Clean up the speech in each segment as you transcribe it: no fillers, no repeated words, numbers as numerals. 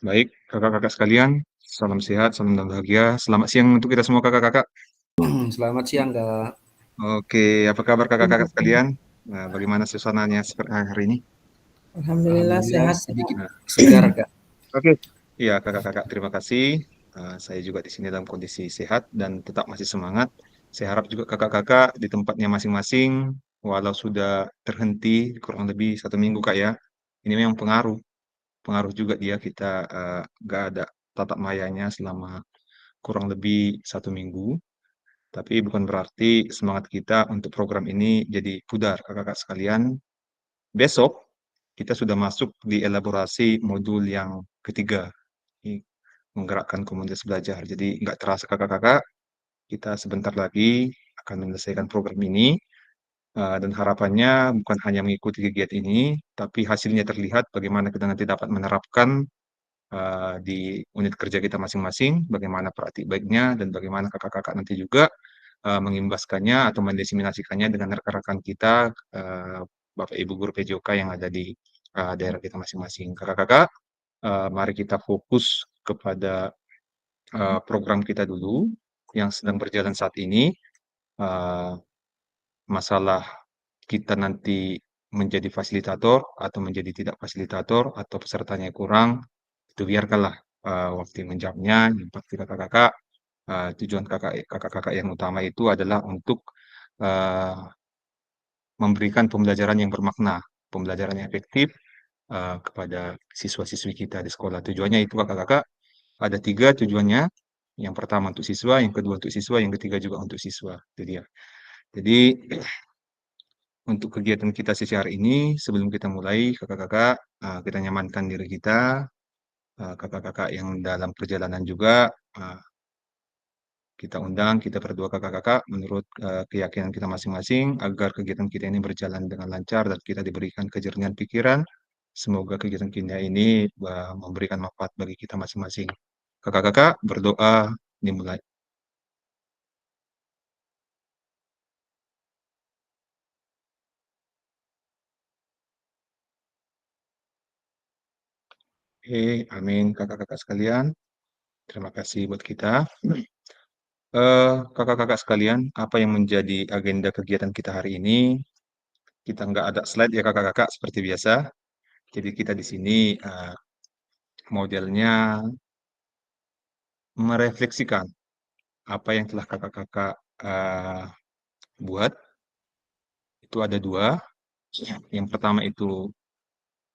Baik, kakak-kakak sekalian, salam sehat, salam bahagia. Selamat siang untuk kita semua kakak-kakak. Selamat siang, Kak. Oke, apa kabar kakak-kakak sekalian? Nah, bagaimana suasananya hari ini? Alhamdulillah Alhamdulillah sehat. sedikit Nah, segar, Kak. oke. Iya, kakak-kakak, terima kasih. Saya juga di sini dalam kondisi sehat dan tetap masih semangat. Saya harap juga kakak-kakak di tempatnya masing-masing, walau sudah terhenti kurang lebih 1 minggu, Kak ya. Ini memang pengaruh juga dia kita nggak ada tatap mayanya selama kurang lebih 1 minggu. Tapi bukan berarti semangat kita untuk program ini jadi pudar, kakak-kakak sekalian. Besok kita sudah masuk di elaborasi modul yang ketiga, menggerakkan komunitas belajar. Jadi nggak terasa kakak-kakak, kita sebentar lagi akan menyelesaikan program ini. Dan harapannya bukan hanya mengikuti kegiatan ini, tapi hasilnya terlihat bagaimana kita nanti dapat menerapkan di unit kerja kita masing-masing, bagaimana praktik baiknya, dan bagaimana kakak-kakak nanti juga mengimbaskannya atau mendiseminasikannya dengan rekan-rekan kita, Bapak Ibu guru PJOK yang ada di daerah kita masing-masing. Kakak-kakak, mari kita fokus kepada program kita dulu yang sedang berjalan saat ini. Uh, Masalah kita nanti menjadi fasilitator atau menjadi tidak fasilitator atau pesertanya kurang, itu biarkanlah waktu yang menjawabnya. Yang pasti kakak-kakak, tujuan kakak-kakak yang utama itu adalah untuk uh, memberikan pembelajaran yang bermakna, pembelajaran yang efektif kepada siswa-siswi kita di sekolah. Tujuannya itu kakak-kakak ada 3 tujuannya. Yang pertama untuk siswa, yang kedua untuk siswa, yang ketiga juga untuk siswa. Itu dia. Jadi untuk kegiatan kita sesi hari ini, sebelum kita mulai, kakak-kakak, kita nyamankan diri kita, kakak-kakak yang dalam perjalanan juga, kita undang, kita berdua kakak-kakak menurut keyakinan kita masing-masing agar kegiatan kita ini berjalan dengan lancar dan kita diberikan kejernihan pikiran. Semoga kegiatan kita ini memberikan manfaat bagi kita masing-masing. Kakak-kakak berdoa dimulai. Oke, amin kakak-kakak sekalian. Terima kasih buat kita. Kakak-kakak sekalian, apa yang menjadi agenda kegiatan kita hari ini? Kita nggak ada slide ya kakak-kakak seperti biasa. Jadi kita di sini modelnya merefleksikan apa yang telah kakak-kakak buat. Itu ada 2. Yang pertama itu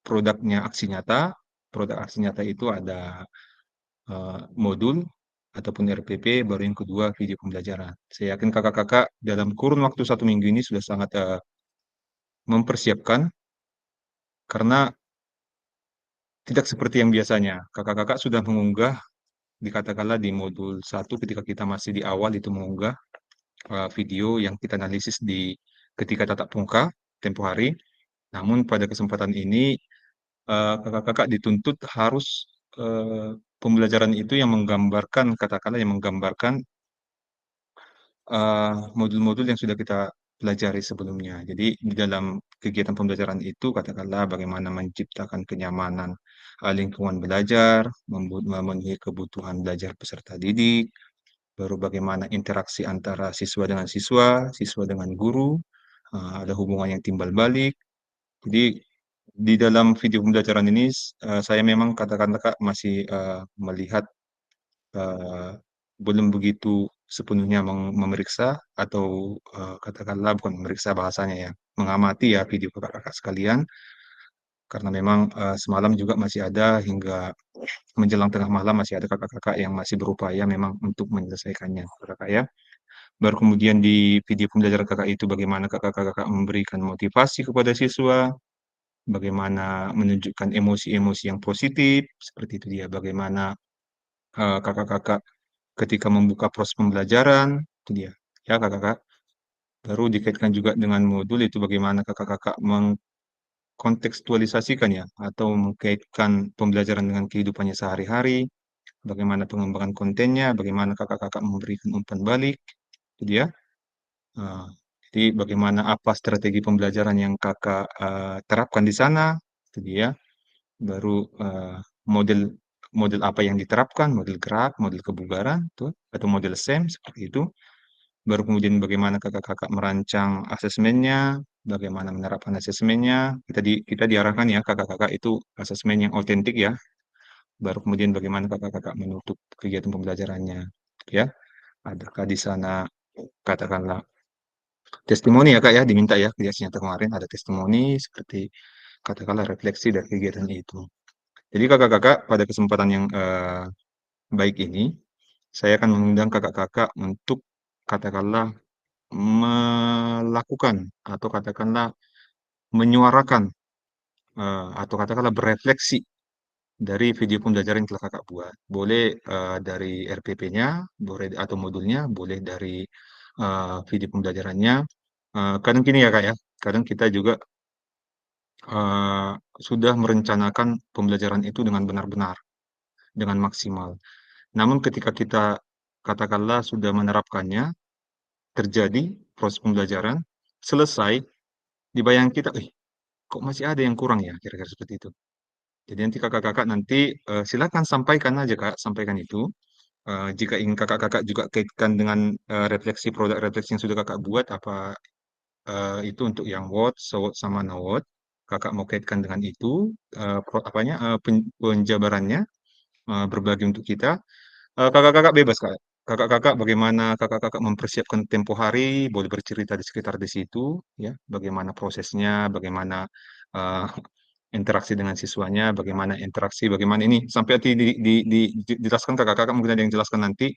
produknya aksi nyata. Produk aksi nyata itu ada modul ataupun RPP, baru yang kedua video pembelajaran. Saya yakin kakak-kakak dalam kurun waktu 1 minggu ini sudah sangat mempersiapkan, karena tidak seperti yang biasanya. Kakak-kakak sudah mengunggah, dikatakanlah di modul 1 ketika kita masih di awal itu mengunggah video yang kita analisis di ketika tatap muka tempo hari. Namun pada kesempatan ini kakak-kakak dituntut harus pembelajaran itu yang menggambarkan, katakanlah yang menggambarkan modul-modul yang sudah kita pelajari sebelumnya. Jadi di dalam kegiatan pembelajaran itu katakanlah bagaimana menciptakan kenyamanan lingkungan belajar, memenuhi kebutuhan belajar peserta didik, baru bagaimana interaksi antara siswa dengan siswa, siswa dengan guru, ada hubungan yang timbal balik. Jadi di dalam video pembelajaran ini saya memang katakanlah Kak masih melihat belum begitu sepenuhnya memeriksa atau katakanlah bukan memeriksa bahasanya ya, mengamati ya video kakak-kakak sekalian, karena memang semalam juga masih ada hingga menjelang tengah malam masih ada kakak-kakak yang masih berupaya memang untuk menyelesaikannya, kakak ya. Baru kemudian di video pembelajaran kakak itu bagaimana kakak-kakak memberikan motivasi kepada siswa, bagaimana menunjukkan emosi-emosi yang positif, seperti itu dia. Bagaimana kakak-kakak ketika membuka proses pembelajaran, itu dia. Ya kakak-kakak. Baru dikaitkan juga dengan modul itu bagaimana kakak-kakak mengkontekstualisasikan ya, atau mengkaitkan pembelajaran dengan kehidupannya sehari-hari, bagaimana pengembangan kontennya, bagaimana kakak-kakak memberikan umpan balik, itu dia. Uh, jadi bagaimana apa strategi pembelajaran yang kakak terapkan di sana, itu dia. Baru model model apa yang diterapkan, model gerak, model kebugaran, tuh, atau model SEM seperti itu. Baru kemudian bagaimana kakak-kakak merancang asesmennya, bagaimana menerapkan asesmennya. Kita diarahkan ya kakak-kakak itu asesmen yang otentik ya. Baru kemudian bagaimana kakak-kakak menutup kegiatan pembelajarannya, ya. Adakah di sana katakanlah testimoni ya Kak ya, diminta ya kegiatan kemarin ada testimoni seperti katakanlah refleksi dari kegiatan itu. Jadi kakak-kakak pada kesempatan yang baik ini, saya akan mengundang kakak-kakak untuk katakanlah melakukan atau katakanlah menyuarakan atau katakanlah berefleksi dari video pembelajaran yang telah kakak buat. Boleh dari RPP-nya, boleh atau modulnya, boleh dari video pembelajarannya. Kadang gini ya kak ya, kadang kita juga sudah merencanakan pembelajaran itu dengan benar-benar, dengan maksimal. Namun ketika kita katakanlah sudah menerapkannya, terjadi proses pembelajaran, selesai, di bayangan kita, kok masih ada yang kurang ya, kira-kira seperti itu. Jadi nanti kakak-kakak nanti silakan sampaikan aja kak, sampaikan itu. Jika ingin kakak-kakak juga kaitkan dengan refleksi produk refleksi yang sudah kakak buat, apa itu untuk yang WOT, SWOT, sama NOWOT, kakak mau kaitkan dengan itu, penjabarannya, berbagi untuk kita. Kakak-kakak bebas kak. Kakak-kakak bagaimana kakak-kakak mempersiapkan tempo hari, boleh bercerita di sekitar di situ, ya, bagaimana prosesnya, bagaimana eh, interaksi dengan siswanya, bagaimana interaksi, bagaimana ini, sampai nanti dijelaskan kakak-kakak, mungkin ada yang jelaskan nanti,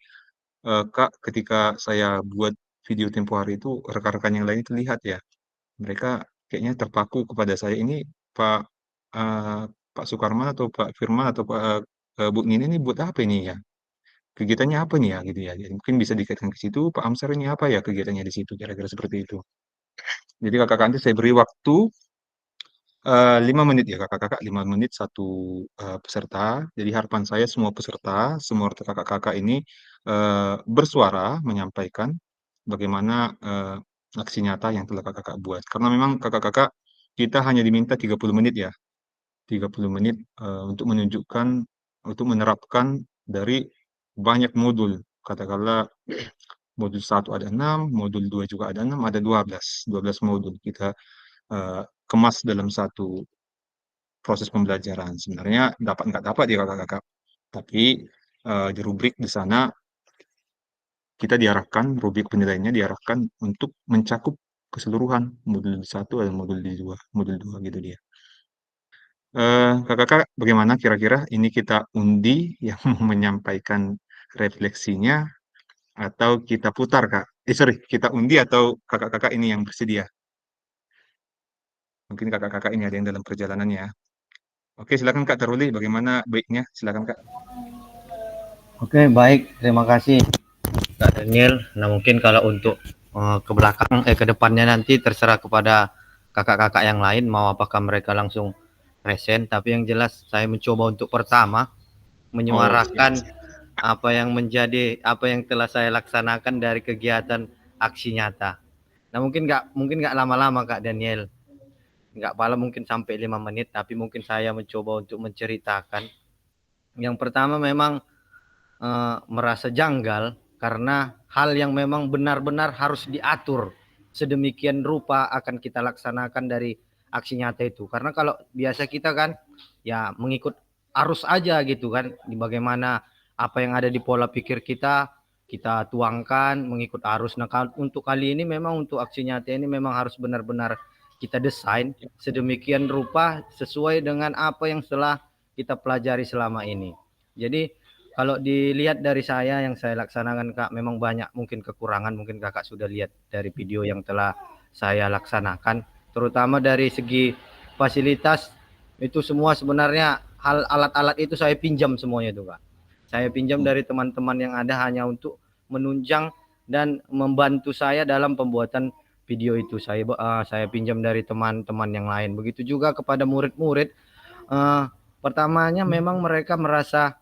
Kak, ketika saya buat video tempo hari itu, rekan-rekan yang lain itu lihat ya, mereka kayaknya terpaku kepada saya ini, Pak eh, Pak Sukarman atau Pak Firman atau Pak Bu Nini ini buat apa ini ya? Kegiatannya apa nih ya gitu ya. Jadi mungkin bisa dikaitkan ke situ, Pak Amsar ini apa ya kegiatannya di situ, kira-kira seperti itu. Jadi kakak nanti saya beri waktu 5 menit ya kakak-kakak, 5 menit satu peserta. Jadi harapan saya semua peserta, semua kakak-kakak ini bersuara menyampaikan bagaimana aksi nyata yang telah kakak-kakak buat. Karena memang kakak-kakak kita hanya diminta 30 menit ya, 30 menit untuk menunjukkan, untuk menerapkan dari banyak modul. Katakanlah modul satu ada 6, modul 2 juga ada 6, ada 12 modul kita kemas dalam satu proses pembelajaran. Sebenarnya dapat nggak dapat ya kakak-kakak, tapi di rubrik di sana kita diarahkan, rubrik penilaiannya diarahkan untuk mencakup keseluruhan modul satu dan modul dua gitu dia. Kakak-kakak bagaimana kira-kira ini kita undi yang menyampaikan refleksinya atau kita putar kak? Sorry, kita undi atau kakak-kakak ini yang bersedia? Mungkin kakak-kakak ini ada yang dalam perjalanan ya. Oke, silakan Kak Taruli, bagaimana baiknya? Silakan Kak. Oke, baik. Terima kasih, Kak Daniel. Nah, mungkin kalau untuk ke belakang, ke depannya nanti terserah kepada kakak-kakak yang lain mau apakah mereka langsung present. Tapi yang jelas saya mencoba untuk pertama Oh, siap, menyuarakan siap. apa yang telah saya laksanakan dari kegiatan aksi nyata. Nah, mungkin nggak lama-lama Kak Daniel. Nggak pala mungkin sampai 5 menit, tapi mungkin saya mencoba untuk menceritakan. Yang pertama memang merasa janggal karena hal yang memang benar-benar harus diatur sedemikian rupa akan kita laksanakan dari aksi nyata itu. Karena kalau biasa kita kan ya mengikut arus aja gitu kan, di bagaimana apa yang ada di pola pikir kita tuangkan mengikut arus. Nah, untuk kali ini memang untuk aksi nyata ini memang harus benar-benar kita desain sedemikian rupa sesuai dengan apa yang telah kita pelajari selama ini. Jadi kalau dilihat dari saya yang saya laksanakan Kak, memang banyak mungkin kekurangan, mungkin Kakak sudah lihat dari video yang telah saya laksanakan, terutama dari segi fasilitas itu semua sebenarnya hal alat-alat itu saya pinjam semuanya itu Kak. Saya pinjam dari teman-teman yang ada hanya untuk menunjang dan membantu saya dalam pembuatan video itu. Saya pinjam dari teman-teman yang lain. Begitu juga kepada murid-murid. Pertamanya memang mereka merasa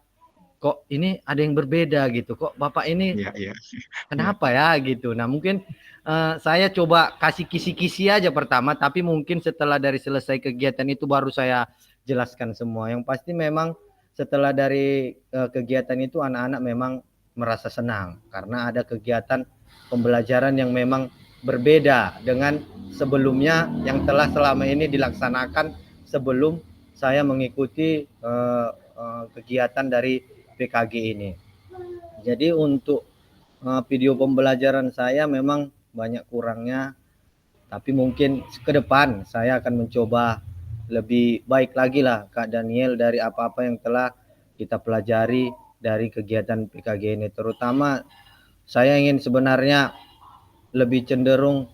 kok ini ada yang berbeda gitu, kok Bapak ini Iya, iya. Iya, kenapa ya gitu. Nah mungkin saya coba kasih kisi-kisi aja pertama, tapi mungkin setelah dari selesai kegiatan itu baru saya jelaskan semua. Yang pasti memang setelah dari kegiatan itu anak-anak memang merasa senang karena ada kegiatan pembelajaran yang memang berbeda dengan sebelumnya yang telah selama ini dilaksanakan sebelum saya mengikuti kegiatan dari PKG ini. Jadi untuk video pembelajaran saya memang banyak kurangnya, tapi mungkin ke depan saya akan mencoba lebih baik lagi lah Kak Daniel dari apa-apa yang telah kita pelajari dari kegiatan PKG ini. Terutama saya ingin sebenarnya lebih cenderung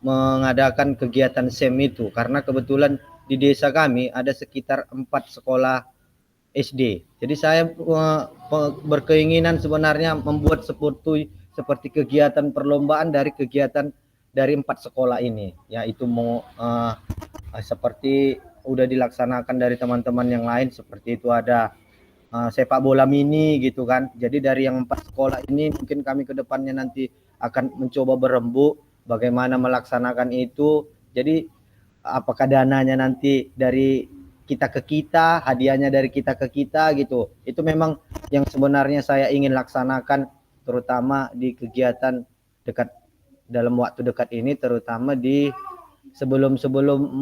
mengadakan kegiatan SEM itu karena kebetulan di desa kami ada sekitar 4 sekolah SD. Jadi saya berkeinginan sebenarnya membuat seperti kegiatan perlombaan dari kegiatan dari 4 sekolah ini, yaitu seperti udah dilaksanakan dari teman-teman yang lain seperti itu ada sepak bola mini gitu kan. Jadi dari yang 4 sekolah ini mungkin kami ke depannya nanti akan mencoba berembuk bagaimana melaksanakan itu. Jadi apakah dananya nanti dari kita ke kita, hadiahnya dari kita ke kita gitu. Itu memang yang sebenarnya saya ingin laksanakan terutama di kegiatan dekat dalam waktu dekat ini, terutama di sebelum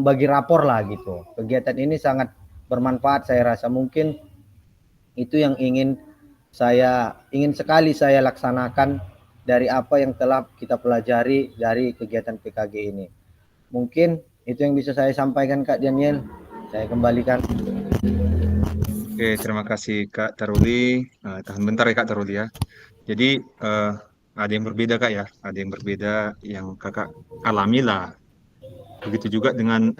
bagi rapor lah gitu. Kegiatan ini sangat bermanfaat saya rasa. Mungkin itu yang ingin sekali saya laksanakan dari apa yang telah kita pelajari dari kegiatan PKG ini. Mungkin itu yang bisa saya sampaikan Kak Daniel. Saya kembalikan. Oke, terima kasih Kak Taruli. Tahan bentar ya Kak Taruli ya. Jadi ada yang berbeda Kak ya, ada yang berbeda yang Kakak alami lah. Begitu juga dengan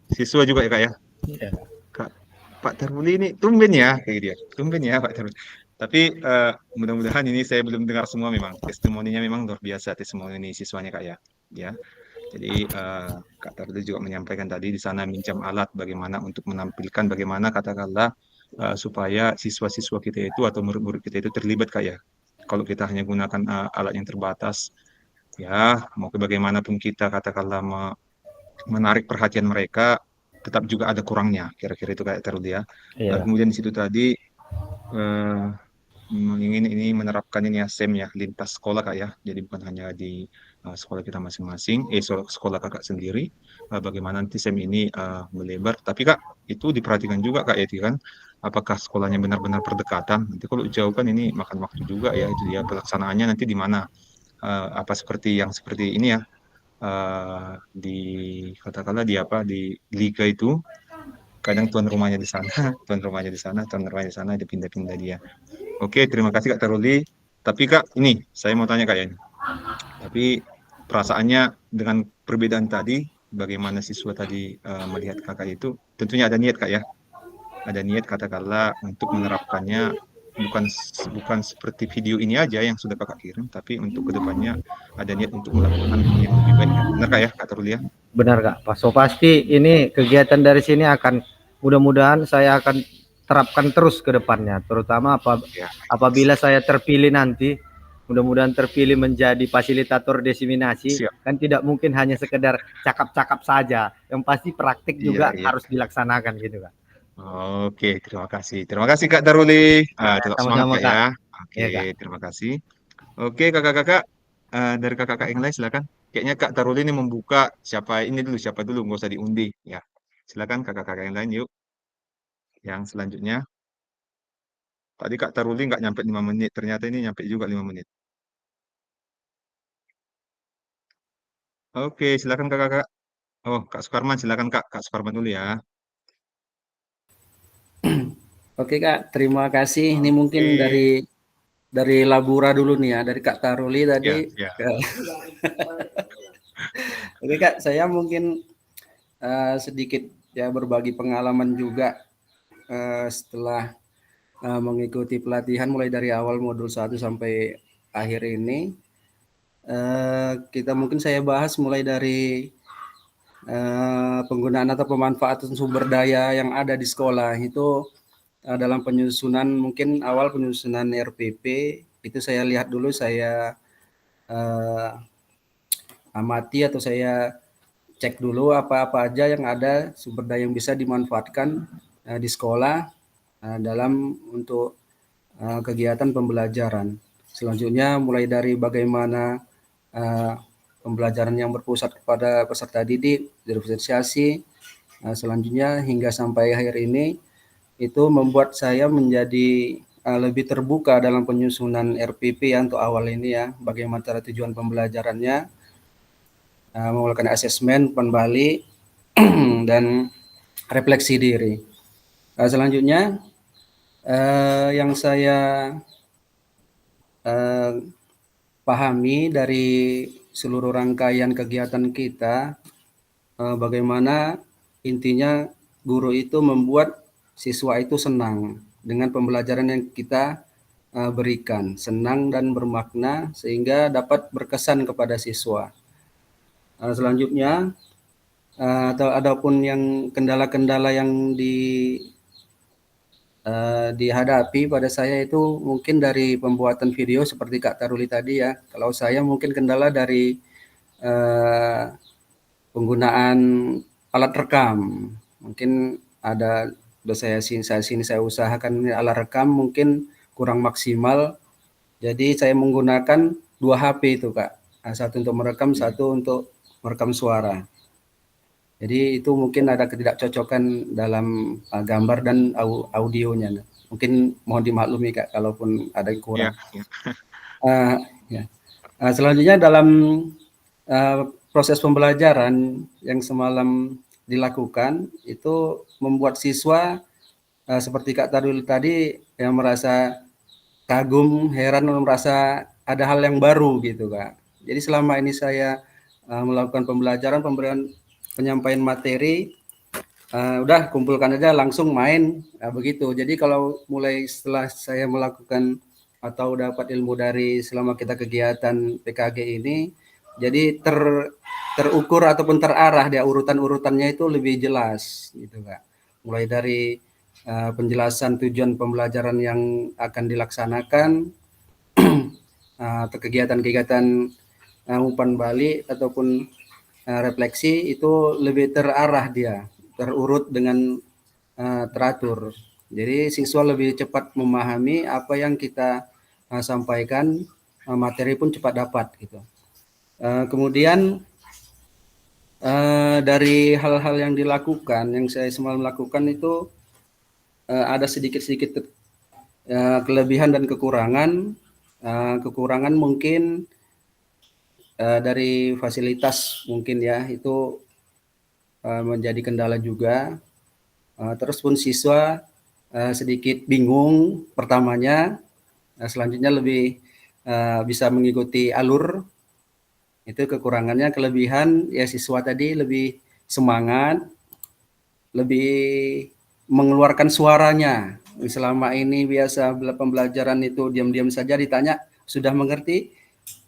siswa juga ya Kak ya. Ya. Kak, Pak Taruli ini tumben ya, kayak dia. Tumben ya Pak Taruli. Tapi mudah-mudahan ini saya belum dengar semua memang. Testimoninya memang luar biasa testimoni siswanya Kak ya. Ya. Jadi Kak Taruli juga menyampaikan tadi di sana minjam alat bagaimana untuk menampilkan bagaimana katakanlah supaya siswa-siswa kita itu atau murid-murid kita itu terlibat Kak ya. Kalau kita hanya gunakan alat yang terbatas, ya mau bagaimanapun kita katakanlah menarik perhatian mereka, tetap juga ada kurangnya. Kira-kira itu kayak Terudi ya. Iya. Kemudian di situ tadi eh, ingin ini menerapkan ini ya SEM ya lintas sekolah Kak ya. Jadi bukan hanya di sekolah kita masing-masing, sekolah kakak sendiri. Bagaimana nanti SEM ini melebar. Tapi Kak itu diperhatikan juga Kak ya itu kan. Apakah sekolahnya benar-benar berdekatan? Nanti kalau jauh kan ini makan waktu juga ya itu ya pelaksanaannya nanti di mana? Apa seperti yang seperti ini ya di katakanlah di apa di liga itu kadang tuan rumahnya di sana, tuan rumahnya di sana, tuan rumahnya di sana, dipindah-pindah dia. Oke, terima kasih Kak Taruli. Tapi Kak, ini saya mau tanya Kak ya. Tapi perasaannya dengan perbedaan tadi, bagaimana siswa tadi melihat Kakak itu, tentunya ada niat Kak ya. Ada niat katakanlah untuk menerapkannya bukan bukan seperti video ini aja yang sudah Kakak kirim, tapi untuk kedepannya ada niat untuk melakukan yang lebih baik. Benar Kak ya, Kak Taruli ya? Benar Kak. So pasti ini kegiatan dari sini akan mudah-mudahan saya akan terapkan terus ke depannya, terutama Ya, apabila saya terpilih nanti, mudah-mudahan terpilih menjadi fasilitator diseminasi, siap. kan tidak mungkin hanya sekedar cakap-cakap saja, yang pasti praktik Iya, juga iya. harus dilaksanakan gitu Kak. Oke, terima kasih. Terima kasih Kak Daruli. Ya, Tetap semangat sama-sama Kak Kak. ya. Oke, Ya Kak. terima kasih. Oke, kakak-kakak. Dari kakak-kakak yang lain silakan. Kayaknya Kak Daruli ini membuka siapa dulu, nggak usah diundi. Ya, silakan kakak-kakak yang lain yuk. Yang selanjutnya. Tadi Kak Daruli nggak nyampe 5 menit. Ternyata ini nyampe juga 5 menit. Oke, silakan kakak-kakak. Oh, Kak Sukarman, silakan Kak. Kak Sukarman dulu ya. Oke Kak, terima kasih. Ini Oke, mungkin dari Labura dulu nih ya, dari Kak Taruli tadi. ya, ya. Oke Kak, saya mungkin sedikit ya berbagi pengalaman juga setelah mengikuti pelatihan mulai dari awal modul 1 sampai akhir ini. Kita mungkin saya bahas mulai dari penggunaan atau pemanfaatan sumber daya yang ada di sekolah itu dalam penyusunan mungkin awal penyusunan RPP itu saya lihat dulu saya amati atau saya cek dulu apa-apa aja yang ada sumber daya yang bisa dimanfaatkan di sekolah dalam untuk kegiatan pembelajaran. Selanjutnya mulai dari bagaimana pembelajaran yang berpusat kepada peserta didik, diferensiasi, selanjutnya hingga sampai akhir ini itu membuat saya menjadi lebih terbuka dalam penyusunan RPP ya untuk awal ini ya, bagaimana tujuan pembelajarannya, melakukan asesmen, pembalik, dan refleksi diri. Selanjutnya yang saya pahami dari seluruh rangkaian kegiatan kita, bagaimana intinya guru itu membuat siswa itu senang dengan pembelajaran yang kita berikan, senang dan bermakna sehingga dapat berkesan kepada siswa. Selanjutnya atau adapun yang kendala-kendala yang dihadapi pada saya itu mungkin dari pembuatan video seperti Kak Taruli tadi ya. Kalau saya mungkin kendala dari penggunaan alat rekam. Mungkin ada saya usahakan alat rekam mungkin kurang maksimal. Jadi saya menggunakan 2 HP itu Kak. Satu untuk merekam, satu untuk merekam suara. Jadi itu mungkin ada ketidakcocokan dalam gambar dan audionya. Mungkin mohon dimaklumi Kak, kalaupun ada yang kurang. Ya. Selanjutnya dalam proses pembelajaran yang semalam dilakukan itu membuat siswa seperti Kak Tarul tadi yang merasa kagum, heran, merasa ada hal yang baru gitu Kak. Jadi selama ini saya melakukan pembelajaran, penyampaian materi, udah kumpulkan aja langsung main, begitu. Jadi kalau mulai setelah saya melakukan atau dapat ilmu dari selama kita kegiatan PKG ini, jadi terukur ataupun terarah dia urutan-urutannya itu lebih jelas gitu Kak. Mulai dari penjelasan tujuan pembelajaran yang akan dilaksanakan atau kegiatan-kegiatan umpan balik ataupun refleksi itu lebih terarah dia, terurut dengan teratur. Jadi siswa lebih cepat memahami apa yang kita sampaikan, materi pun cepat dapat gitu. Kemudian dari hal-hal yang dilakukan, yang saya semalam lakukan itu ada sedikit-sedikit kelebihan dan kekurangan. Kekurangan mungkin dari fasilitas mungkin ya itu menjadi kendala juga. Terus pun siswa sedikit bingung pertamanya, selanjutnya lebih bisa mengikuti alur. Itu kekurangannya. Kelebihan ya siswa tadi lebih semangat, lebih mengeluarkan suaranya. Selama ini biasa pembelajaran itu diam-diam saja ditanya sudah mengerti,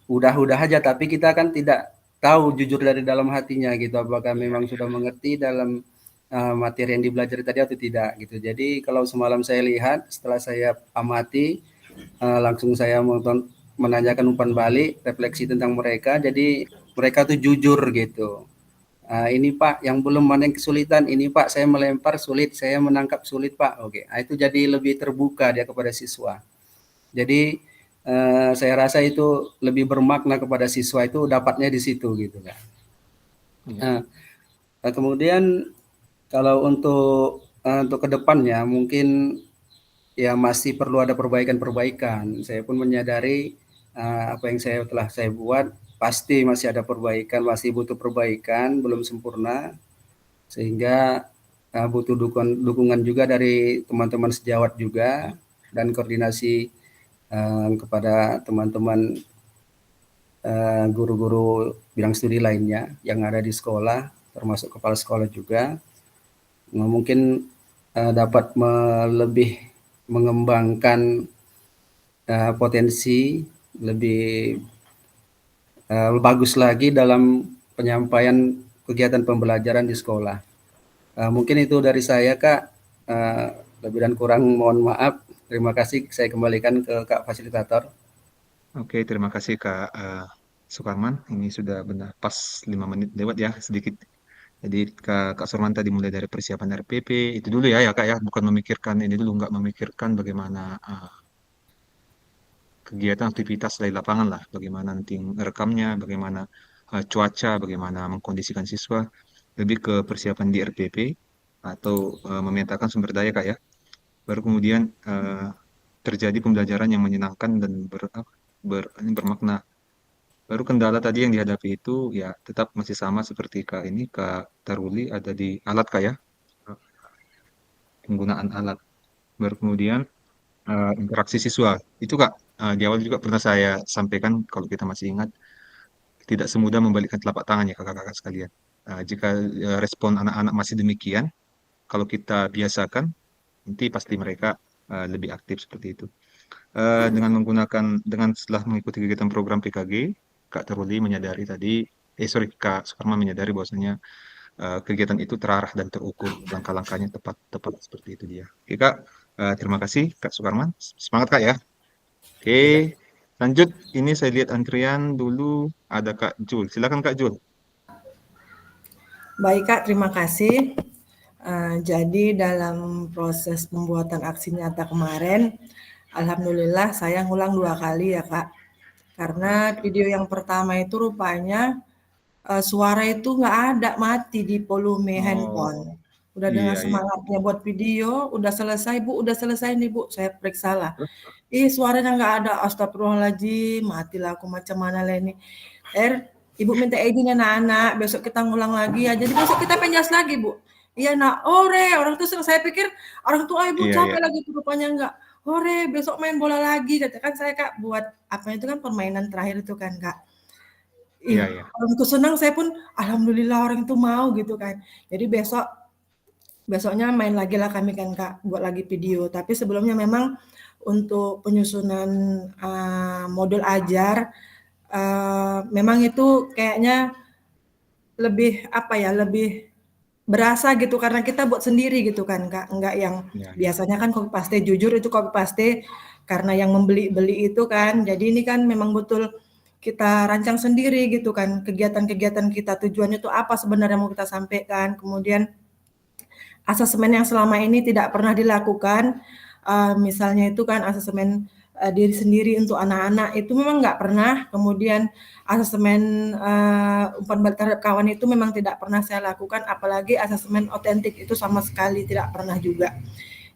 udah aja, tapi kita kan tidak tahu jujur dari dalam hatinya gitu apakah memang sudah mengerti dalam materi yang dipelajari tadi atau tidak gitu. Jadi kalau semalam saya lihat setelah saya amati, langsung saya menanyakan umpan balik, refleksi tentang mereka. Jadi mereka tuh jujur gitu. Ini Pak yang belum mana yang kesulitan, ini Pak saya melempar sulit, saya menangkap sulit Pak. Oke, itu jadi lebih terbuka dia kepada siswa. Jadi saya rasa itu lebih bermakna kepada siswa itu dapatnya di situ gitu kan. Kemudian kalau untuk kedepannya mungkin ya masih perlu ada perbaikan-perbaikan. Saya pun menyadari apa yang telah saya buat pasti masih ada perbaikan, masih butuh perbaikan, belum sempurna, sehingga butuh dukungan juga dari teman-teman sejawat juga dan koordinasi kepada teman-teman guru-guru bidang studi lainnya yang ada di sekolah, termasuk kepala sekolah juga. Mungkin dapat lebih mengembangkan potensi lebih bagus lagi dalam penyampaian kegiatan pembelajaran di sekolah. Mungkin itu dari saya Kak, lebih dan kurang mohon maaf. Terima kasih, saya kembalikan ke Kak Fasilitator. Oke, terima kasih Kak Sukarman. Ini sudah benar pas 5 menit lewat ya, sedikit Jadi Kak Sorman tadi mulai dari persiapan RPP itu dulu ya Kak ya, bukan memikirkan ini dulu, nggak memikirkan bagaimana kegiatan aktivitas dari lapangan lah, bagaimana nanti rekamnya, bagaimana cuaca, bagaimana mengkondisikan siswa, lebih ke persiapan di RPP atau memetakan sumber daya Kak ya. Baru kemudian terjadi pembelajaran yang menyenangkan dan bermakna. Baru kendala tadi yang dihadapi itu ya tetap masih sama seperti Kak Taruli, ada di alat Kak ya, penggunaan alat. Baru kemudian interaksi siswa. Itu Kak, di awal juga pernah saya sampaikan kalau kita masih ingat, tidak semudah membalikkan telapak tangan ya kakak-kakak sekalian. Jika respon anak-anak masih demikian, kalau kita biasakan, nanti pasti mereka lebih aktif seperti itu. Dengan setelah mengikuti kegiatan program PKG, Kak Teruli menyadari tadi, Kak Sukarma menyadari bahwasanya kegiatan itu terarah dan terukur, langkah-langkahnya tepat seperti itu dia. Oke Kak, terima kasih Kak Sukarman, semangat Kak ya. Oke, lanjut. Ini saya lihat antrian dulu ada Kak Jul. Silakan Kak Jul. Baik Kak, terima kasih. Jadi dalam proses pembuatan aksi nyata kemarin, alhamdulillah saya ngulang 2 kali ya Kak. Karena video yang pertama itu rupanya suara itu nggak ada, mati di volume handphone. Oh, Udah dengan iya, iya. semangatnya buat video, udah selesai Bu, udah selesai nih Bu, saya periksa lah. Ih suaranya nggak ada, astagfirullahaladzim, matilah aku macam mana lah ini. Ibu minta izin anak-anak, besok kita ngulang lagi ya. Jadi besok kita penjas lagi, Bu. Iya nak, ore, orang tuh saya pikir orang tua ibu Iya, iya. capek lagi tuh rupanya enggak. Ore, besok main bola lagi, katakan saya Kak buat apa itu kan permainan terakhir itu kan Kak. Iya, Ih, iya. orang itu senang, saya pun alhamdulillah orang itu mau gitu kan. Jadi besoknya main lagi lah kami kan Kak, buat lagi video. Tapi sebelumnya memang untuk penyusunan modul ajar, memang itu kayaknya lebih apa ya, lebih berasa gitu karena kita buat sendiri gitu kan Kak, enggak yang Iya, iya. biasanya kan copy paste, jujur itu copy paste karena yang membeli itu kan. Jadi ini kan memang betul kita rancang sendiri gitu kan, kegiatan-kegiatan kita, tujuannya itu apa sebenarnya mau kita sampaikan. Kemudian asesmen yang selama ini tidak pernah dilakukan, misalnya itu kan asesmen diri sendiri untuk anak-anak itu memang nggak pernah. Kemudian asesmen umpan balik terhadap kawan itu memang tidak pernah saya lakukan, apalagi asesmen otentik itu sama sekali tidak pernah juga.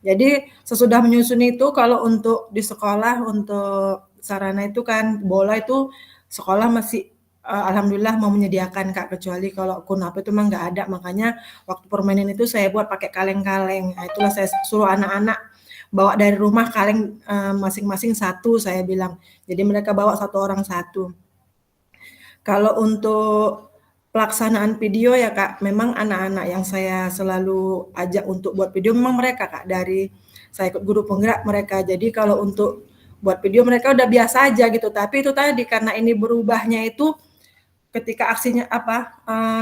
Jadi sesudah menyusun itu kalau untuk di sekolah untuk sarana itu kan bola itu sekolah masih alhamdulillah mau menyediakan Kak, kecuali kalau kunap itu memang nggak ada, makanya waktu permainan itu saya buat pakai kaleng-kaleng. Nah, itulah saya suruh anak-anak bawa dari rumah kaleng masing-masing satu saya bilang. Jadi mereka bawa satu orang satu. Kalau untuk pelaksanaan video ya Kak, memang anak-anak yang saya selalu ajak untuk buat video memang mereka Kak, dari saya ikut guru penggerak mereka. Jadi kalau untuk buat video mereka udah biasa aja gitu. Tapi itu tadi karena ini berubahnya itu ketika aksinya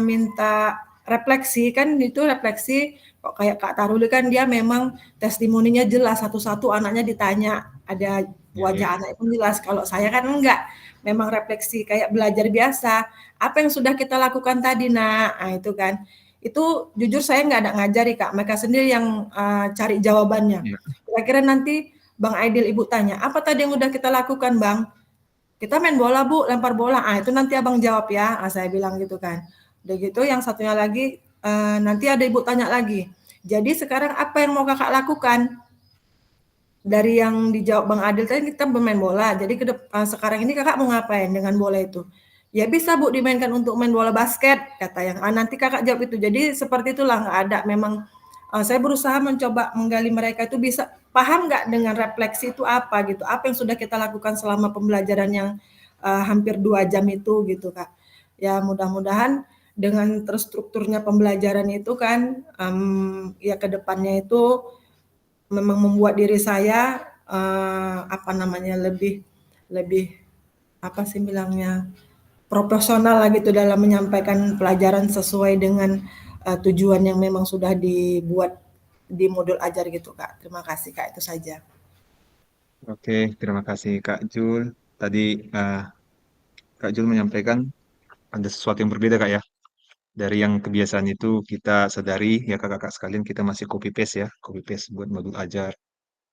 minta refleksi kan itu refleksi kok kayak Kak Taruli kan dia memang testimoninya jelas satu-satu anaknya ditanya ada Iya, iya. wajah anak pun jelas. Kalau saya kan enggak, memang refleksi kayak belajar biasa. Apa yang sudah kita lakukan tadi nak? Nah, itu kan. Itu jujur saya nggak ada ngajari Kak, mereka sendiri yang cari jawabannya. Iya. Kira-kira nanti Bang Aidil ibu tanya, apa tadi yang udah kita lakukan Bang? Kita main bola Bu, lempar bola. Ah itu nanti abang jawab ya. Saya bilang gitu kan. Udah gitu yang satunya lagi nanti ada ibu tanya lagi. Jadi sekarang apa yang mau kakak lakukan? Dari yang dijawab Bang Adil tadi kita bermain bola. Jadi sekarang ini kakak mau ngapain dengan bola itu? Ya bisa Bu dimainkan untuk main bola basket kata yang nanti kakak jawab itu. Jadi seperti itulah nggak ada. Memang saya berusaha mencoba menggali mereka itu bisa paham nggak dengan refleksi itu apa gitu. Apa yang sudah kita lakukan selama pembelajaran yang hampir 2 jam itu gitu Kak. Ya mudah-mudahan dengan terstrukturnya pembelajaran itu kan ya kedepannya itu memang membuat diri saya apa namanya lebih lebih apa sih bilangnya profesional lah gitu dalam menyampaikan pelajaran sesuai dengan tujuan yang memang sudah dibuat di modul ajar gitu Kak. Terima kasih Kak, itu saja. Oke, terima kasih Kak Jul. Tadi Kak Jul menyampaikan ada sesuatu yang berbeda Kak ya dari yang kebiasaan itu kita sadari ya kakak-kakak sekalian, kita masih copy paste ya, copy paste buat modul ajar.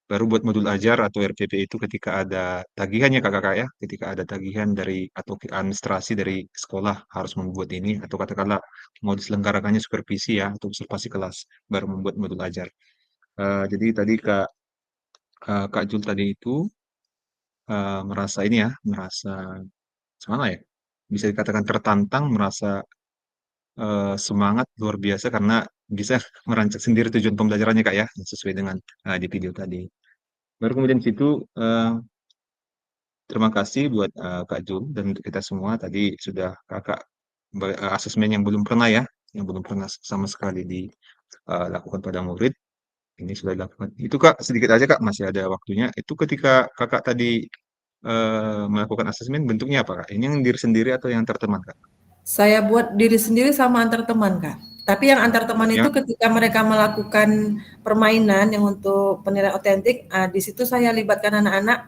Baru buat modul ajar atau RPP itu ketika ada tagihan ya kakak-kakak ya, ketika ada tagihan dari atau administrasi dari sekolah harus membuat ini atau katakanlah mau diselenggarakannya supervisi ya atau observasi kelas, baru membuat modul ajar. Jadi tadi Kak Jul tadi itu merasa ini ya, merasa gimana ya? Bisa dikatakan tertantang, merasa semangat luar biasa karena bisa merancang sendiri tujuan pembelajarannya Kak ya, yang sesuai dengan di video tadi. Baru kemudian di situ terima kasih buat Kak Jul dan untuk kita semua tadi sudah Kakak asesmen yang belum pernah ya, yang belum pernah sama sekali dilakukan pada murid. Ini sudah dilakukan. Itu Kak, sedikit aja Kak, masih ada waktunya. Itu ketika Kakak tadi melakukan asesmen bentuknya apa Kak? Ini yang diri sendiri atau yang antar teman Kak? Saya buat diri sendiri sama antar teman, Kak. Tapi yang antar teman Ya. itu ketika mereka melakukan permainan yang untuk penilaian otentik, di situ saya libatkan anak-anak,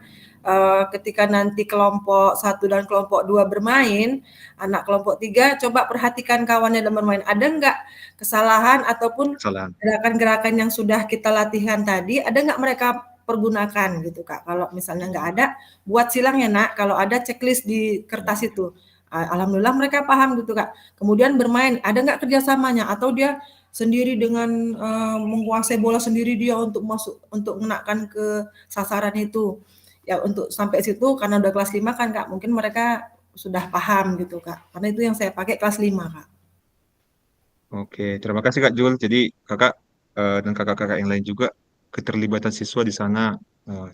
ketika nanti kelompok 1 dan kelompok 2 bermain, anak kelompok 3 coba perhatikan kawannya dalam bermain, ada nggak kesalahan ataupun Kesalahan. gerakan-gerakan yang sudah kita latihan tadi, ada nggak mereka pergunakan gitu, Kak. Kalau misalnya nggak ada, buat silang ya, Nak, kalau ada checklist di kertas itu. Alhamdulillah mereka paham gitu Kak. Kemudian bermain, ada nggak kerjasamanya atau dia sendiri dengan menguasai bola sendiri dia untuk masuk untuk mengenakan ke sasaran itu. Ya untuk sampai situ karena udah kelas 5 kan Kak, mungkin mereka sudah paham gitu Kak. Karena itu yang saya pakai kelas 5 Kak. Oke, terima kasih Kak Jul. Jadi Kakak dan kakak-kakak yang lain juga keterlibatan siswa di sana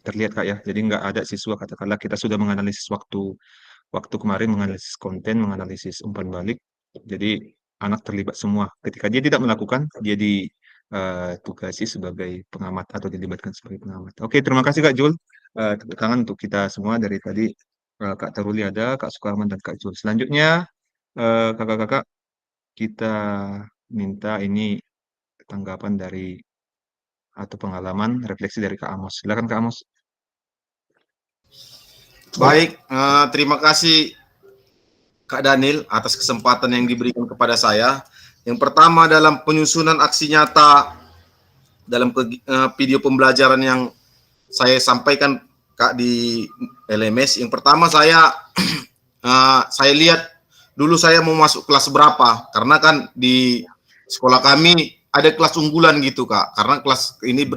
terlihat Kak ya. Jadi nggak ada siswa katakanlah kita sudah menganalisis waktu kemarin menganalisis konten, menganalisis umpan balik. Jadi anak terlibat semua. Ketika dia tidak melakukan, dia ditugasi sebagai pengamat atau dilibatkan sebagai pengamat. Oke, terima kasih Kak Jul. Tepuk tangan untuk kita semua dari tadi Kak Taruli ada, Kak Sukarman dan Kak Jul. Selanjutnya kakak-kakak kita minta ini tanggapan dari atau pengalaman refleksi dari Kak Amos. Silakan Kak Amos. Baik, terima kasih Kak Daniel atas kesempatan yang diberikan kepada saya. Yang pertama dalam penyusunan aksi nyata dalam video pembelajaran yang saya sampaikan Kak di LMS. Yang pertama saya lihat dulu saya mau masuk kelas berapa, karena kan di sekolah kami ada kelas unggulan gitu Kak, karena kelas ini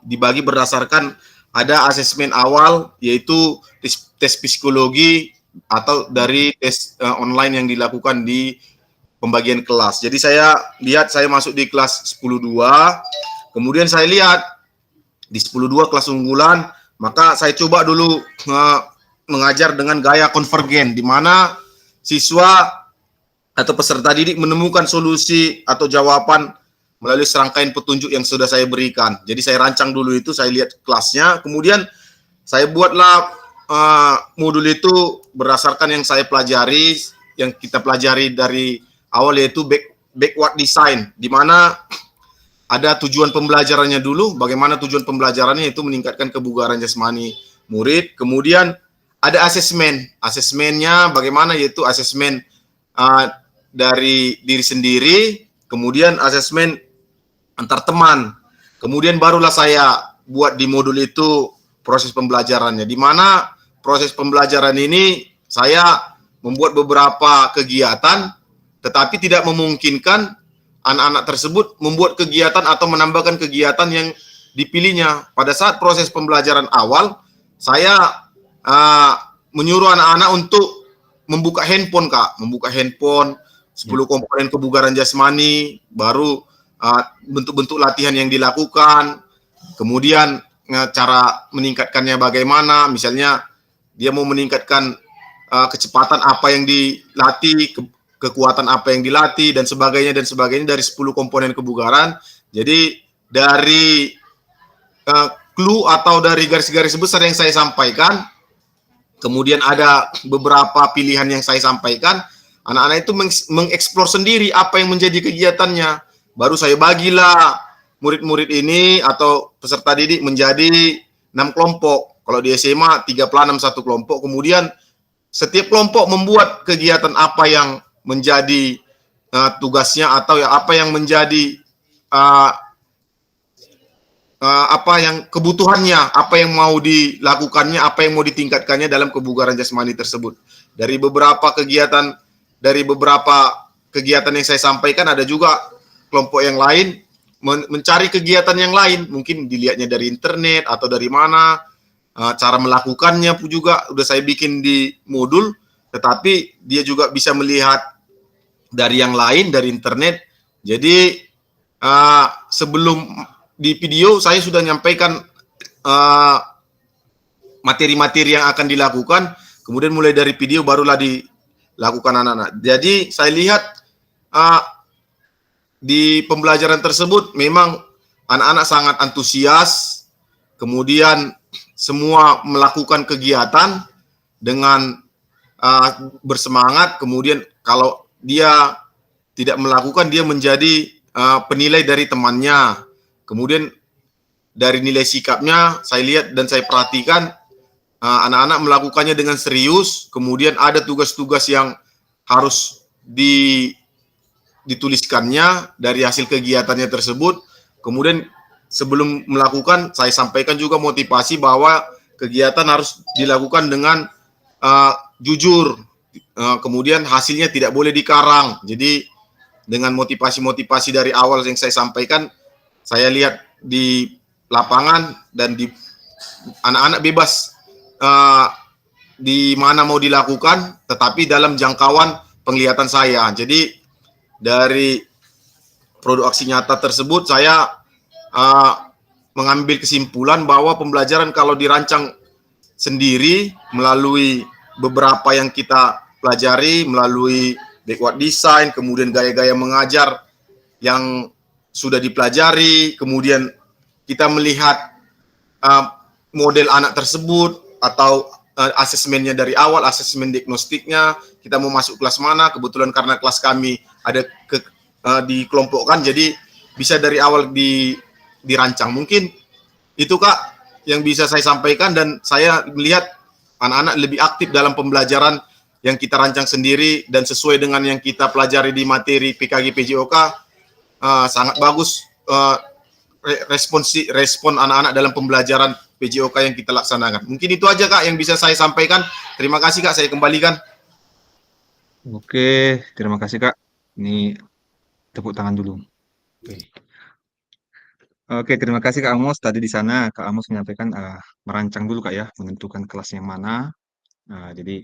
dibagi berdasarkan ada asesmen awal, yaitu tes psikologi atau dari tes online yang dilakukan di pembagian kelas. Jadi saya lihat saya masuk di kelas 10.2, kemudian saya lihat di 10.2 kelas unggulan, maka saya coba dulu mengajar dengan gaya konvergen, di mana siswa atau peserta didik menemukan solusi atau jawaban melalui serangkaian petunjuk yang sudah saya berikan. Jadi saya rancang dulu itu, saya lihat kelasnya, kemudian saya buatlah modul itu berdasarkan yang saya pelajari, yang kita pelajari dari awal, yaitu backward design, di mana ada tujuan pembelajarannya dulu, bagaimana tujuan pembelajarannya itu meningkatkan kebugaran jasmani murid, kemudian ada asesmennya bagaimana, yaitu asesmen dari diri sendiri, kemudian asesmen antar teman, kemudian barulah saya buat di modul itu proses pembelajarannya, di mana proses pembelajaran ini saya membuat beberapa kegiatan, tetapi tidak memungkinkan anak-anak tersebut membuat kegiatan atau menambahkan kegiatan yang dipilihnya. Pada saat proses pembelajaran awal, saya menyuruh anak-anak untuk membuka handphone Kak, membuka handphone, 10 komponen kebugaran jasmani, baru bentuk-bentuk latihan yang dilakukan, kemudian cara meningkatkannya bagaimana, misalnya dia mau meningkatkan kecepatan apa yang dilatih, kekuatan apa yang dilatih, dan sebagainya dari 10 komponen kebugaran. Jadi dari clue atau dari garis-garis besar yang saya sampaikan, kemudian ada beberapa pilihan yang saya sampaikan, anak-anak itu mengeksplor sendiri apa yang menjadi kegiatannya. Baru saya bagilah murid-murid ini atau peserta didik menjadi 6 kelompok. Kalau di SMA 3+6 satu kelompok. Kemudian setiap kelompok membuat kegiatan apa yang menjadi tugasnya atau ya apa yang menjadi uh, apa yang kebutuhannya, apa yang mau dilakukannya, apa yang mau ditingkatkannya dalam kebugaran jasmani tersebut. Dari beberapa kegiatan yang saya sampaikan, ada juga kelompok yang lain mencari kegiatan yang lain, mungkin dilihatnya dari internet atau dari mana, cara melakukannya pun juga udah saya bikin di modul, tetapi dia juga bisa melihat dari yang lain, dari internet. Jadi sebelum di video saya sudah menyampaikan materi-materi yang akan dilakukan, kemudian mulai dari video barulah dilakukan anak-anak. Jadi saya lihat di pembelajaran tersebut memang anak-anak sangat antusias, kemudian semua melakukan kegiatan dengan bersemangat, kemudian kalau dia tidak melakukan, dia menjadi penilai dari temannya. Kemudian dari nilai sikapnya saya lihat dan saya perhatikan anak-anak melakukannya dengan serius, kemudian ada tugas-tugas yang harus dituliskannya dari hasil kegiatannya tersebut. Kemudian sebelum melakukan, saya sampaikan juga motivasi bahwa kegiatan harus dilakukan dengan jujur, kemudian hasilnya tidak boleh dikarang. Jadi dengan motivasi-motivasi dari awal yang saya sampaikan, saya lihat di lapangan dan di anak-anak bebas di mana mau dilakukan, tetapi dalam jangkauan penglihatan saya. Jadi dari produk aksi nyata tersebut saya mengambil kesimpulan bahwa pembelajaran kalau dirancang sendiri melalui beberapa yang kita pelajari, melalui backward design, kemudian gaya-gaya mengajar yang sudah dipelajari, kemudian kita melihat model anak tersebut atau asesmennya dari awal, asesmen diagnostiknya, kita mau masuk kelas mana, kebetulan karena kelas kami ada dikelompokkan, jadi bisa dari awal dirancang. Mungkin itu Kak yang bisa saya sampaikan, dan saya melihat anak-anak lebih aktif dalam pembelajaran yang kita rancang sendiri dan sesuai dengan yang kita pelajari di materi PKG PJOK. Sangat bagus respon anak-anak dalam pembelajaran PJOK yang kita laksanakan. Mungkin itu aja Kak yang bisa saya sampaikan. Terima kasih Kak, saya kembalikan. Oke, terima kasih Kak. Ini tepuk tangan dulu. Oke, terima kasih Kak Amos. Tadi di sana Kak Amos menyampaikan merancang dulu Kak ya, menentukan kelas yang mana. Jadi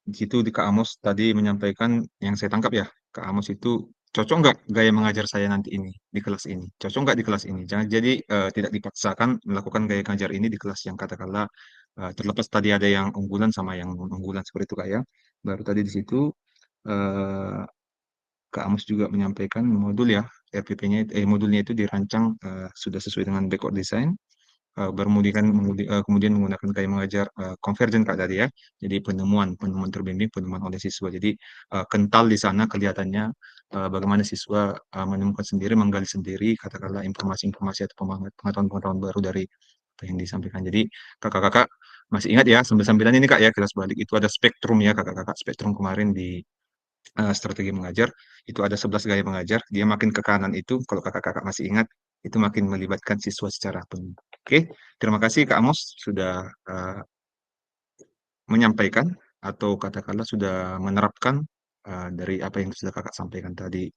di situ di Kak Amos tadi menyampaikan yang saya tangkap ya, Kak Amos itu cocok nggak gaya mengajar saya nanti ini di kelas ini, cocok nggak di kelas ini. Jangan jadi tidak dipaksakan melakukan gaya mengajar ini di kelas yang katakanlah terlepas tadi ada yang unggulan sama yang non unggulan seperti itu Kak ya. Baru tadi di situ Kak Amos juga menyampaikan modul ya, RPP-nya modulnya itu dirancang sudah sesuai dengan backward design. Kemudian menggunakan gaya mengajar konvergen Kak tadi ya. Jadi penemuan terbimbing, penemuan oleh siswa. Jadi kental di sana kelihatannya bagaimana siswa menemukan sendiri, menggali sendiri, katakanlah informasi-informasi atau pengetahuan-pengetahuan baru dari apa yang disampaikan. Jadi kakak-kakak masih ingat ya, sambil-sambilan ini Kak ya, kelas balik itu ada spektrum ya kakak-kakak, spektrum kemarin di strategi mengajar, itu ada 11 gaya mengajar, dia makin ke kanan itu, kalau kakak-kakak masih ingat, itu makin melibatkan siswa secara penuh. Oke, terima kasih Kak Amos sudah menyampaikan atau katakanlah sudah menerapkan dari apa yang sudah kakak sampaikan tadi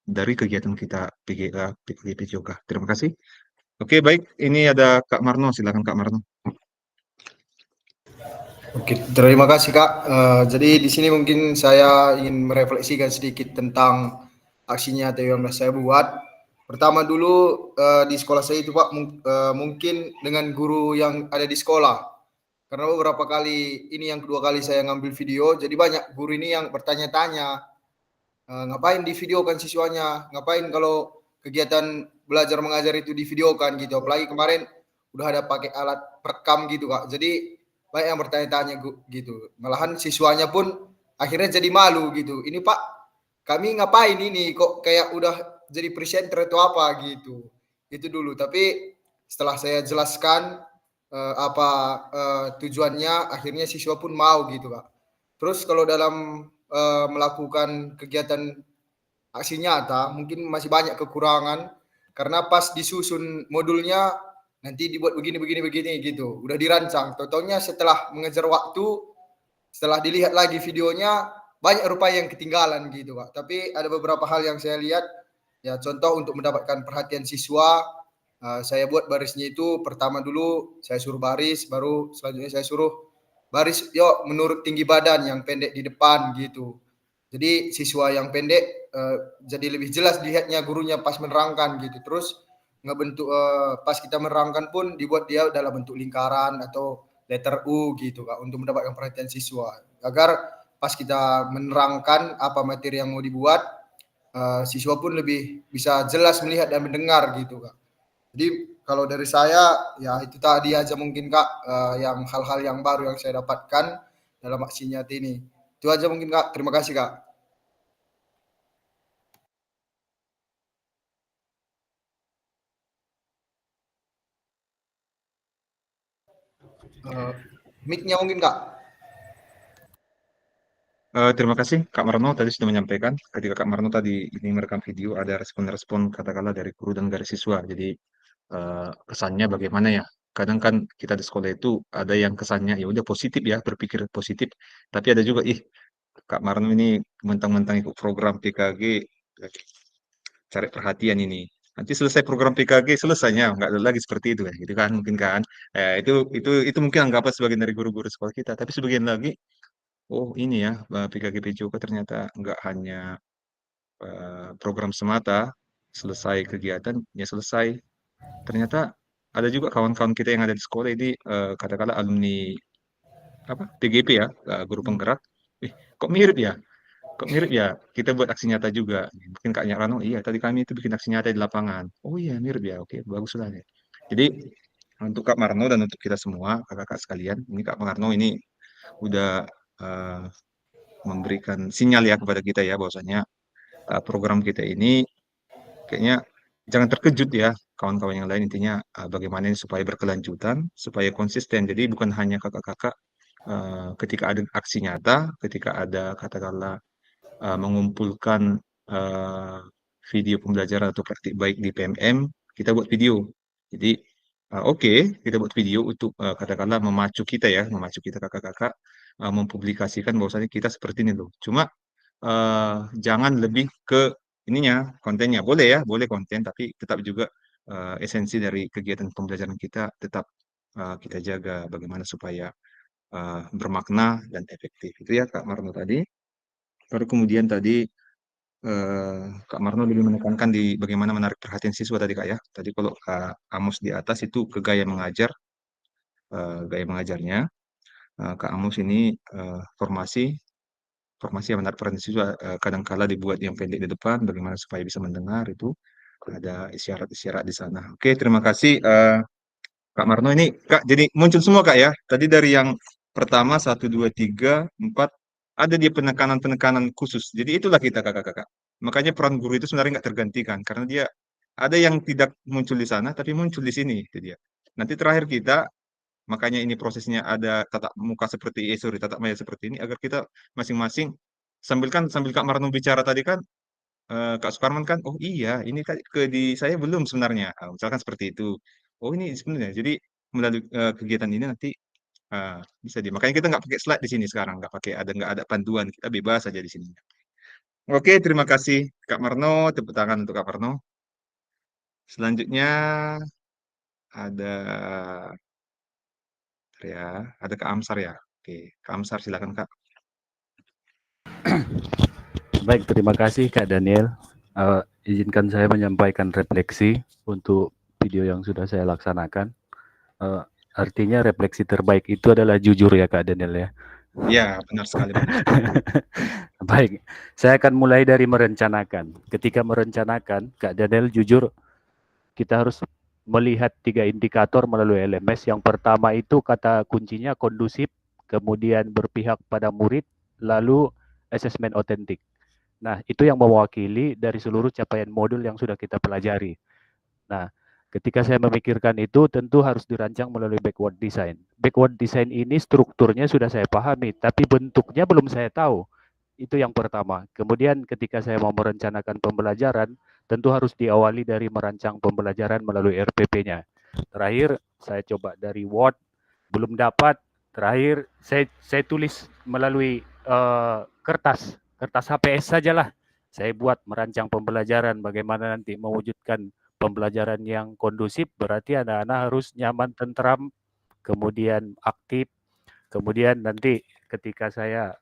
dari kegiatan kita PJOK. Terima kasih. Oke, baik. Ini ada Kak Marno. Silakan Kak Marno. Oke, terima kasih Kak. Jadi di sini mungkin saya ingin merefleksikan sedikit tentang aksi nyata yang saya buat. Pertama dulu di sekolah saya itu Pak, mungkin dengan guru yang ada di sekolah. Karena beberapa kali, ini yang kedua kali saya ngambil video, jadi banyak guru ini yang bertanya-tanya, ngapain di videokan siswanya, ngapain kalau kegiatan belajar mengajar itu di videokan gitu. Apalagi kemarin udah ada pakai alat perekam gitu Kak. Jadi banyak yang bertanya-tanya gitu. Malahan siswanya pun akhirnya jadi malu gitu. Ini Pak, kami ngapain ini? Kok kayak udah jadi presenter atau apa gitu. Itu dulu. Tapi setelah saya jelaskan apa tujuannya, akhirnya siswa pun mau gitu Kak. Terus kalau dalam melakukan kegiatan aksi nyata mungkin masih banyak kekurangan karena pas disusun modulnya nanti dibuat begini gitu. Udah dirancang. Totalnya setelah mengejar waktu, setelah dilihat lagi videonya banyak rupanya yang ketinggalan gitu Kak. Tapi ada beberapa hal yang saya lihat ya, contoh untuk mendapatkan perhatian siswa, saya buat barisnya itu pertama dulu saya suruh baris, baru selanjutnya saya suruh baris yuk menurut tinggi badan, yang pendek di depan gitu. Jadi siswa yang pendek jadi lebih jelas dilihatnya gurunya pas menerangkan gitu. Terus ngebentuk pas kita menerangkan pun dibuat dia dalam bentuk lingkaran atau letter U gitu Kak, untuk mendapatkan perhatian siswa. Agar pas kita menerangkan apa materi yang mau dibuat, siswa pun lebih bisa jelas melihat dan mendengar gitu Kak. Jadi kalau dari saya ya itu tadi aja mungkin Kak, yang hal-hal yang baru yang saya dapatkan dalam aksi nyata ini. Itu aja mungkin Kak. Terima kasih Kak. Mic-nya mungkin Kak. Terima kasih Kak Marno tadi sudah menyampaikan. Ketika Kak Marno tadi ini merekam video, ada respon-respon katakanlah dari guru dan dari siswa. Jadi kesannya bagaimana ya? Kadang kan kita di sekolah itu ada yang kesannya ya udah positif ya, berpikir positif. Tapi ada juga Kak Marno ini mentang-mentang ikut program PKG, cari perhatian ini. Nanti selesai program PKG selesainya nggak ada lagi seperti itu ya, gitu kan mungkin kan. Itu mungkin anggapan sebagian dari guru-guru sekolah kita. Tapi sebagian lagi, oh ini ya PKG PJOK ternyata nggak hanya program semata, selesai kegiatan ya selesai. Ternyata ada juga kawan-kawan kita yang ada di sekolah ini katakanlah alumni apa PGP ya, guru penggerak. Kok mirip ya? Kok mirip ya? Kita buat aksi nyata juga. Mungkin Kak Rano, iya tadi kami itu bikin aksi nyata di lapangan. Oh iya mirip ya, oke bagus lah ya. Jadi untuk Kak Marno dan untuk kita semua, kakak-kakak sekalian, ini Kak Marno ini udah memberikan sinyal ya kepada kita ya bahwasanya program kita ini kayaknya jangan terkejut ya kawan-kawan yang lain, intinya bagaimana ini supaya berkelanjutan, supaya konsisten. Jadi bukan hanya kakak-kakak ketika ada aksi nyata, ketika ada katakanlah mengumpulkan video pembelajaran atau praktik baik di PMM, kita buat video. Jadi oke, kita buat video untuk katakanlah memacu kita kakak-kakak mempublikasikan bahwasanya kita seperti ini loh. Cuma jangan lebih ke ininya, kontennya. Boleh ya, boleh konten, tapi tetap juga esensi dari kegiatan pembelajaran kita tetap kita jaga bagaimana supaya bermakna dan efektif. Itu ya Kak Marno tadi. Baru kemudian tadi Kak Marno lebih menekankan di bagaimana menarik perhatian siswa tadi Kak ya. Tadi kalau Kak Amos di atas itu ke gaya mengajar, gaya mengajarnya. Kak Amos ini formasi yang menarik perhatian siswa, kadangkala dibuat yang pendek di depan, bagaimana supaya bisa mendengar itu ada isyarat-isyarat di sana. Oke, terima kasih Kak Marno. Ini Kak, jadi muncul semua Kak ya. Tadi dari yang pertama 1, 2, 3, 4 ada dia penekanan-penekanan khusus. Jadi itulah kita kakak-kakak. Makanya peran guru itu sebenarnya nggak tergantikan karena dia ada yang tidak muncul di sana tapi muncul di sini itu dia. Nanti terakhir kita, makanya ini prosesnya ada tatap muka tatap maya seperti ini agar kita masing-masing sambil Kak Marno bicara tadi kan Kak Sukarman kan, oh iya ini kan di saya belum sebenarnya. Misalkan seperti itu. Oh ini sebenarnya. Jadi melalui kegiatan ini nanti bisa makanya kita nggak pakai slide di sini sekarang, nggak ada panduan, kita bebas saja di sini. Oke, terima kasih Kak Marno, tepuk tangan untuk Kak Marno. Selanjutnya ada Kak Amsar ya. Oke, Kak Amsar silakan Kak. Baik, terima kasih Kak Daniel. Izinkan saya menyampaikan refleksi untuk video yang sudah saya laksanakan. Artinya refleksi terbaik itu adalah jujur ya Kak Daniel ya. Ya, benar sekali. Baik, saya akan mulai dari merencanakan. Ketika merencanakan, Kak Daniel jujur, kita harus melihat 3 indikator melalui LMS. Yang pertama itu kata kuncinya kondusif, kemudian berpihak pada murid, lalu asesmen otentik. Nah, itu yang mewakili dari seluruh capaian modul yang sudah kita pelajari. Nah, ketika saya memikirkan itu, tentu harus dirancang melalui backward design. Backward design ini strukturnya sudah saya pahami, tapi bentuknya belum saya tahu. Itu yang pertama. Kemudian ketika saya mau merencanakan pembelajaran, tentu harus diawali dari merancang pembelajaran melalui RPP-nya. Terakhir, saya coba dari Word, belum dapat. Terakhir, saya tulis melalui kertas HPS sajalah. Saya buat merancang pembelajaran, bagaimana nanti mewujudkan pembelajaran yang kondusif, berarti anak-anak harus nyaman, tentram, kemudian aktif, kemudian nanti ketika saya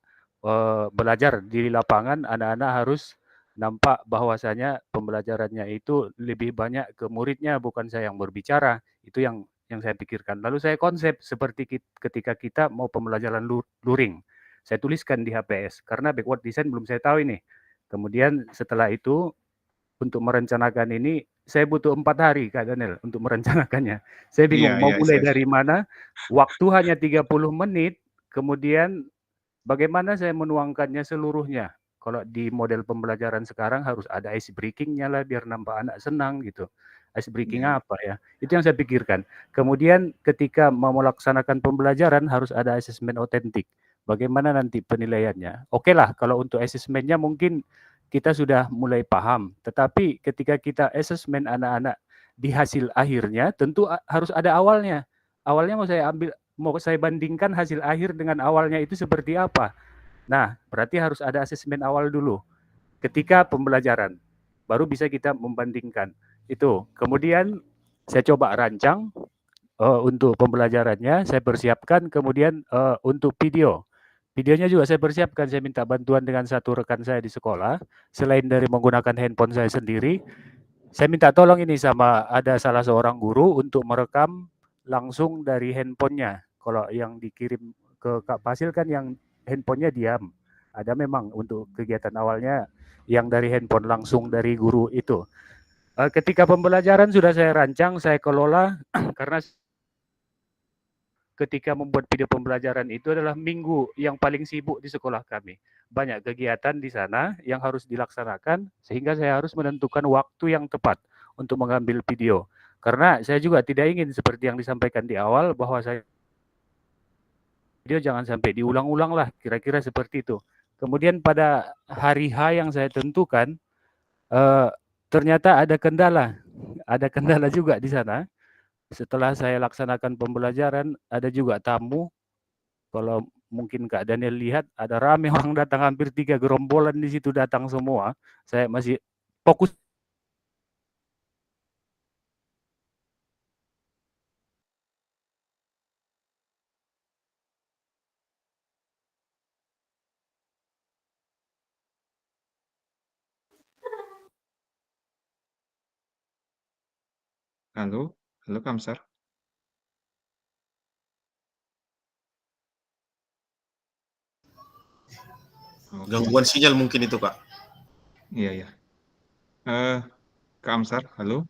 belajar di lapangan, anak-anak harus nampak bahwasanya pembelajarannya itu lebih banyak ke muridnya, bukan saya yang berbicara. Itu yang saya pikirkan. Lalu saya konsep seperti ketika kita mau pembelajaran luring. Saya tuliskan di HPS, karena backward design belum saya tahu ini. Kemudian setelah itu, untuk merencanakan ini, saya butuh 4 hari, Kak Daniel, untuk merencanakannya. Saya Iya, bingung mau iya, mulai saya. dari mana, waktu hanya 30 menit, kemudian bagaimana saya menuangkannya seluruhnya. Kalau di model pembelajaran sekarang harus ada ice breaking-nya lah, biar nampak anak senang gitu. Ice breaking Iya, apa ya? Itu yang saya pikirkan. Kemudian ketika mau melaksanakan pembelajaran harus ada asesmen otentik. Bagaimana nanti penilaiannya? Oke lah, kalau untuk asesmennya mungkin kita sudah mulai paham. Tetapi ketika kita asesmen anak-anak di hasil akhirnya, tentu harus ada awalnya. Awalnya mau saya bandingkan hasil akhir dengan awalnya itu seperti apa. Nah, berarti harus ada asesmen awal dulu. Ketika pembelajaran, baru bisa kita membandingkan. Itu. Kemudian saya coba rancang untuk pembelajarannya, saya persiapkan. Kemudian untuk video. Videonya juga saya persiapkan, saya minta bantuan dengan satu rekan saya di sekolah. Selain dari menggunakan handphone saya sendiri, saya minta tolong ini sama ada salah seorang guru untuk merekam langsung dari handphonenya. Kalau yang dikirim ke Kak Fasil kan yang handphonenya diam. Ada memang untuk kegiatan awalnya yang dari handphone langsung dari guru itu. Ketika pembelajaran sudah saya rancang, saya kelola karena ketika membuat video pembelajaran itu adalah minggu yang paling sibuk di sekolah kami. Banyak kegiatan di sana yang harus dilaksanakan, sehingga saya harus menentukan waktu yang tepat untuk mengambil video. Karena saya juga tidak ingin seperti yang disampaikan di awal, bahwa saya video jangan sampai diulang-ulang lah, kira-kira seperti itu. Kemudian pada hari H yang saya tentukan, ternyata ada kendala juga di sana. Setelah saya laksanakan pembelajaran, ada juga tamu. Kalau mungkin Kak Daniel lihat, ada rame orang datang, hampir 3 gerombolan di situ datang semua. Saya masih fokus. halo, halo Kamsar. Oke, Gangguan sinyal mungkin itu, Kak. iya, iya. Kak Amsar, halo.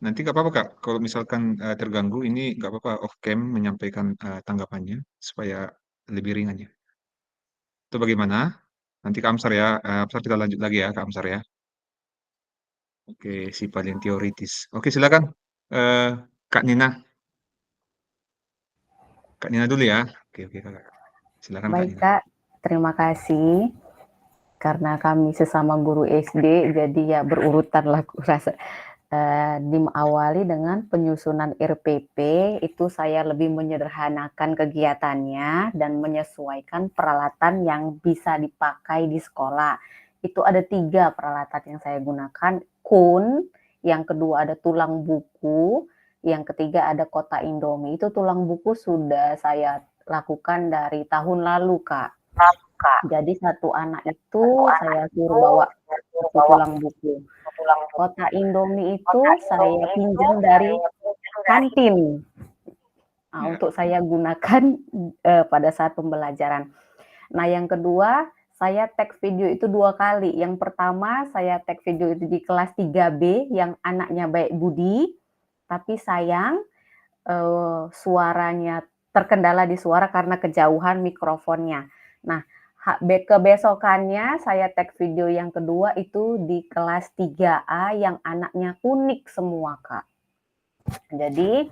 Nanti nggak apa-apa Kak, kalau misalkan terganggu ini nggak apa-apa off cam menyampaikan tanggapannya supaya lebih ringan ya. Itu bagaimana? Nanti Kak Amsar ya, Amsar kita lanjut lagi ya Kak Amsar ya. Oke, si paling teoritis. Oke, silakan eh, Kak Nina. Kak Nina dulu ya. Oke, oke Kak. Silakan Kak Baik Nina. Kak, terima kasih. Karena kami sesama guru SD, jadi ya berurutan lah rasa. Diawali dengan penyusunan RPP, itu saya lebih menyederhanakan kegiatannya dan menyesuaikan peralatan yang bisa dipakai di sekolah. Itu ada 3 peralatan yang saya gunakan, kun, yang kedua ada tulang buku, yang ketiga ada kotak Indomie. Itu tulang buku sudah saya lakukan dari tahun lalu, Kak. Jadi satu anak itu saya suruh bawa satu tulang buku. Kotak Indomie itu saya pinjam dari kantin. Nah, Ya. untuk saya gunakan pada saat pembelajaran. Nah, yang kedua, saya tag video itu 2 kali. Yang pertama, saya tag video itu di kelas 3B yang anaknya baik budi, tapi sayang suaranya terkendala di suara karena kejauhan mikrofonnya. Nah, kebesokannya saya tag video yang kedua itu di kelas 3A yang anaknya unik semua, Kak. Jadi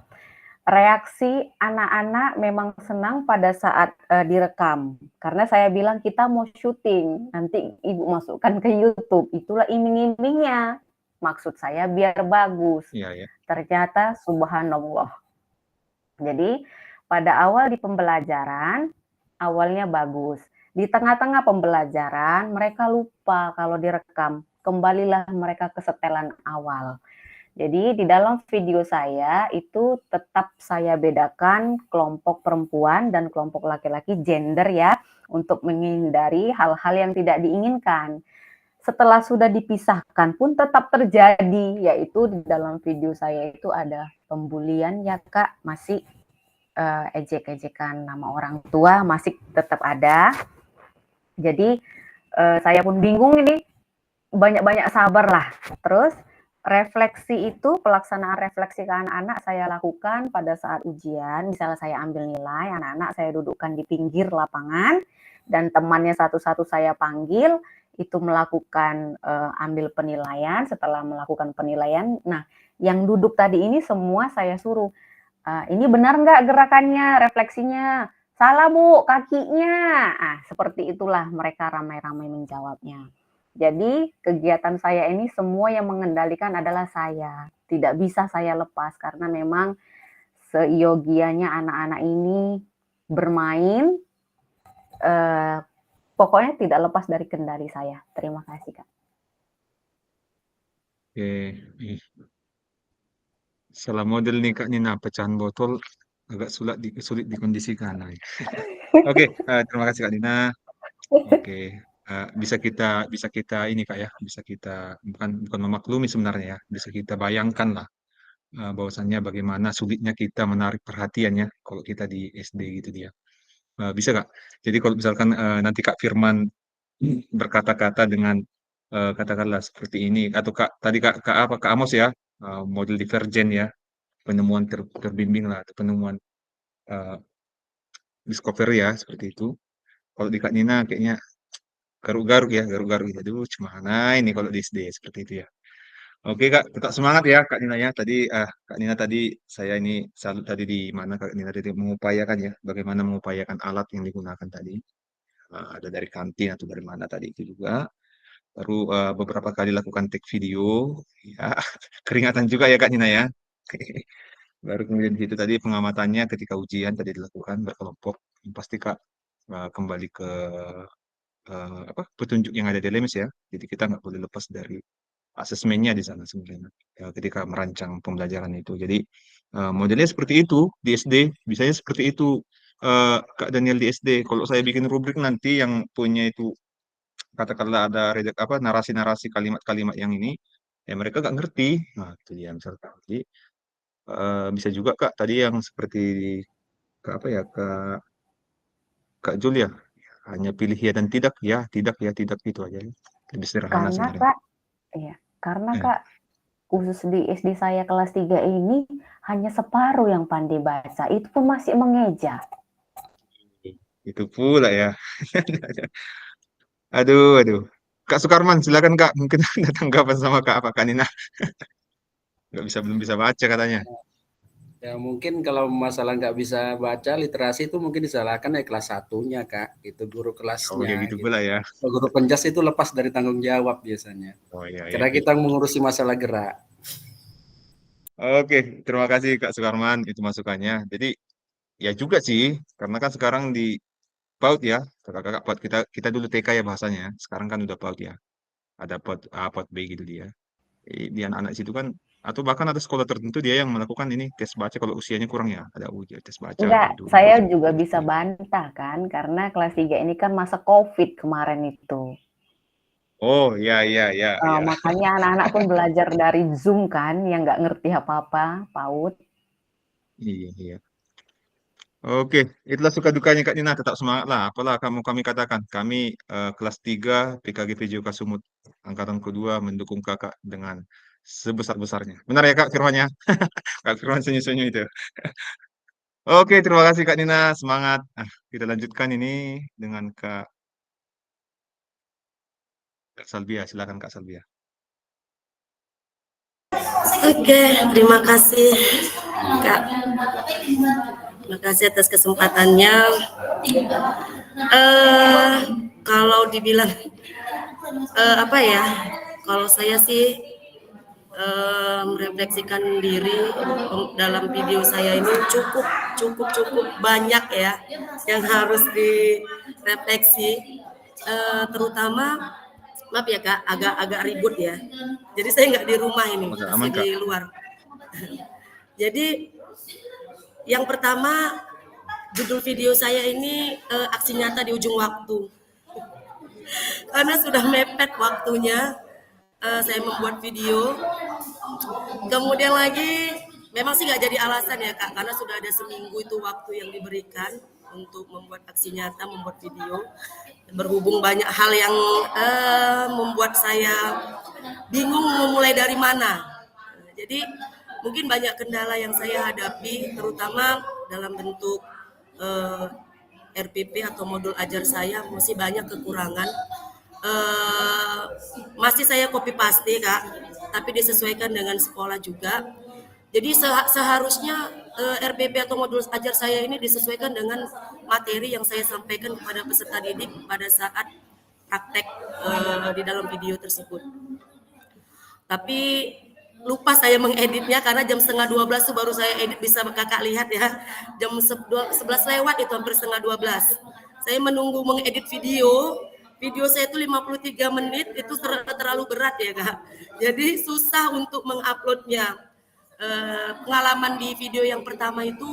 reaksi anak-anak memang senang pada saat direkam. Karena saya bilang kita mau syuting, nanti ibu masukkan ke YouTube. Itulah iming-imingnya. Maksud saya biar bagus. Iya, ya. Ternyata subhanallah. Jadi pada awal di pembelajaran, awalnya bagus. Di tengah-tengah pembelajaran, mereka lupa kalau direkam. Kembalilah mereka ke setelan awal. Jadi di dalam video saya itu tetap saya bedakan kelompok perempuan dan kelompok laki-laki, gender ya, untuk menghindari hal-hal yang tidak diinginkan. Setelah sudah dipisahkan pun tetap terjadi, yaitu di dalam video saya itu ada pembulian ya Kak, masih ejek-ejekan nama orang tua masih tetap ada. Jadi saya pun bingung ini, banyak-banyak sabar lah. Terus refleksi itu, pelaksanaan refleksi ke anak-anak saya lakukan pada saat ujian. Misalnya saya ambil nilai, anak-anak saya dudukkan di pinggir lapangan, dan temannya satu-satu saya panggil, itu melakukan ambil penilaian. Setelah melakukan penilaian, nah yang duduk tadi ini semua saya suruh, ini benar nggak gerakannya, refleksinya? Salah Bu, kakinya. Seperti itulah mereka ramai-ramai menjawabnya. Jadi kegiatan saya ini semua yang mengendalikan adalah saya. Tidak bisa saya lepas karena memang seyogianya anak-anak ini bermain, pokoknya tidak lepas dari kendali saya. Terima kasih Kak. Oke. Salah model nih Kak Nina, pecahan botol agak sulit dikondisikan. Oke, terima kasih Kak Nina. Oke. Bisa kita ini Kak ya, bisa kita bukan memaklumi sebenarnya ya, bisa kita bayangkan lah bahwasannya bagaimana sulitnya kita menarik perhatiannya kalau kita di SD gitu dia. Bisa Kak. Jadi kalau misalkan nanti Kak Firman berkata-kata dengan katakanlah seperti ini, atau tadi Kak Amos ya, model divergen ya, penemuan terbimbing lah, atau penemuan discovery ya, seperti itu. Kalau di Kak Nina kayaknya garuk-garuk ya, garuk-garuk gitu. Aduh, gimana ini kalau di SD seperti itu ya. Oke Kak, tetap semangat ya Kak Nina ya. Tadi Kak Nina tadi saya ini salut tadi di mana Kak Nina tadi mengupayakan ya, bagaimana mengupayakan alat yang digunakan tadi. Ada dari kantin atau dari mana tadi itu juga. Baru beberapa kali lakukan take video, ya keringatan juga ya Kak Nina ya. Baru kemudian di situ tadi pengamatannya ketika ujian tadi dilakukan berkelompok. Pasti Kak kembali ke petunjuk yang ada di LMS ya. Jadi kita nggak boleh lepas dari asesmennya di sana sebenarnya ya, ketika merancang pembelajaran itu. Jadi modelnya seperti itu di SD, bisanya seperti itu Kak Daniel di SD. Kalau saya bikin rubrik nanti yang punya itu katakanlah ada narasi-narasi kalimat-kalimat yang ini, ya mereka nggak ngerti. Nah itu dia misalkan. Jadi bisa juga Kak tadi yang seperti Kak Julia, hanya pilih ya dan tidak ya, tidak ya, tidak gitu aja. Lebih sederhana Karena sebenarnya. Kak, karena Kak, khusus di SD saya kelas 3 ini hanya separuh yang pandai baca, itu pun masih mengeja. Itu pula ya. Aduh. Kak Sukarman, silakan Kak. Mungkin ada tanggapan sama Kak Nina. Belum bisa baca katanya. Ya mungkin kalau masalah nggak bisa baca literasi itu mungkin disalahkan ya kelas 1-nya Kak, itu guru kelasnya. Kayak gitu pula ya. Guru penjas itu lepas dari tanggung jawab biasanya. Iya. Karena kita mengurusi masalah gerak. Oke, terima kasih Kak Sukarman itu masukannya. Jadi ya juga sih, karena kan sekarang di PAUD ya, kakak-kakak PAUD kita dulu TK ya bahasanya, sekarang kan udah PAUD ya. Ada PAUD A, PAUD B gitu dia. Di anak-anak situ kan, atau bahkan ada sekolah tertentu dia yang melakukan ini tes baca kalau usianya kurang ya, ada ujian tes baca. Enggak, gitu. saya juga bisa bantah kan, karena kelas 3 ini kan masa COVID kemarin itu. Oh ya. Makanya anak-anak pun belajar dari Zoom kan, yang nggak ngerti apa-apa, PAUD. Iya. Oke, itulah suka dukanya Kak Nina, tetap semangat lah. Apalah kami katakan, kami kelas 3 PKG PJOK Sumut angkatan kedua mendukung Kakak dengan sebesar-besarnya. Benar ya Kak firmannya? Kak Firman senyum-senyum itu. Oke, terima kasih Kak Nina, semangat. Kita lanjutkan ini dengan Kak Salbia. Silakan Kak Salbia. Oke, terima kasih Kak Terima kasih atas kesempatannya. Kalau dibilang apa ya? Kalau saya sih merefleksikan diri dalam video saya ini cukup banyak ya yang harus direfleksi, terutama maaf ya Kak, agak ribut ya. Jadi saya nggak di rumah ini, Maka masih aman, Kak. di luar. Jadi yang pertama, judul video saya ini aksi nyata di ujung waktu. Karena sudah mepet waktunya, saya membuat video. Kemudian lagi, memang sih nggak jadi alasan ya Kak, karena sudah ada seminggu itu waktu yang diberikan untuk membuat aksi nyata, membuat video. Berhubung banyak hal yang membuat saya bingung memulai dari mana. Jadi mungkin banyak kendala yang saya hadapi, terutama dalam bentuk RPP atau modul ajar saya masih banyak kekurangan. Masih saya copy paste Kak, tapi disesuaikan dengan sekolah juga. Jadi seharusnya RPP atau modul ajar saya ini disesuaikan dengan materi yang saya sampaikan kepada peserta didik pada saat praktek di dalam video tersebut. Tapi lupa saya mengeditnya karena jam 11:30 itu baru saya edit, bisa Kakak lihat ya. Jam 11 lewat itu hampir 11:30. Saya menunggu mengedit video. Video saya itu 53 menit, itu terlalu berat ya Kak. Jadi susah untuk menguploadnya. Pengalaman di video yang pertama itu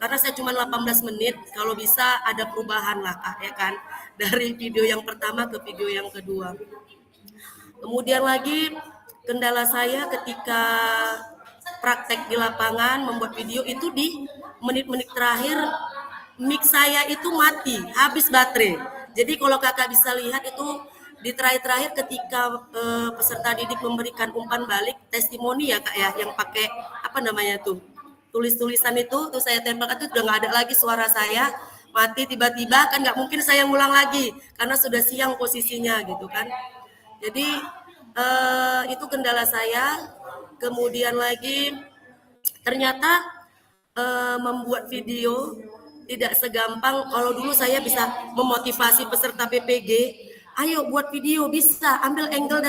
karena saya cuma 18 menit, kalau bisa ada perubahan lah Kak ya kan, dari video yang pertama ke video yang kedua. Kemudian lagi kendala saya ketika praktek di lapangan membuat video itu di menit-menit terakhir mic saya itu mati, habis baterai. Jadi kalau Kakak bisa lihat itu di terakhir-terakhir ketika peserta didik memberikan umpan balik testimoni ya Kak ya, yang pakai apa namanya tuh, tulis-tulisan itu tuh saya tempelkan, itu udah nggak ada lagi suara saya, mati tiba-tiba, kan nggak mungkin saya ngulang lagi karena sudah siang posisinya gitu kan. Jadi itu kendala saya. Kemudian lagi ternyata membuat video tidak segampang. Kalau dulu saya bisa memotivasi peserta PPG, ayo buat video, bisa ambil angle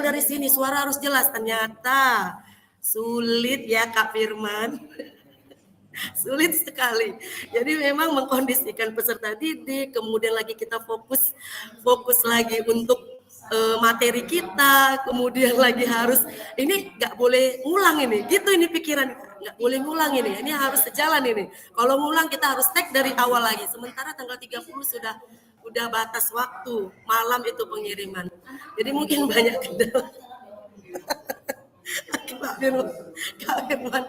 dari sini, suara harus jelas. Ternyata sulit ya Kak Firman. Sulit sekali. Jadi memang mengkondisikan peserta didik, kemudian lagi kita fokus lagi untuk materi kita, kemudian lagi harus ini nggak boleh ngulang ini, gitu ini pikiran, nggak boleh ngulang ini harus sejalan ini. Kalau ngulang kita harus take dari awal lagi. Sementara tanggal 30 udah batas waktu, malam itu pengiriman. Jadi mungkin banyak kendala. Kak Firman,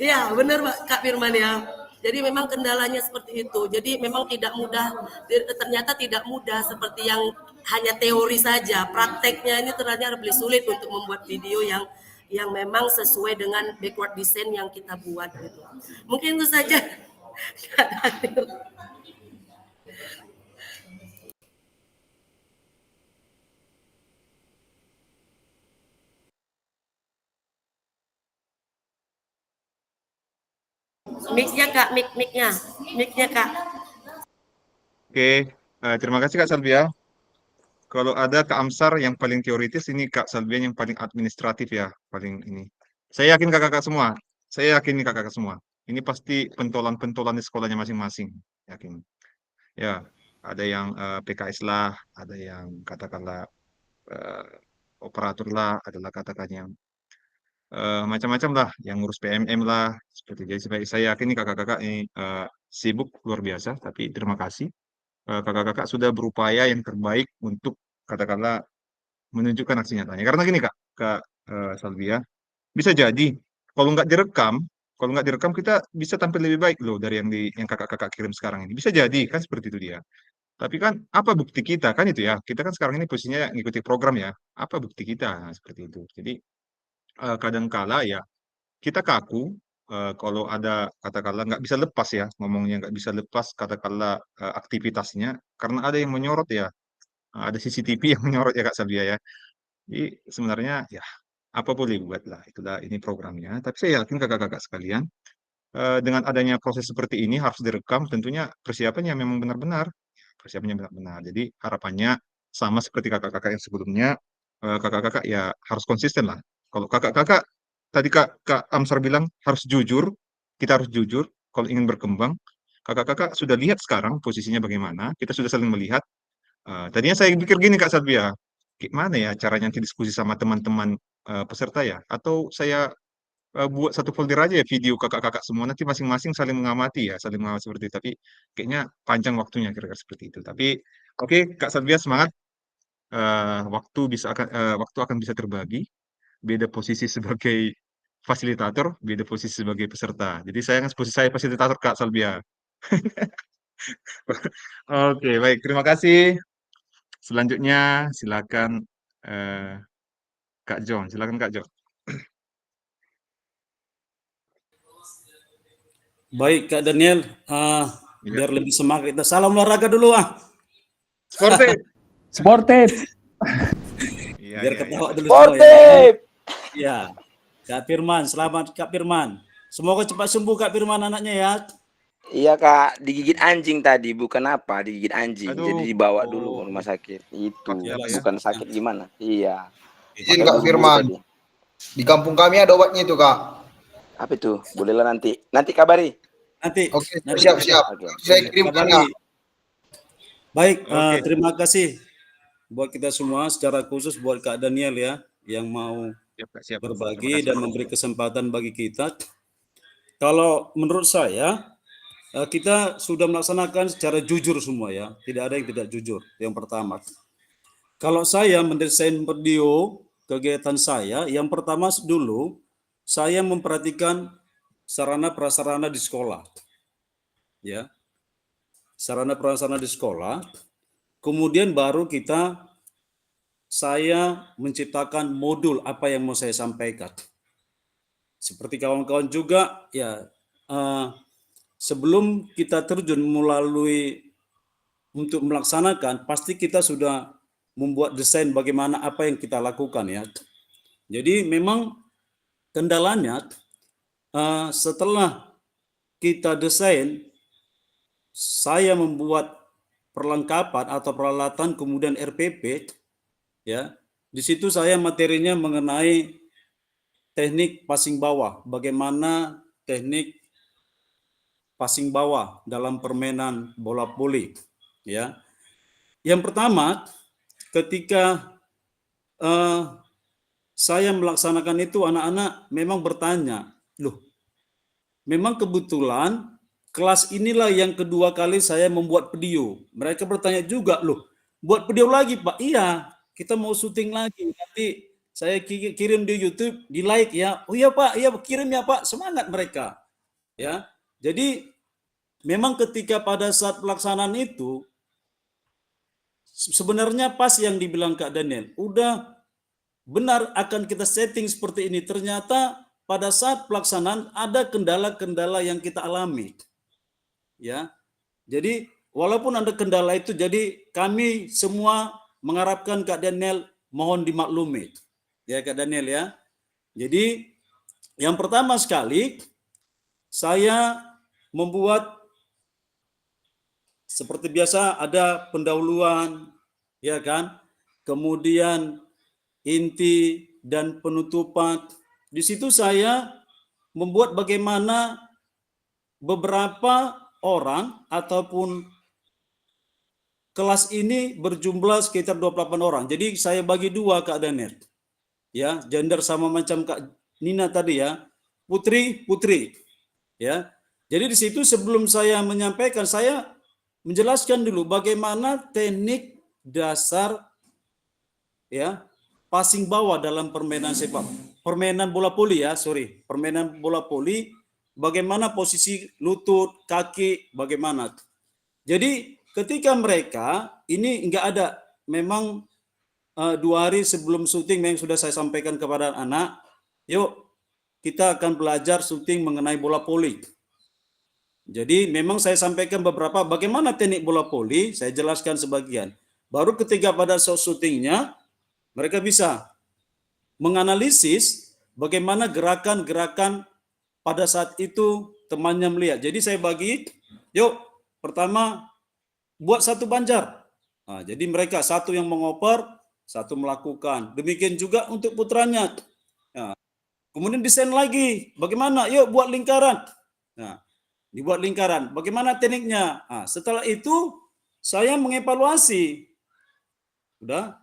iya benar Kak Firman ya. Jadi memang kendalanya seperti itu. Jadi memang tidak mudah, ternyata tidak mudah seperti yang hanya teori saja. Prakteknya ini ternyata lebih sulit untuk membuat video yang memang sesuai dengan backward design yang kita buat gitu. Mungkin itu saja. Mic-nya Kak, mic-nya Kak. Oke, terima kasih Kak Salvia. Kalau ada Kak Amsar yang paling teoritis, ini Kak Salvia yang paling administratif ya, paling ini. Saya yakin kakak-kakak semua, ini pasti pentolan-pentolan di sekolahnya masing-masing, yakin. Ya, ada yang PKS lah, ada yang katakanlah operator lah, adalah katakan yang macam-macam lah, yang ngurus PMM lah, seperti jadi saya yakin nih kakak-kakak ini sibuk luar biasa, tapi terima kasih kakak-kakak sudah berupaya yang terbaik untuk katakanlah menunjukkan aksi nyatanya. Karena gini Kak Salvia, bisa jadi kalau nggak direkam kita bisa tampil lebih baik loh dari yang kakak-kakak kirim sekarang ini. Bisa jadi kan seperti itu dia. Tapi kan apa bukti kita kan itu ya? Kita kan sekarang ini posisinya ngikuti program ya. Apa bukti kita? Nah, seperti itu. Jadi kadangkala ya kita kaku kalau ada katakanlah nggak bisa lepas ya, ngomongnya nggak bisa lepas katakanlah aktivitasnya karena ada yang menyorot ya, ada CCTV yang menyorot ya Kak Salvia ya. Jadi sebenarnya ya apa boleh buat lah, itulah ini programnya. Tapi saya yakin kakak-kakak sekalian dengan adanya proses seperti ini harus direkam, tentunya persiapannya memang benar-benar, Jadi harapannya sama seperti kakak-kakak yang sebelumnya, kakak-kakak ya harus konsisten lah. Kalau kakak-kakak tadi Kak Amsar bilang harus jujur, kita harus jujur kalau ingin berkembang. Kakak-kakak sudah lihat sekarang posisinya bagaimana, kita sudah saling melihat. Tadinya saya pikir gini Kak Sabia, gimana ya caranya nanti diskusi sama teman-teman peserta ya? Atau saya buat satu folder aja ya video kakak-kakak semua nanti masing-masing saling mengamati ya, saling mengamati seperti itu. Tapi kayaknya panjang waktunya kira-kira seperti itu. Tapi oke, Kak Sabia semangat. Waktu akan bisa terbagi. Beda posisi sebagai fasilitator, beda posisi sebagai peserta. Jadi posisi saya fasilitator Kak Salbia. Oke, baik. Terima kasih. Selanjutnya silakan Kak John. Silakan Kak John. Baik Kak Daniel, Ya. biar lebih semangat kita salam olahraga dulu Sportif. Sportif. Iya, biar iya, ketawa iya. dulu semua ya. Ya, Kak Firman, selamat Kak Firman. Semoga cepat sembuh Kak Firman anaknya ya. Iya Kak, digigit anjing tadi, bukan apa, digigit anjing. Aduh. Jadi dibawa dulu ke rumah sakit. Itu, Iya, Pak, ya. bukan sakit gimana? Iya. Izin Pakai Kak buru-buru Firman, tadi. di kampung kami ada obatnya itu Kak. Apa itu? Bolehlah nanti. Nanti kabari. Nanti. Oke, nanti siap-siap. Oke. Saya kirimkan kabari. Kak. Baik, Oke. terima kasih buat kita semua, secara khusus buat Kak Daniel ya, yang mau Siap, Kak, siap. berbagi Terima kasih, dan Pak. memberi kesempatan bagi kita. Kalau menurut saya, kita sudah melaksanakan secara jujur semua ya, tidak ada yang tidak jujur. Yang pertama, kalau saya mendesain video kegiatan saya, yang pertama dulu saya memperhatikan sarana prasarana di sekolah, ya, sarana prasarana di sekolah. Kemudian baru saya menciptakan modul apa yang mau saya sampaikan. Seperti kawan-kawan juga ya, sebelum kita terjun untuk melaksanakan, pasti kita sudah membuat desain bagaimana apa yang kita lakukan ya. Jadi memang kendalanya setelah kita desain, saya membuat perlengkapan atau peralatan, kemudian RPP ya. Di situ saya materinya mengenai teknik passing bawah, bagaimana teknik passing bawah dalam permainan bola voli ya. Yang pertama, ketika saya melaksanakan itu, anak-anak memang bertanya, loh, memang kebetulan kelas inilah yang kedua kali saya membuat video. Mereka bertanya juga, loh, buat video lagi Pak? Iya, kita mau syuting lagi. Nanti saya kirim di YouTube, di like ya. Oh iya Pak, iya kirim ya Pak. Semangat mereka. Ya. Jadi memang ketika pada saat pelaksanaan itu, sebenarnya pas yang dibilang Kak Daniel, udah benar akan kita setting seperti ini. Ternyata pada saat pelaksanaan ada kendala-kendala yang kita alami. Ya. Jadi walaupun ada kendala itu, jadi kami semua mengharapkan Kak Daniel mohon dimaklumi. Ya Kak Daniel ya. Jadi yang pertama sekali saya membuat seperti biasa ada pendahuluan ya kan. Kemudian inti dan penutupan. Di situ saya membuat bagaimana beberapa orang ataupun kelas ini berjumlah sekitar 28 orang. Jadi saya bagi dua Kak Daniel. Ya, gender sama macam Kak Nina tadi ya. Putri. Ya. Jadi di situ sebelum saya menyampaikan, saya menjelaskan dulu bagaimana teknik dasar ya, passing bawah dalam permainan bola voli ya, permainan bola voli, bagaimana posisi lutut, kaki, bagaimana. Jadi ketika mereka ini enggak ada, memang 2 hari sebelum syuting memang sudah saya sampaikan kepada anak, yuk kita akan belajar syuting mengenai bola voli. Jadi memang saya sampaikan beberapa bagaimana teknik bola voli, saya jelaskan sebagian. Baru ketika pada syutingnya mereka bisa menganalisis bagaimana gerakan-gerakan pada saat itu temannya melihat. Jadi saya bagi, yuk pertama buat satu banjar. Nah, jadi mereka satu yang mengoper, satu melakukan. Demikian juga untuk putranya. Nah, kemudian desain lagi, bagaimana? Yuk buat lingkaran. Nah, dibuat lingkaran. Bagaimana tekniknya? Nah, setelah itu saya mengevaluasi. Udah.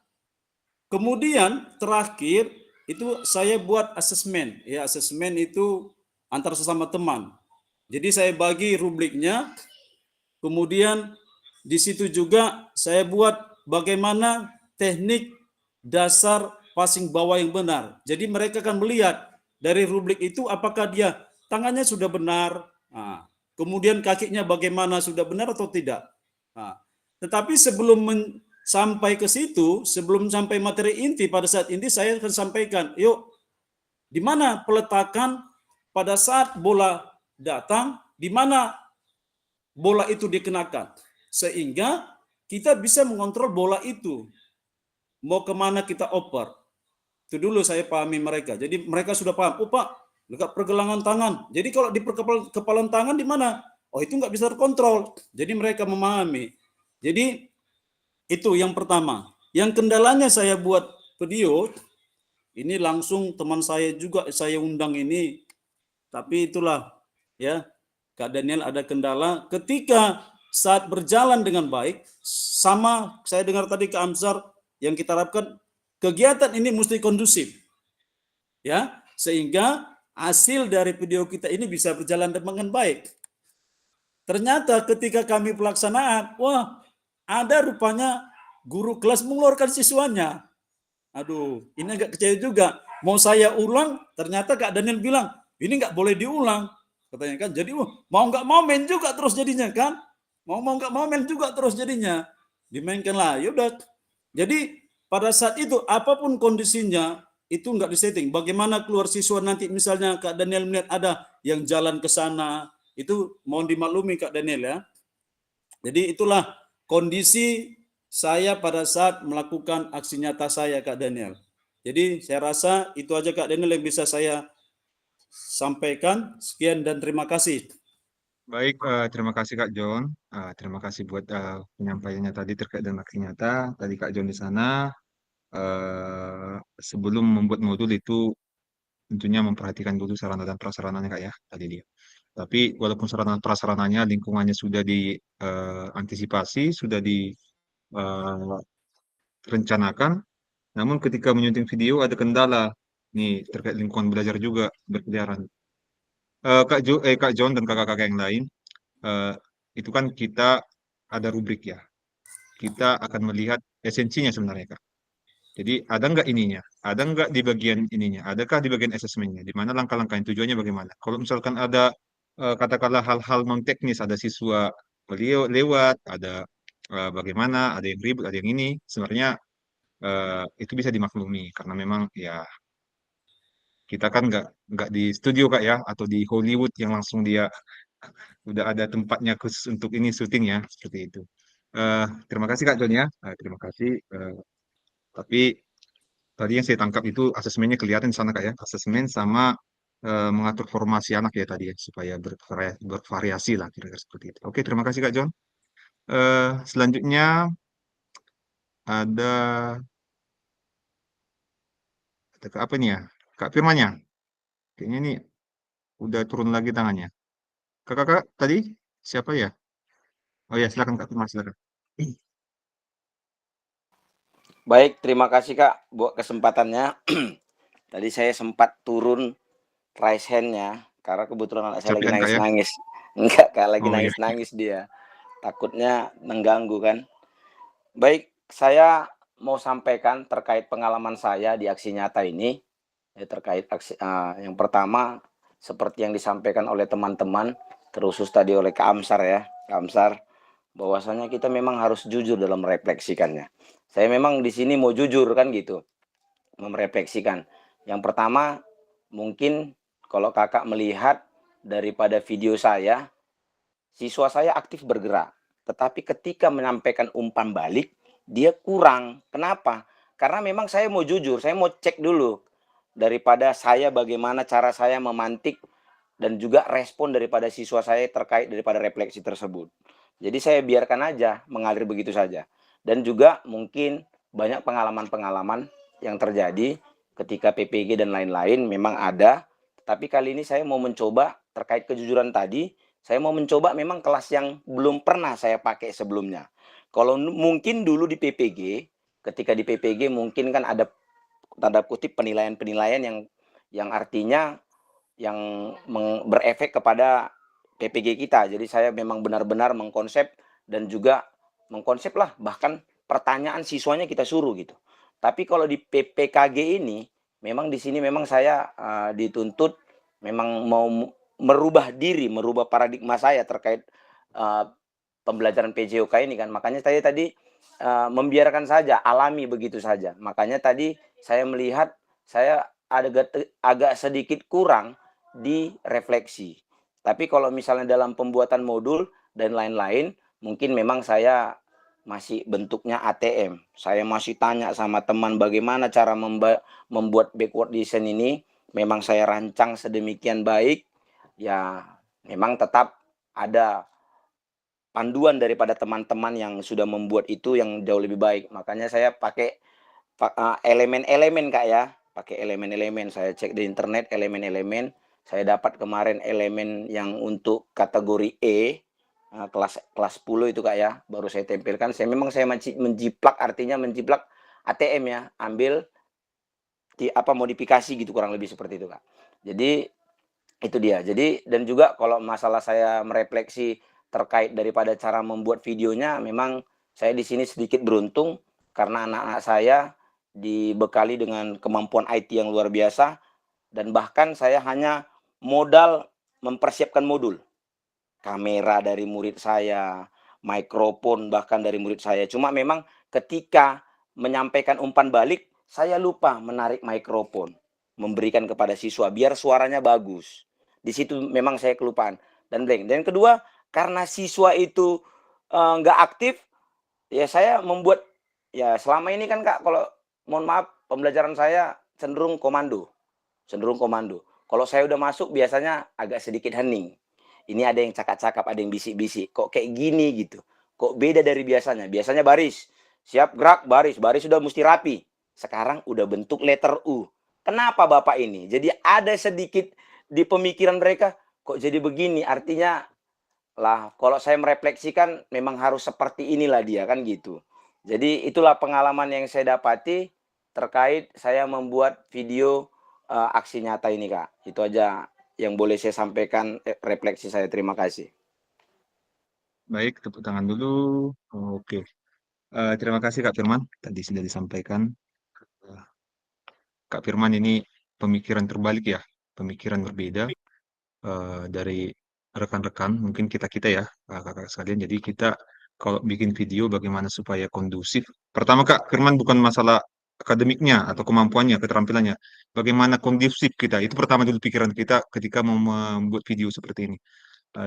Kemudian terakhir itu saya buat asesmen. Ya, asesmen itu antar sesama teman. Jadi saya bagi rubriknya. Kemudian di situ juga saya buat bagaimana teknik dasar passing bawah yang benar. Jadi mereka akan melihat dari rubrik itu apakah dia tangannya sudah benar, nah, kemudian kakinya bagaimana, sudah benar atau tidak. Nah, tetapi sebelum sampai ke situ, sebelum sampai materi inti, pada saat inti saya akan sampaikan, yuk, di mana peletakan pada saat bola datang, di mana bola itu dikenakan. Sehingga kita bisa mengontrol bola itu. Mau kemana kita oper. Itu dulu saya pahami mereka. Jadi mereka sudah paham, oh Pak, dekat pergelangan tangan. Jadi kalau di kepalan tangan di mana? Oh itu nggak bisa terkontrol. Jadi mereka memahami. Jadi itu yang pertama. Yang kendalanya saya buat video, ini langsung teman saya juga saya undang ini. Tapi itulah ya, Kak Daniel ada kendala ketika saat berjalan dengan baik, sama saya dengar tadi Kak Amsar yang kita harapkan kegiatan ini mesti kondusif. Ya, sehingga hasil dari video kita ini bisa berjalan dengan baik. Ternyata ketika kami pelaksanaan, wah, ada rupanya guru kelas mengeluarkan siswanya. Aduh, ini agak kecewa juga. Mau saya ulang, ternyata Kak Daniel bilang, ini nggak boleh diulang. Katanya kan, jadi mau nggak mau main juga terus jadinya kan. Mau nggak mau main juga terus jadinya. Dimainkan lah, yaudah. Jadi pada saat itu, apapun kondisinya, itu nggak disetting. Bagaimana keluar siswa nanti, misalnya Kak Daniel melihat ada yang jalan ke sana, itu mohon dimaklumi Kak Daniel ya. Jadi itulah kondisi saya pada saat melakukan aksi nyata saya Kak Daniel. Jadi saya rasa itu aja Kak Daniel yang bisa saya sampaikan. Sekian dan terima kasih. Baik, terima kasih Kak John. Terima kasih buat penyampaiannya tadi terkait dengan aksi nyata. Tadi Kak John di sana sebelum membuat modul itu tentunya memperhatikan dulu sarana dan prasarananya Kak ya, tadi dia. Tapi walaupun sarana dan prasarananya, lingkungannya sudah diantisipasi, sudah direncanakan, namun ketika menyunting video ada kendala nih terkait lingkungan belajar juga berkeliaran. Kak John dan kakak-kakak yang lain, itu kan kita ada rubrik ya. Kita akan melihat esensinya sebenarnya Kak. Jadi ada nggak ininya? Ada nggak di bagian ininya? Adakah di bagian asesmennya? Di mana langkah-langkahnya? Tujuannya bagaimana? Kalau misalkan ada katakanlah hal-hal non teknis, ada siswa beliau lewat, ada bagaimana, ada yang ribut, ada yang ini, sebenarnya itu bisa dimaklumi karena memang ya kita kan nggak di studio Kak ya, atau di Hollywood yang langsung dia udah ada tempatnya khusus untuk ini syuting ya, seperti itu. Terima kasih Kak John ya, terima kasih. Tapi tadi yang saya tangkap itu asesmennya kelihatan di sana Kak ya, asesmen sama mengatur formasi anak ya tadi ya, supaya bervariasi lah kira-kira seperti itu. Oke, terima kasih Kak John. Selanjutnya ada Kak apa nih ya? Kak Firman ya? Kayaknya ini udah turun lagi tangannya. Kakak tadi siapa ya? Oh ya, silakan Kak Firman, silakan. Baik, terima kasih Kak buat kesempatannya. Tadi saya sempat turun raise hand-nya karena kebetulan anak saya lagi Kecapean, Kak, ya? nangis-nangis. Enggak, Kak, lagi Oh, iya. nangis-nangis dia. Takutnya mengganggu kan. Baik, saya mau sampaikan terkait pengalaman saya di aksi nyata ini. Ya, terkait aksi yang pertama seperti yang disampaikan oleh teman-teman, terusus tadi oleh Kak Amsar ya, Kak Amsar, bahwasanya kita memang harus jujur dalam merefleksikannya. Saya memang di sini mau jujur kan gitu, merefleksikan. Yang pertama, mungkin kalau kakak melihat daripada video saya, siswa saya aktif bergerak. Tetapi ketika menyampaikan umpan balik, dia kurang. Kenapa? Karena memang saya mau jujur, saya mau cek dulu. Daripada saya bagaimana cara saya memantik dan juga respon daripada siswa saya terkait daripada refleksi tersebut. Jadi saya biarkan aja mengalir begitu saja. Dan juga mungkin banyak pengalaman-pengalaman yang terjadi ketika PPG dan lain-lain memang ada, tapi kali ini saya mau mencoba terkait kejujuran tadi, saya mau mencoba memang kelas yang belum pernah saya pakai sebelumnya. Kalau mungkin dulu di PPG, ketika di PPG mungkin kan ada tanda kutip penilaian-penilaian yang artinya yang berefek kepada PPG kita. Jadi saya memang benar-benar mengkonsep dan juga mengkonsep lah, bahkan pertanyaan siswanya kita suruh gitu. Tapi kalau di PPKG ini, memang di sini memang saya dituntut memang mau merubah diri, merubah paradigma saya terkait pembelajaran PJOK ini kan. Makanya saya tadi membiarkan saja, alami begitu saja. Makanya tadi saya melihat saya agak sedikit kurang di refleksi. Tapi kalau misalnya dalam pembuatan modul dan lain-lain, mungkin memang saya masih bentuknya ATM. Saya masih tanya sama teman bagaimana cara membuat backward design ini. Memang saya rancang sedemikian baik. Ya, memang tetap ada panduan daripada teman-teman yang sudah membuat itu yang jauh lebih baik. Makanya saya pakai elemen-elemen Kak ya. Pakai elemen-elemen. Saya cek di internet elemen-elemen. Saya dapat kemarin elemen yang untuk kategori E, kelas 10 itu Kak ya, baru saya tempelkan. Saya menjiplak, artinya menjiplak ATM ya, ambil modifikasi gitu, kurang lebih seperti itu Kak. Jadi itu dia. Jadi dan juga kalau masalah saya merefleksi terkait daripada cara membuat videonya, memang saya di sini sedikit beruntung karena anak-anak saya dibekali dengan kemampuan IT yang luar biasa, dan bahkan saya hanya modal mempersiapkan modul. Kamera dari murid saya, mikrofon bahkan dari murid saya. Cuma memang ketika menyampaikan umpan balik, saya lupa menarik mikrofon, memberikan kepada siswa biar suaranya bagus. Di situ memang saya kelupaan dan blank. Dan kedua, karena siswa itu nggak aktif, ya saya membuat, ya selama ini kan Kak, kalau mohon maaf pembelajaran saya cenderung komando. Kalau saya udah masuk biasanya agak sedikit hening. Ini ada yang cakap-cakap, ada yang bisik-bisik. Kok kayak gini gitu? Kok beda dari biasanya? Biasanya baris. Siap gerak, baris. Baris sudah mesti rapi. Sekarang udah bentuk letter U. Kenapa Bapak ini? Jadi ada sedikit di pemikiran mereka, kok jadi begini? Artinya lah, kalau saya merefleksikan memang harus seperti inilah dia kan gitu. Jadi itulah pengalaman yang saya dapati terkait saya membuat video aksi nyata ini Kak. Itu aja yang boleh saya sampaikan refleksi saya. Terima kasih. Baik, tepuk tangan dulu. Oke. Terima kasih Kak Firman. Tadi sudah disampaikan. Kak Firman ini pemikiran terbalik ya, pemikiran berbeda dari rekan-rekan, mungkin kita-kita ya, kakak sekalian. Jadi kita kalau bikin video bagaimana supaya kondusif. Pertama Kak Firman bukan masalah akademiknya atau kemampuannya, keterampilannya. Bagaimana kondusif kita, itu pertama dulu pikiran kita ketika mau membuat video seperti ini.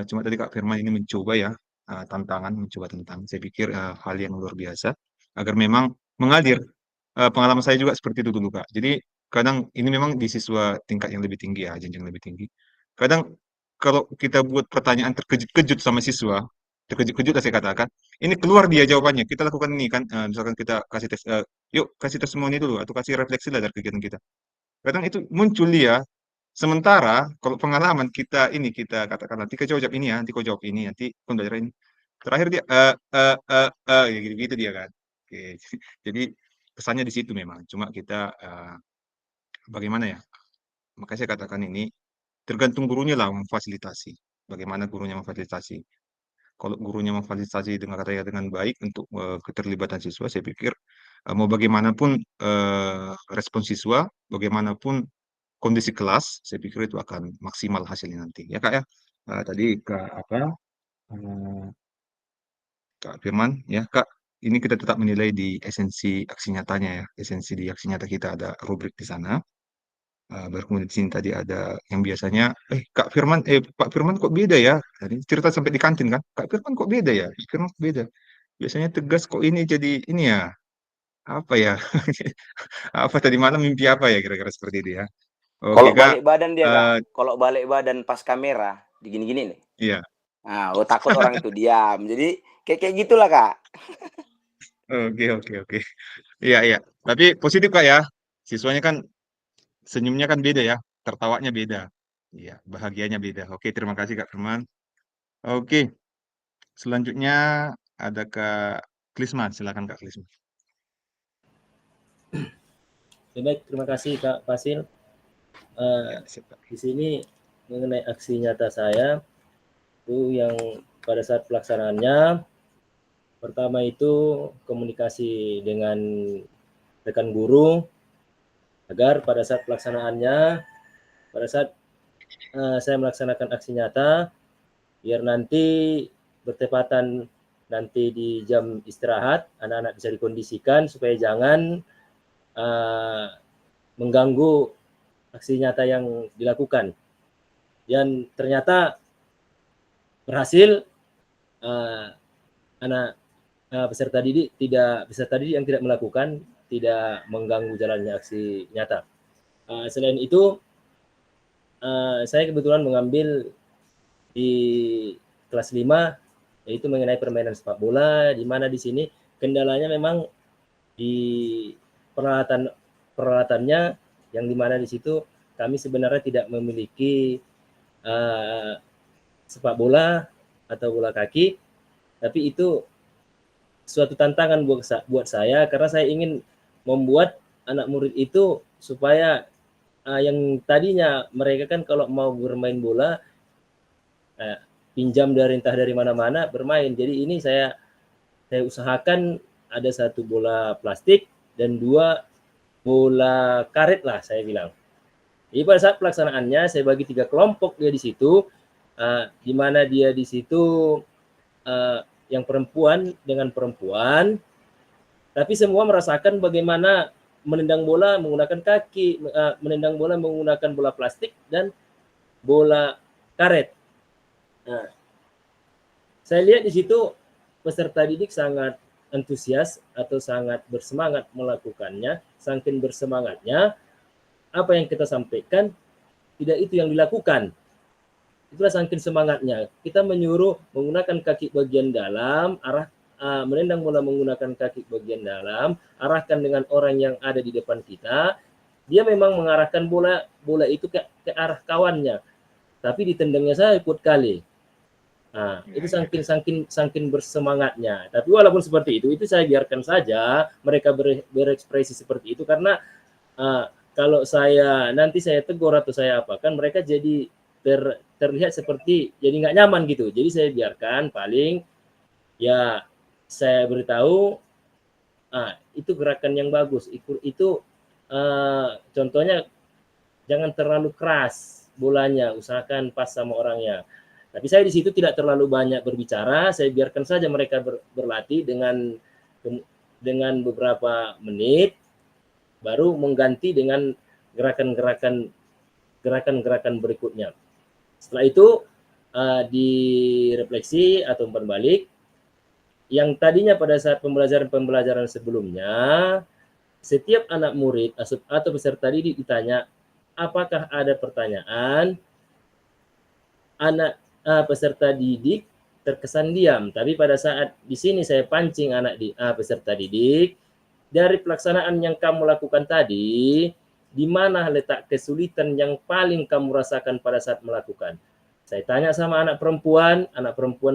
Cuma tadi Kak Firman ini mencoba ya, mencoba tantangan. Saya pikir hal yang luar biasa, agar memang mengalir. Pengalaman saya juga seperti itu dulu Kak. Jadi kadang ini memang di siswa tingkat yang lebih tinggi ya, jenjang lebih tinggi. Kadang kalau kita buat pertanyaan terkejut-kejut sama siswa, terkejut-kejut lah saya katakan, ini keluar dia jawabannya. Kita lakukan ini kan, misalkan kita kasih tes, yuk kasih tes semua ini dulu, atau kasih refleksi lah dari kegiatan kita. Kadang itu muncul dia. Sementara kalau pengalaman kita ini, kita katakan nanti kau jawab ini ya, nanti kau jawab ini, nanti kau belajar ini. Terakhir dia ya gitu dia kan. Oke. Jadi kesannya di situ memang. Cuma kita bagaimana ya? Makanya saya katakan ini tergantung gurunya lah memfasilitasi. Bagaimana gurunya memfasilitasi. Kalau gurunya memfasilitasi dengan baik untuk keterlibatan siswa, saya pikir mau bagaimanapun respon siswa, bagaimanapun kondisi kelas, saya pikir itu akan maksimal hasilnya nanti. Ya Kak ya. Tadi Kak Firman, ya Kak, ini kita tetap menilai di esensi aksi nyatanya ya. Esensi di aksi nyata kita ada rubrik di sana. Baru kemudian di sini tadi ada yang biasanya, Pak Firman kok beda ya? Tadi cerita sampai di kantin kan, Kak Firman kok beda ya? Kak Firman kok beda. Biasanya tegas kok ini jadi ini ya, apa ya? Apa tadi malam mimpi apa ya kira-kira seperti itu ya. Oke Kalau Kak, balik badan dia, Kak. eh, Kalau balik badan pas kamera, digini-gini nih. iya. Nah, takut orang itu diam. Jadi kayak gitulah, Kak. Oke, oke, oke. Iya, iya. Tapi positif Kak ya. Siswanya kan senyumnya kan beda ya, tertawanya beda. Iya, bahagianya beda. Oke, terima kasih Kak Firman. Oke, selanjutnya ada Kak Klisman. Silakan Kak Klisman. Baik, terima kasih Kak Fasil. Ya, siap Kak. Di sini mengenai aksi nyata saya itu yang pada saat pelaksanaannya, pertama itu komunikasi dengan rekan guru agar pada saat pelaksanaannya, pada saat saya melaksanakan aksi nyata, biar nanti bertepatan nanti di jam istirahat, anak-anak bisa dikondisikan supaya jangan mengganggu aksi nyata yang dilakukan. Dan ternyata berhasil, anak peserta didik yang tidak melakukan, tidak mengganggu jalannya aksi nyata. Selain itu, saya kebetulan mengambil di kelas 5 yaitu mengenai permainan sepak bola, di mana di sini kendalanya memang di peralatannya, yang di mana di situ kami sebenarnya tidak memiliki sepak bola atau bola kaki, tapi itu suatu tantangan buat saya karena saya ingin membuat anak murid itu supaya yang tadinya mereka kan kalau mau bermain bola pinjam entah dari mana-mana bermain. Jadi ini saya usahakan ada 1 bola plastik dan 2 bola karet lah saya bilang. Jadi pada saat pelaksanaannya saya bagi 3 kelompok dia di situ, di mana dia di situ yang perempuan dengan perempuan, tapi semua merasakan bagaimana menendang bola menggunakan kaki, menendang bola menggunakan bola plastik dan bola karet. Nah, saya lihat di situ peserta didik sangat antusias atau sangat bersemangat melakukannya, saking bersemangatnya apa yang kita sampaikan tidak itu yang dilakukan. Itulah saking semangatnya. Kita menyuruh menggunakan kaki bagian dalam, menendang bola menggunakan kaki bagian dalam, arahkan dengan orang yang ada di depan kita. Dia memang mengarahkan bola itu ke arah kawannya, tapi ditendangnya saya ikut kali. Nah, itu saking bersemangatnya. Tapi walaupun seperti itu saya biarkan saja mereka berekspresi seperti itu karena kalau nanti saya tegur atau saya apakan, mereka jadi terlihat seperti jadi nggak nyaman gitu. Jadi saya biarkan, paling ya saya beritahu itu gerakan yang bagus. Itu contohnya jangan terlalu keras bolanya, usahakan pas sama orangnya. Tapi saya di situ tidak terlalu banyak berbicara, saya biarkan saja mereka berlatih dengan beberapa menit, baru mengganti dengan gerakan-gerakan berikutnya. Setelah itu direfleksi atau umpan balik, yang tadinya pada saat pembelajaran sebelumnya, setiap anak murid atau peserta didik ditanya, apakah ada pertanyaan, anak peserta didik terkesan diam. Tapi pada saat di sini saya pancing peserta didik, dari pelaksanaan yang kamu lakukan tadi, di mana letak kesulitan yang paling kamu rasakan pada saat melakukan? Saya tanya sama anak perempuan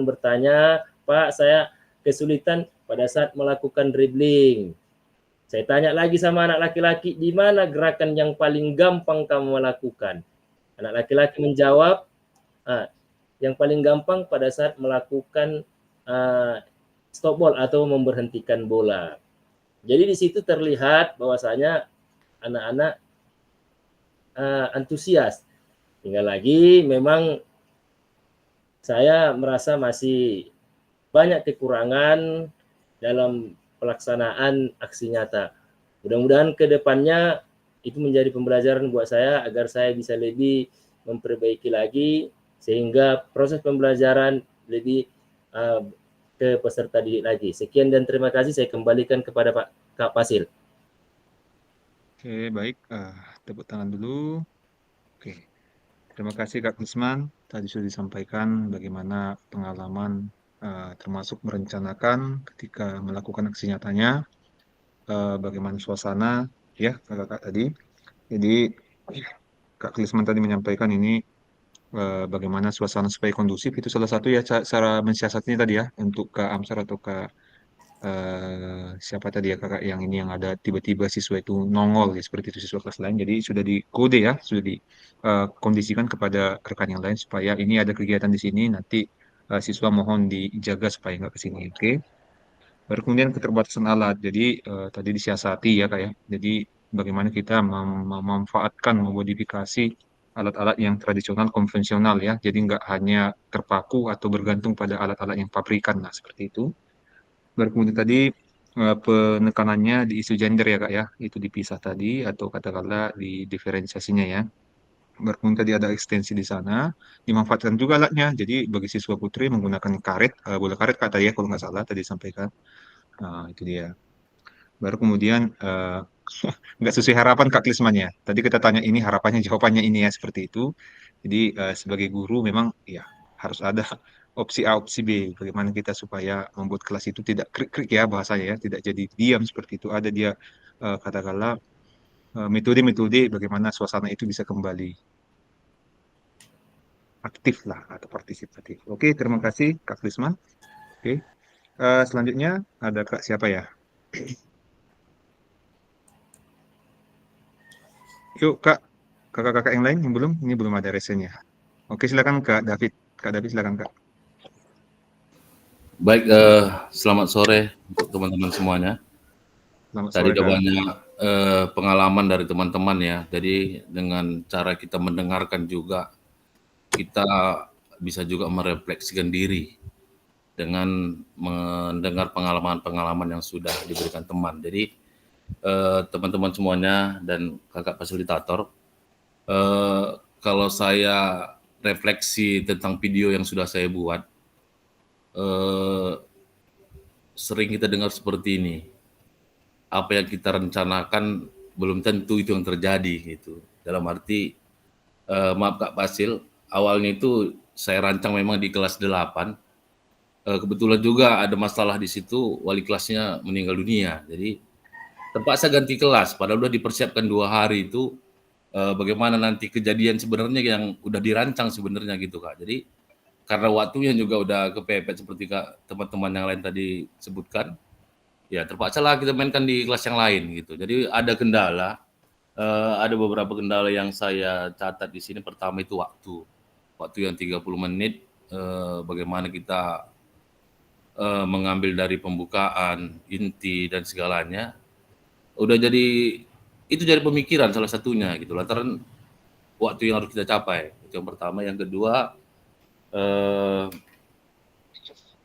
bertanya, Pak, saya kesulitan pada saat melakukan dribbling. Saya tanya lagi sama anak laki-laki, di mana gerakan yang paling gampang kamu lakukan? Anak laki-laki menjawab, yang paling gampang pada saat melakukan stop ball atau memberhentikan bola. Jadi di situ terlihat bahwasanya anak-anak antusias. Tinggal lagi memang saya merasa masih banyak kekurangan dalam pelaksanaan aksi nyata. Mudah-mudahan ke depannya itu menjadi pembelajaran buat saya agar saya bisa lebih memperbaiki lagi sehingga proses pembelajaran lebih ke peserta didik lagi. Sekian dan terima kasih, saya kembalikan kepada Kak Fasil. Oke, baik. Tepuk tangan dulu. Oke, terima kasih Kak Krisman. Tadi sudah disampaikan bagaimana pengalaman termasuk merencanakan ketika melakukan aksi nyatanya, bagaimana suasana ya kakak tadi. Jadi Kak Krisman tadi menyampaikan ini bagaimana suasana supaya kondusif itu salah satu ya cara mensiasatinya tadi ya untuk Kak Amsar atau Kak siapa tadi ya kakak yang ini yang ada tiba-tiba siswa itu nongol ya seperti itu siswa kelas lain jadi sudah dikode ya sudah dikondisikan kepada rekan yang lain supaya ini ada kegiatan di sini nanti siswa mohon dijaga supaya nggak ke sini oke. Baru kemudian keterbatasan alat jadi tadi disiasati ya kak ya jadi bagaimana kita memanfaatkan memodifikasi alat-alat yang tradisional konvensional ya jadi nggak hanya terpaku atau bergantung pada alat-alat yang pabrikan nah seperti itu. Baru kemudian tadi penekanannya di isu gender ya Kak ya, itu dipisah tadi atau katakanlah di diferensiasinya ya. Baru kemudian tadi ada ekstensi di sana, dimanfaatkan juga alatnya. Jadi bagi siswa putri menggunakan karet, bola karet Kak tadi ya kalau nggak salah tadi sampaikan. Nah, itu dia. Baru kemudian nggak sesuai harapan Kak Klismannya. Tadi kita tanya ini harapannya jawabannya ini ya seperti itu. Jadi sebagai guru memang ya harus ada opsi A, opsi B. Bagaimana kita supaya membuat kelas itu tidak krik-krik ya bahasanya ya, tidak jadi diam seperti itu. Ada dia katakanlah metode-metode bagaimana suasana itu bisa kembali aktif lah atau partisipatif. Oke, terima kasih Kak Klisman. Oke, selanjutnya ada Kak siapa ya? Yuk Kak, kakak-kakak yang lain yang belum, ini belum ada resennya. Oke, silakan Kak David. Kak David silakan Kak. Baik, selamat sore untuk teman-teman semuanya. Selamat Tadi sore ada Kak. banyak pengalaman dari teman-teman ya. Jadi dengan cara kita mendengarkan juga, kita bisa juga merefleksikan diri dengan mendengar pengalaman-pengalaman yang sudah diberikan teman. Jadi teman-teman semuanya dan kakak fasilitator, kalau saya refleksi tentang video yang sudah saya buat, sering kita dengar seperti ini, apa yang kita rencanakan belum tentu itu yang terjadi gitu. Dalam arti, maaf Kak Fasil, awalnya itu saya rancang memang di kelas 8, kebetulan juga ada masalah di situ, wali kelasnya meninggal dunia. Jadi terpaksa ganti kelas, padahal udah dipersiapkan 2 hari itu, bagaimana nanti kejadian sebenarnya yang udah dirancang sebenarnya gitu Kak. Jadi karena waktunya juga udah kepepet seperti Kak teman-teman yang lain tadi sebutkan, ya terpaksa lah kita mainkan di kelas yang lain gitu. Jadi ada kendala, ada beberapa kendala yang saya catat di sini. Pertama itu waktu yang 30 menit, bagaimana kita mengambil dari pembukaan, inti dan segalanya, udah jadi itu jadi pemikiran salah satunya gitu. Lantaran waktu yang harus kita capai itu yang pertama. Yang kedua,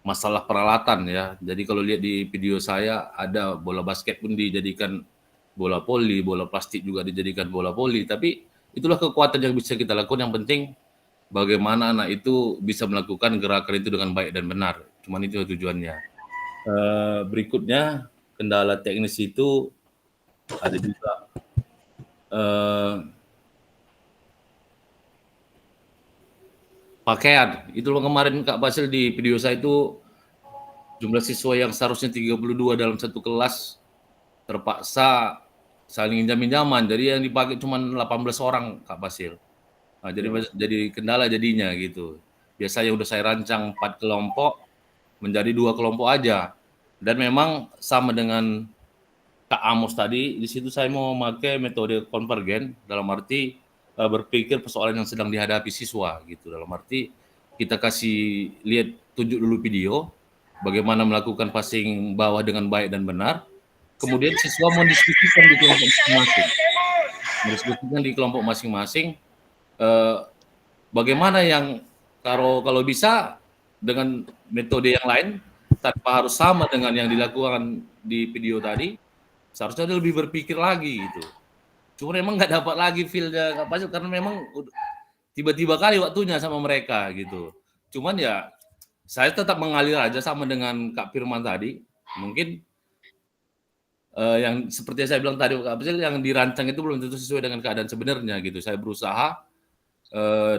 masalah peralatan ya. Jadi kalau lihat di video saya ada bola basket pun dijadikan bola poli, bola plastik juga dijadikan bola poli. Tapi itulah kekuatan yang bisa kita lakukan. Yang penting bagaimana anak itu bisa melakukan gerakan itu dengan baik dan benar. Cuman itu tujuannya. Berikutnya kendala teknis itu ada juga pakaian. Itu kemarin Kak Basil di video saya itu jumlah siswa yang seharusnya 32 dalam satu kelas terpaksa saling pinjam-pinjaman. Jadi yang dipakai cuma 18 orang Kak Basil. Nah, jadi kendala jadinya gitu. Biasanya udah saya rancang 4 kelompok menjadi 2 kelompok aja. Dan memang sama dengan Kak Amos tadi, di situ saya mau memakai metode konvergen dalam arti berpikir persoalan yang sedang dihadapi siswa gitu. Dalam arti kita kasih lihat, tunjuk dulu video bagaimana melakukan passing bawah dengan baik dan benar. Kemudian siswa mau diskusikan di kelompok masing-masing. Mendiskusikan di kelompok masing-masing bagaimana yang kalau bisa dengan metode yang lain tanpa harus sama dengan yang dilakukan di video tadi, seharusnya dia lebih berpikir lagi gitu. Cuma memang nggak dapat lagi feel-nya Kak Fasil karena memang tiba-tiba kali waktunya sama mereka gitu. Cuman ya saya tetap mengalir aja sama dengan Kak Firman tadi. Mungkin yang seperti saya bilang tadi Kak Fasil, yang dirancang itu belum tentu sesuai dengan keadaan sebenarnya gitu. Saya berusaha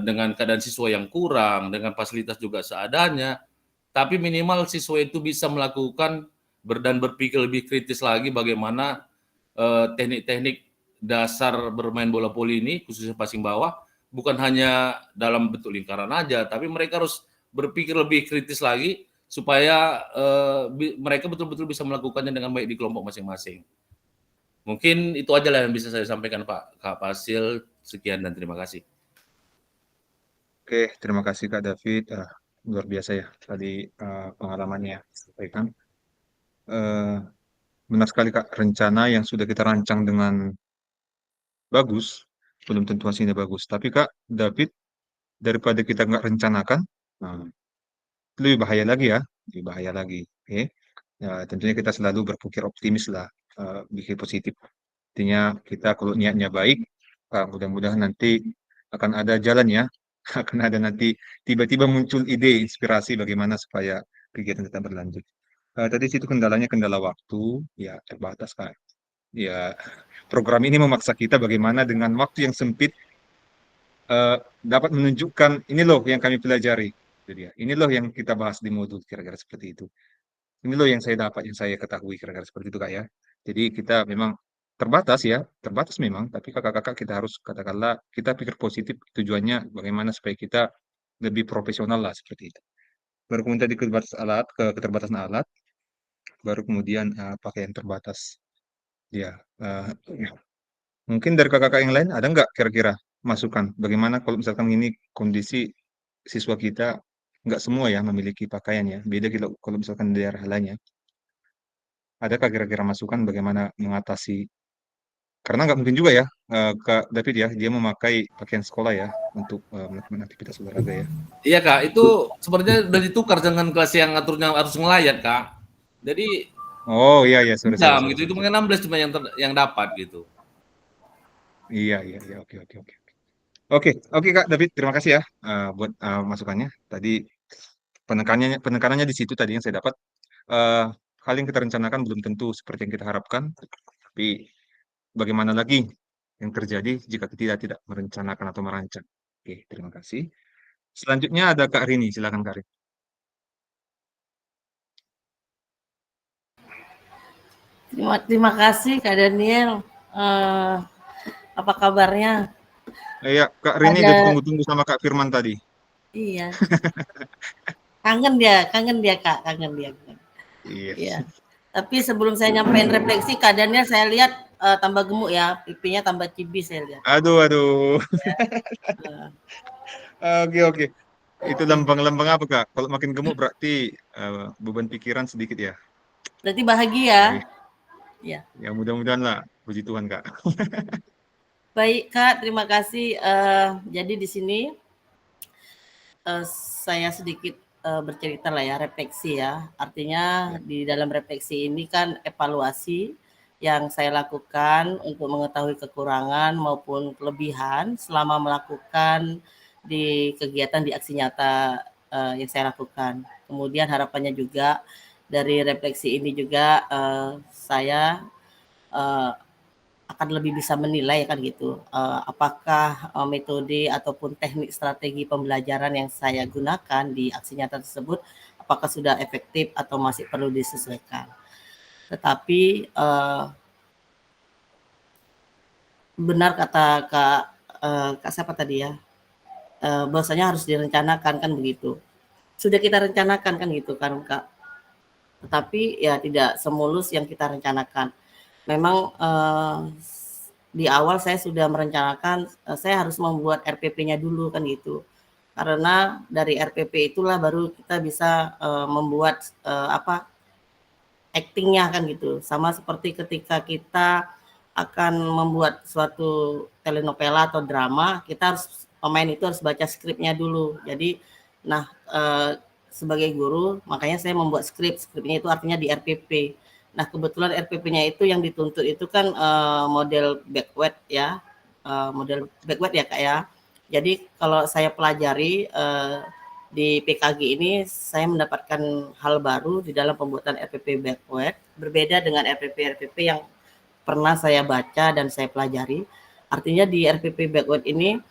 dengan keadaan siswa yang kurang, dengan fasilitas juga seadanya, tapi minimal siswa itu bisa melakukan dan berpikir lebih kritis lagi bagaimana teknik-teknik dasar bermain bola voli ini, khususnya passing bawah, bukan hanya dalam bentuk lingkaran aja, tapi mereka harus berpikir lebih kritis lagi supaya mereka betul-betul bisa melakukannya dengan baik di kelompok masing-masing. Mungkin itu aja lah yang bisa saya sampaikan Pak Kak Fasil. Sekian dan terima kasih. Oke, terima kasih Kak David. Luar biasa ya tadi pengalamannya sampaikan. Benar sekali Kak, rencana yang sudah kita rancang dengan bagus, belum tentu hasilnya bagus. Tapi Kak David, daripada kita nggak rencanakan, lebih bahaya lagi ya, lebih bahaya lagi. Oke, ya, tentunya kita selalu berpikir optimis lah, pikir positif. Artinya kita kalau niatnya baik, mudah-mudahan nanti akan ada jalan ya, akan ada nanti tiba-tiba muncul ide, inspirasi bagaimana supaya kegiatan tetap berlanjut. Tadi situ kendalanya kendala waktu, ya terbatas Kak. Ya, program ini memaksa kita bagaimana dengan waktu yang sempit dapat menunjukkan ini loh yang kami pelajari. Jadi ya, ini loh yang kita bahas di modul kira-kira seperti itu. Ini loh yang saya dapat, yang saya ketahui kira-kira seperti itu Kak ya. Jadi kita memang terbatas ya, terbatas memang, tapi kakak-kakak kita harus katakanlah kita pikir positif tujuannya bagaimana supaya kita lebih profesional lah seperti itu. Baru kemudian tadi keterbatasan alat, baru kemudian pakaian terbatas. Ya, mungkin dari kakak-kakak yang lain ada nggak kira-kira masukan bagaimana kalau misalkan ini kondisi siswa kita nggak semua ya memiliki pakaian ya, beda kalau misalkan di daerah lainnya. Adakah kira-kira masukan bagaimana mengatasi? Karena nggak mungkin juga ya, Kak David ya, dia memakai pakaian sekolah ya untuk melakukan aktivitas olahraga ya. Iya Kak, itu sebenarnya udah ditukar dengan kelas yang aturnya harus ngelayat Kak. Jadi Oh iya sorry. gitu, itu mungkin 16 cuma yang dapat gitu. Iya, oke. Oke Kak David, terima kasih ya buat masukannya. Tadi penekanannya di situ tadi yang saya dapat. Hal yang kita rencanakan belum tentu seperti yang kita harapkan, tapi bagaimana lagi yang terjadi jika kita tidak merencanakan atau merancang. Oke, terima kasih. Selanjutnya ada Kak Rini, silakan Kak Rini. Terima kasih Kak Daniel. Apa kabarnya? Iya, Kak Rini udah tunggu-tunggu sama Kak Firman tadi. Iya. Kangen dia Kak, kangen dia. Iya. Tapi sebelum saya nyampein refleksi, Kak Daniel saya lihat tambah gemuk ya, pipinya tambah cibis saya lihat. Aduh. Oke. Itu lambang-lambang apa Kak? Kalau makin gemuk berarti beban pikiran sedikit ya? Berarti bahagia. Ya. Ya mudah-mudahan lah, puji Tuhan Kak. Baik Kak, terima kasih. Jadi di sini saya sedikit bercerita lah ya, refleksi ya. Artinya di dalam refleksi ini kan evaluasi yang saya lakukan untuk mengetahui kekurangan maupun kelebihan selama melakukan di kegiatan di aksi nyata yang saya lakukan. Kemudian harapannya juga dari refleksi ini juga saya akan lebih bisa menilai kan gitu, apakah metode ataupun teknik strategi pembelajaran yang saya gunakan di aksi nyata tersebut apakah sudah efektif atau masih perlu disesuaikan. Tetapi benar kata Kak siapa tadi ya, bahwasanya harus direncanakan kan begitu. Sudah kita rencanakan kan gitu kan Kak. Tetapi ya tidak semulus yang kita rencanakan. Memang di awal saya sudah merencanakan saya harus membuat RPP-nya dulu kan gitu. Karena dari RPP itulah baru kita bisa membuat acting-nya kan gitu. Sama seperti ketika kita akan membuat suatu telenovela atau drama, kita harus pemain itu harus baca skripnya dulu. Jadi sebagai guru makanya saya membuat skripnya itu artinya di RPP. Nah kebetulan RPP-nya itu yang dituntut itu kan model backward ya, model backward ya Kak ya. Jadi kalau saya pelajari di PKG ini saya mendapatkan hal baru di dalam pembuatan RPP backward, berbeda dengan RPP yang pernah saya baca dan saya pelajari. Artinya di RPP backward ini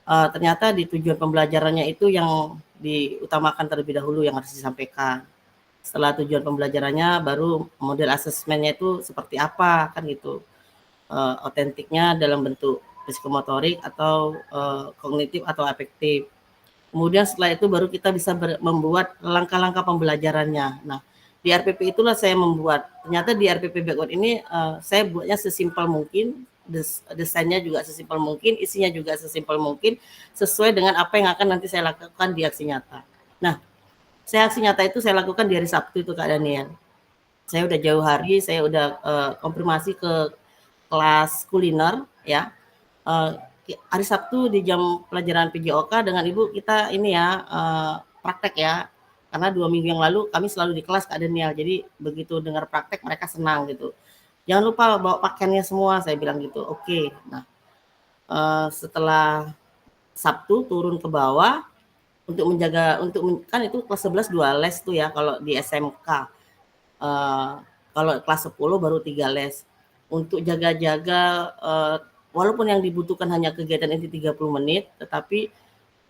ternyata di tujuan pembelajarannya itu yang diutamakan terlebih dahulu yang harus disampaikan. Setelah tujuan pembelajarannya baru model asesmennya itu seperti apa kan gitu. Otentiknya dalam bentuk psikomotorik atau kognitif atau afektif. Kemudian setelah itu baru kita bisa membuat langkah-langkah pembelajarannya. Nah, di RPP itulah saya membuat. Ternyata di RPP Backward ini saya buatnya sesimpel mungkin, desainnya juga sesimpel mungkin, isinya juga sesimpel mungkin, sesuai dengan apa yang akan nanti saya lakukan di aksi nyata. Nah, aksi nyata itu saya lakukan di hari Sabtu itu Kak Daniel. Saya udah jauh hari, saya udah konfirmasi ke kelas kuliner ya. Hari Sabtu di jam pelajaran PJOK dengan Ibu kita ini ya praktek ya. Karena 2 minggu yang lalu kami selalu di kelas Kak Daniel. Jadi begitu dengar praktek mereka senang gitu. Jangan lupa bawa pakaiannya semua, saya bilang gitu. Oke. Nah, setelah Sabtu turun ke bawah untuk menjaga kan itu kelas 11 2 les tuh ya kalau di SMK. Kalau kelas 10 baru 3 les. Untuk jaga-jaga walaupun yang dibutuhkan hanya kegiatan inti 30 menit, tetapi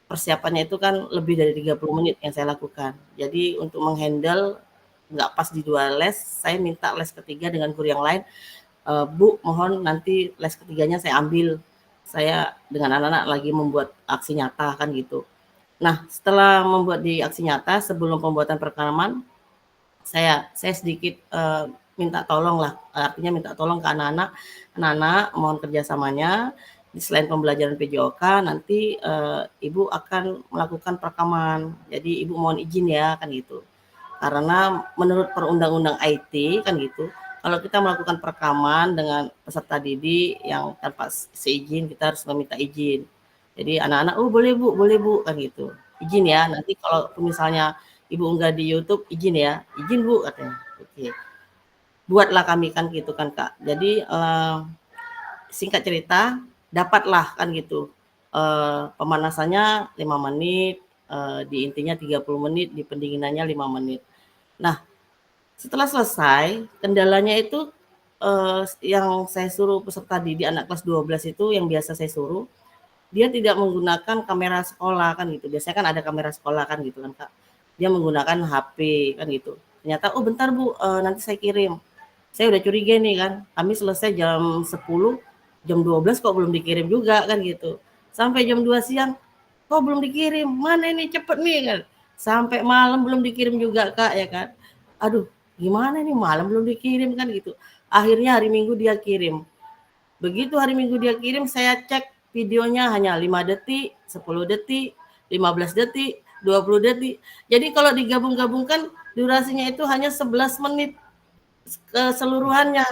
persiapannya itu kan lebih dari 30 menit yang saya lakukan. Jadi untuk menghandle nggak pas di 2 les, saya minta les ketiga dengan guru yang lain. Bu, mohon nanti les ketiganya saya ambil. Saya dengan anak-anak lagi membuat aksi nyata kan gitu. Nah, setelah membuat di aksi nyata sebelum pembuatan perekaman, saya sedikit minta tolong lah, artinya minta tolong ke anak-anak mohon kerjasamanya. Selain pembelajaran PJOK nanti Ibu akan melakukan perekaman. Jadi Ibu mohon izin ya kan gitu. Karena menurut perundang-undang IT kan gitu, kalau kita melakukan perekaman dengan peserta didik yang tanpa seizin kita harus meminta izin. Jadi anak-anak, oh boleh bu kan gitu. Izin ya, nanti kalau misalnya Ibu unggah di YouTube, izin ya, izin Bu katanya. Oke. Buatlah kami kan gitu kan Kak. Jadi singkat cerita, dapatlah kan gitu. Pemanasannya 5 menit, di intinya 30 menit, di pendinginannya 5 menit. Nah, setelah selesai, kendalanya itu yang saya suruh peserta didik anak kelas 12 itu yang biasa saya suruh, dia tidak menggunakan kamera sekolah kan gitu. Biasanya kan ada kamera sekolah kan gitu kan Kak. Dia menggunakan HP kan gitu. Ternyata, oh bentar Bu, nanti saya kirim. Saya udah curiga nih kan, kami selesai jam 10, jam 12 kok belum dikirim juga kan gitu. Sampai jam 2 siang, kok belum dikirim, mana ini cepet nih kan. Sampai malam belum dikirim juga Kak ya kan. Aduh, gimana nih malam belum dikirim kan gitu. Akhirnya hari Minggu dia kirim. Begitu hari Minggu dia kirim, saya cek videonya hanya 5 detik, 10 detik, 15 detik, 20 detik. Jadi kalau digabung-gabungkan durasinya itu hanya 11 menit keseluruhannya.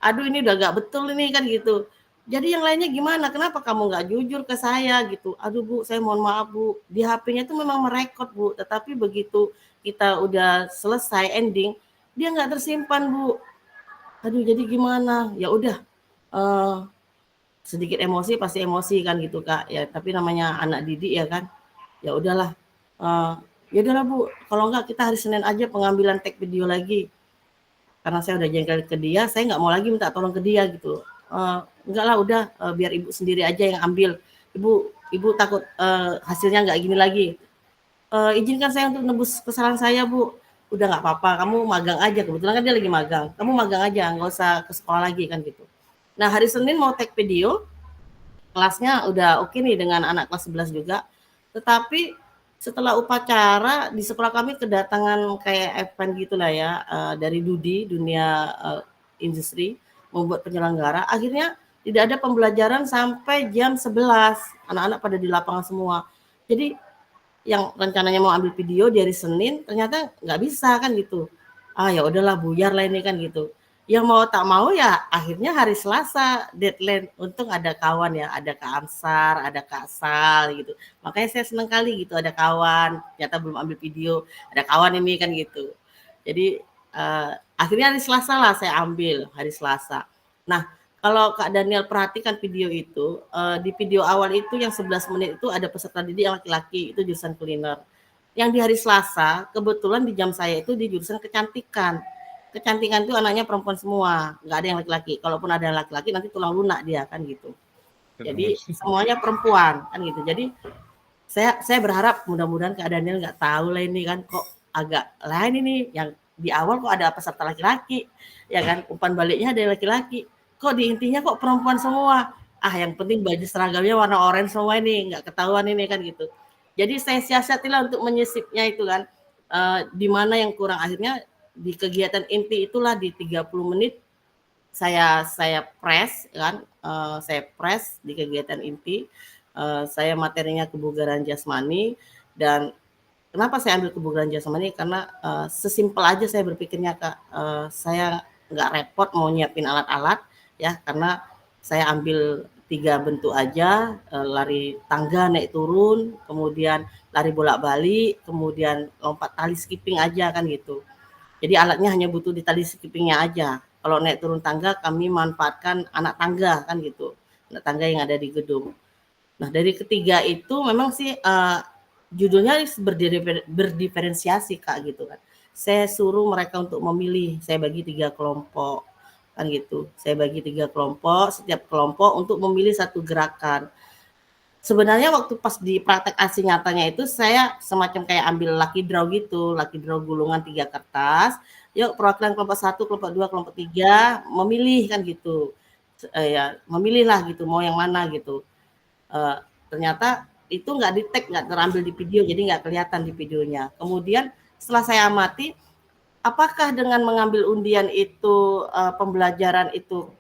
Aduh ini udah gak betul ini kan gitu. Jadi yang lainnya gimana? Kenapa kamu gak jujur ke saya gitu? Aduh Bu, saya mohon maaf Bu. Di HP-nya itu memang merekod Bu, tetapi begitu kita udah selesai ending, dia gak tersimpan Bu. Aduh jadi gimana? Ya udah. Sedikit emosi pasti emosi kan gitu Kak ya, tapi namanya anak didik ya kan, ya udahlah, ya udahlah Bu, kalau enggak kita hari Senin aja pengambilan tag video lagi, karena saya udah jengkel ke dia, saya nggak mau lagi minta tolong ke dia gitu, enggak lah udah biar Ibu sendiri aja yang ambil, Ibu takut hasilnya nggak gini lagi, izinkan saya untuk nebus kesalahan saya Bu. Udah nggak apa-apa, kamu magang aja, kebetulan kan dia lagi magang, kamu magang aja nggak usah ke sekolah lagi kan gitu. Nah hari Senin mau take video, kelasnya udah oke nih dengan anak kelas 11 juga. Tetapi setelah upacara di sekolah kami kedatangan kayak event gitulah ya, dari Dudi, dunia industri, membuat penyelenggara. Akhirnya tidak ada pembelajaran sampai jam 11, anak-anak pada di lapangan semua. Jadi yang rencananya mau ambil video di hari Senin, ternyata nggak bisa kan gitu. Ya udahlah buyar lah ini kan gitu. Yang mau tak mau ya akhirnya hari Selasa deadline. Untung ada kawan ya, ada Kak Amsar, ada Kak Sal gitu. Makanya saya senang kali gitu ada kawan, ternyata belum ambil video, ada kawan ini kan gitu. Jadi akhirnya hari Selasa lah saya ambil, hari Selasa. Nah kalau Kak Daniel perhatikan video itu, di video awal itu yang 11 menit itu ada peserta didik yang laki-laki, itu jurusan kuliner. Yang di hari Selasa, kebetulan di jam saya itu di jurusan kecantikan. Kecantikan itu anaknya perempuan semua, nggak ada yang laki-laki. Kalaupun ada yang laki-laki nanti tulang lunak dia kan gitu. Jadi semuanya perempuan kan gitu. Jadi saya berharap mudah-mudahan Kak Daniel nggak tahu lah ini kan kok agak lain ini, yang di awal kok ada peserta laki-laki, ya kan, umpan baliknya ada laki-laki, kok di intinya kok perempuan semua. Yang penting baju seragamnya warna oranye semua ini, nggak ketahuan ini kan gitu. Jadi saya siasatilah untuk menyisipnya itu kan, di mana yang kurang, akhirnya di kegiatan inti itulah di 30 menit saya press kan, saya press di kegiatan inti. Saya materinya kebugaran jasmani, dan kenapa saya ambil kebugaran jasmani, karena sesimpel aja saya berpikirnya Kak, saya nggak repot mau nyiapin alat-alat ya, karena saya ambil 3 bentuk aja, lari tangga naik turun, kemudian lari bolak-balik, kemudian lompat tali skipping aja kan gitu. Jadi alatnya hanya butuh di tali skippingnya aja. Kalau naik turun tangga kami manfaatkan anak tangga kan gitu, anak tangga yang ada di gedung. Nah dari ketiga itu memang sih judulnya berdiferensiasi Kak gitu kan. Saya suruh mereka untuk memilih, saya bagi 3 kelompok kan gitu. Saya bagi 3 kelompok, setiap kelompok untuk memilih satu gerakan. Sebenarnya waktu pas di praktek aksi nyatanya itu saya semacam kayak ambil lucky draw gitu, lucky draw gulungan 3 kertas. Yuk perwakilan kelompok 1, kelompok 2, kelompok 3 memilih kan gitu. Ya memilih lah gitu mau yang mana gitu. Ternyata itu nggak di-tag, nggak terambil di video, jadi nggak kelihatan di videonya. Kemudian setelah saya amati, apakah dengan mengambil undian itu pembelajaran itu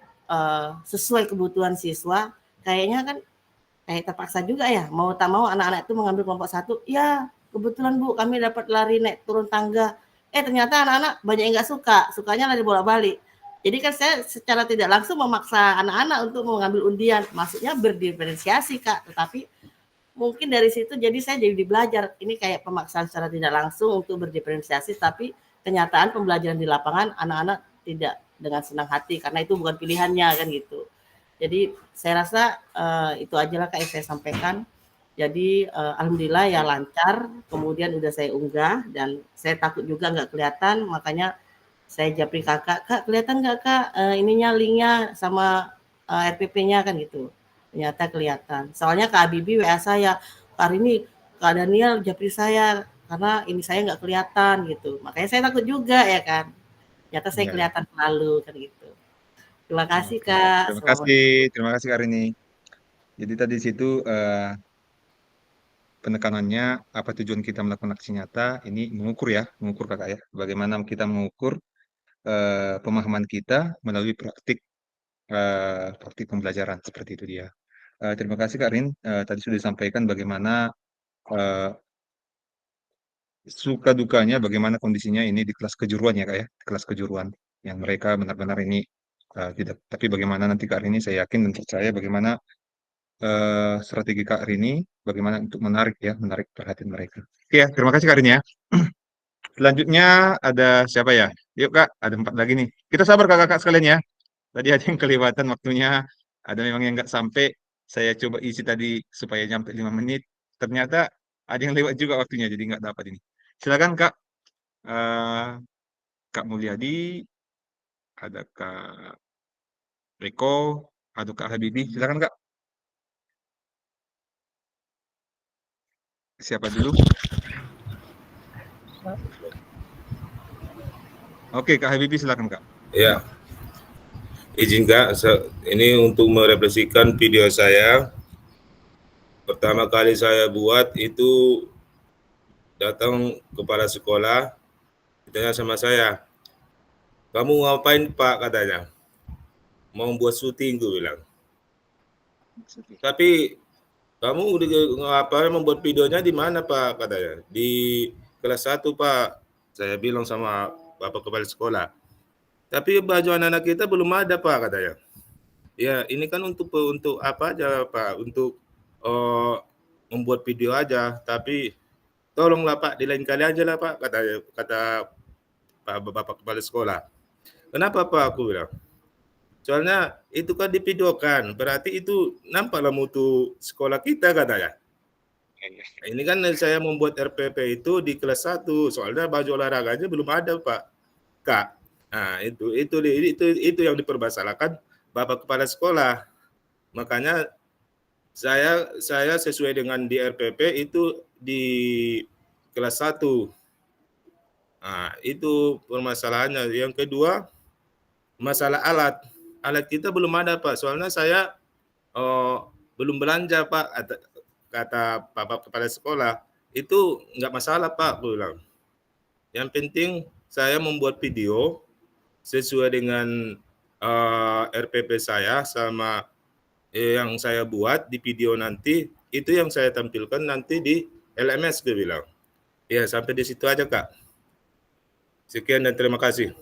sesuai kebutuhan siswa? Kayaknya kan kayak terpaksa juga ya, mau tak mau anak-anak itu mengambil kelompok 1, ya kebetulan Bu kami dapat lari naik turun tangga. Ternyata anak-anak banyak yang nggak suka, sukanya lari bolak-balik. Jadi kan saya secara tidak langsung memaksa anak-anak untuk mengambil undian, maksudnya berdiferensiasi Kak, tetapi mungkin dari situ jadi saya jadi belajar, ini kayak pemaksaan secara tidak langsung untuk berdiferensiasi, tapi kenyataan pembelajaran di lapangan anak-anak tidak dengan senang hati karena itu bukan pilihannya kan gitu. Jadi saya rasa itu aja lah Kak yang saya sampaikan. Jadi alhamdulillah ya lancar, kemudian udah saya unggah dan saya takut juga nggak kelihatan, makanya saya japri Kakak, Kak kelihatan nggak Kak ininya linknya sama RPP-nya kan gitu. Ternyata kelihatan. Soalnya Kak Habibie WA saya, hari ini Kak Daniel japri saya karena ini saya nggak kelihatan gitu. Makanya saya takut juga ya kan. Ternyata saya kelihatan selalu kan gitu. Terima kasih Kak. Terima kasih Kak Rini. Jadi tadi situ penekanannya apa tujuan kita melakukan aksi nyata, ini mengukur ya, mengukur Kakak ya. Bagaimana kita mengukur pemahaman kita melalui praktik pembelajaran, seperti itu dia. Terima kasih Kak Rin, tadi sudah disampaikan bagaimana suka dukanya, bagaimana kondisinya ini di kelas kejuruan ya Kak ya, kelas kejuruan yang mereka benar-benar ini tidak, tapi bagaimana nanti Kak Rini, saya yakin dan percaya bagaimana strategi Kak Rini, bagaimana untuk menarik perhatian mereka. Oke ya, terima kasih Kak Rini ya. Selanjutnya ada siapa ya? Yuk Kak, ada 4 lagi nih. Kita sabar kakak-kakak sekalian ya. Tadi ada yang kelewatan waktunya, ada memang yang nggak sampai. Saya coba isi tadi supaya nyampe 5 menit. Ternyata ada yang lewat juga waktunya, jadi nggak dapat ini. Silakan Kak. Kak Mulyadi, ada Kak Riko, ada Kak Habibie. Silakan Kak. Siapa dulu? Oke, Kak Habibie silakan Kak. Ya, izin Kak, ini untuk merefleksikan video saya. Pertama kali saya buat itu datang kepala sekolah, ditanya sama saya, kamu ngapain Pak katanya? Mau buat syuting, gue bilang. Tapi kamu udah membuat videonya di mana Pak katanya? Di kelas 1 Pak. Saya bilang sama Bapak Kepala Sekolah. Tapi baju anak-anak kita belum ada Pak katanya. Ya ini kan untuk apa aja Pak? Untuk membuat video aja. Tapi tolonglah Pak, di lain kali aja lah Pak, kata Bapak Kepala Sekolah. Kenapa Pak? Aku bilang. Soalnya itu kan divideokan, berarti itu nampaklah mutu sekolah kita katanya. Ini kan saya membuat RPP itu di kelas 1, soalnya baju olahraganya belum ada Pak, Kak. Nah itu yang dipermasalahkan Bapak Kepala Sekolah. Makanya saya sesuai dengan di RPP itu di kelas 1. Nah, itu permasalahannya. Yang kedua, masalah alat. Alat kita belum ada, Pak. Soalnya saya belum belanja, Pak. Kata Bapak Kepala Sekolah. Itu nggak masalah, Pak, aku bilang. Yang penting saya membuat video sesuai dengan RPP saya sama yang saya buat di video nanti, itu yang saya tampilkan nanti di LMS, dia bilang. Ya, sampai di situ aja, Kak. Sekian dan terima kasih.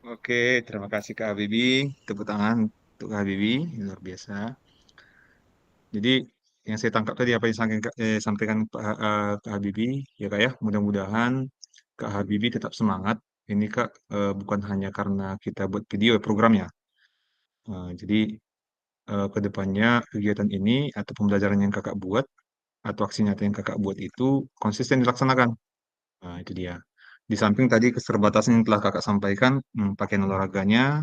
Oke, terima kasih Kak Habibie. Tepuk tangan untuk Kak Habibie, luar biasa. Jadi yang saya tangkap tadi apa yang sampaikan Kak Habibie, ya Kak ya, mudah-mudahan Kak Habibie tetap semangat. Ini Kak bukan hanya karena kita buat video programnya. Jadi ke depannya kegiatan ini atau pembelajaran yang Kakak buat atau aksi nyata yang Kakak buat itu konsisten dilaksanakan. Nah, itu dia. Di samping tadi keterbatasan yang telah Kakak sampaikan, pakaian olahraganya,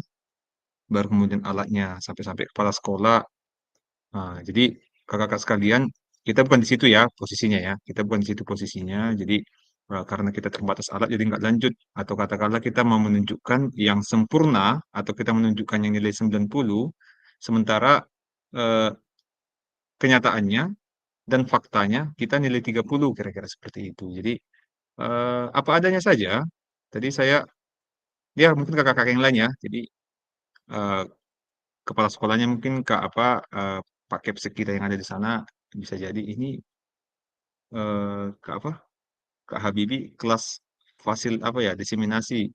baru kemudian alatnya, sampai-sampai kepala sekolah. Nah, jadi kakak-kakak sekalian, kita bukan di situ ya posisinya ya. Kita bukan di situ posisinya. Jadi karena kita terbatas alat, jadi nggak lanjut. Atau katakanlah kita mau menunjukkan yang sempurna, atau kita menunjukkan yang nilai 90, sementara eh, kenyataannya dan faktanya kita nilai 30, kira-kira seperti itu. Jadi apa adanya saja. Tadi saya, ya mungkin kakak-kakak yang lain ya. Jadi eh, kepala sekolahnya mungkin Pak Kepsek kita yang ada di sana, bisa jadi ini Kak Habibie kelas fasil apa ya, diseminasi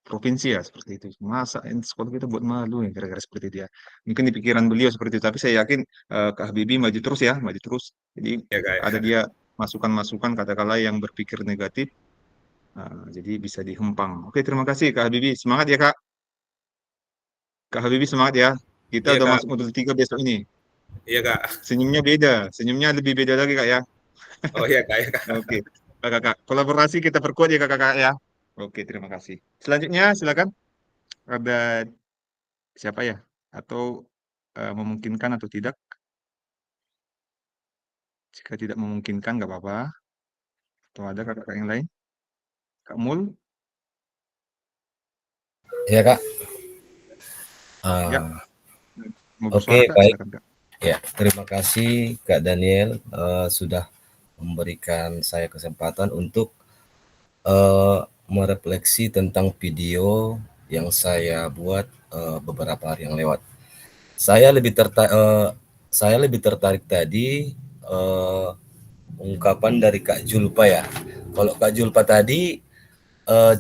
provinsi ya, seperti itu. Masa sekolah kita buat malu ya, kira-kira seperti itu ya. Mungkin di pikiran beliau seperti itu, tapi saya yakin Kak Habibie maju terus ya, maju terus. Jadi Ya, Kak. ada dia masukan-masukan katakanlah yang berpikir negatif, jadi bisa dihempang. Oke, terima kasih Kak Habibie. Semangat ya Kak. Kak Habibie semangat ya. Kita Iya, udah Kak. masuk modul 3 besok ini. Iya, Kak. Senyumnya beda, senyumnya lebih beda lagi Kak ya. Oh iya, Kak. Ya, Kak. Oke, Kakak, kolaborasi kita perkuat ya Kakak ya. Oke, terima kasih. Selanjutnya silakan. Ada siapa ya? Atau memungkinkan atau tidak? Jika tidak memungkinkan nggak apa-apa. Atau ada kakak yang lain? Kak Mul? Ya Kak. Ya. Mau Oke, bersuara, Kak? baik. Silakan, Kak. Ya, terima kasih Kak Daniel sudah memberikan saya kesempatan untuk merefleksi tentang video yang saya buat beberapa hari yang lewat. Saya lebih tertarik tadi ungkapan dari Kak Julpa ya. Kalau Kak Julpa tadi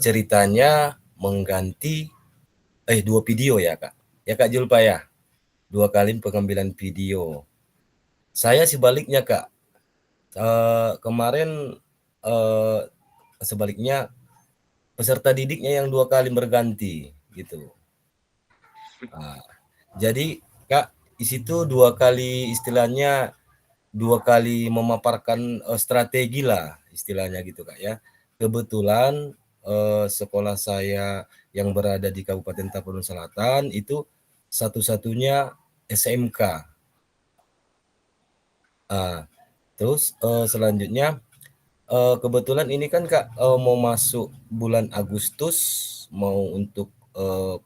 ceritanya mengganti 2 video ya Kak. Ya Kak Julpa ya. 2 kali pengambilan video. Saya sebaliknya Kak. Kemarin sebaliknya peserta didiknya yang 2 kali berganti gitu. Jadi Kak, di situ 2 kali istilahnya 2 kali memaparkan strategi lah istilahnya gitu Kak ya. Kebetulan sekolah saya yang berada di Kabupaten Tapanuli Selatan itu satu-satunya SMK. Terus selanjutnya kebetulan ini kan Kak mau masuk bulan Agustus, mau untuk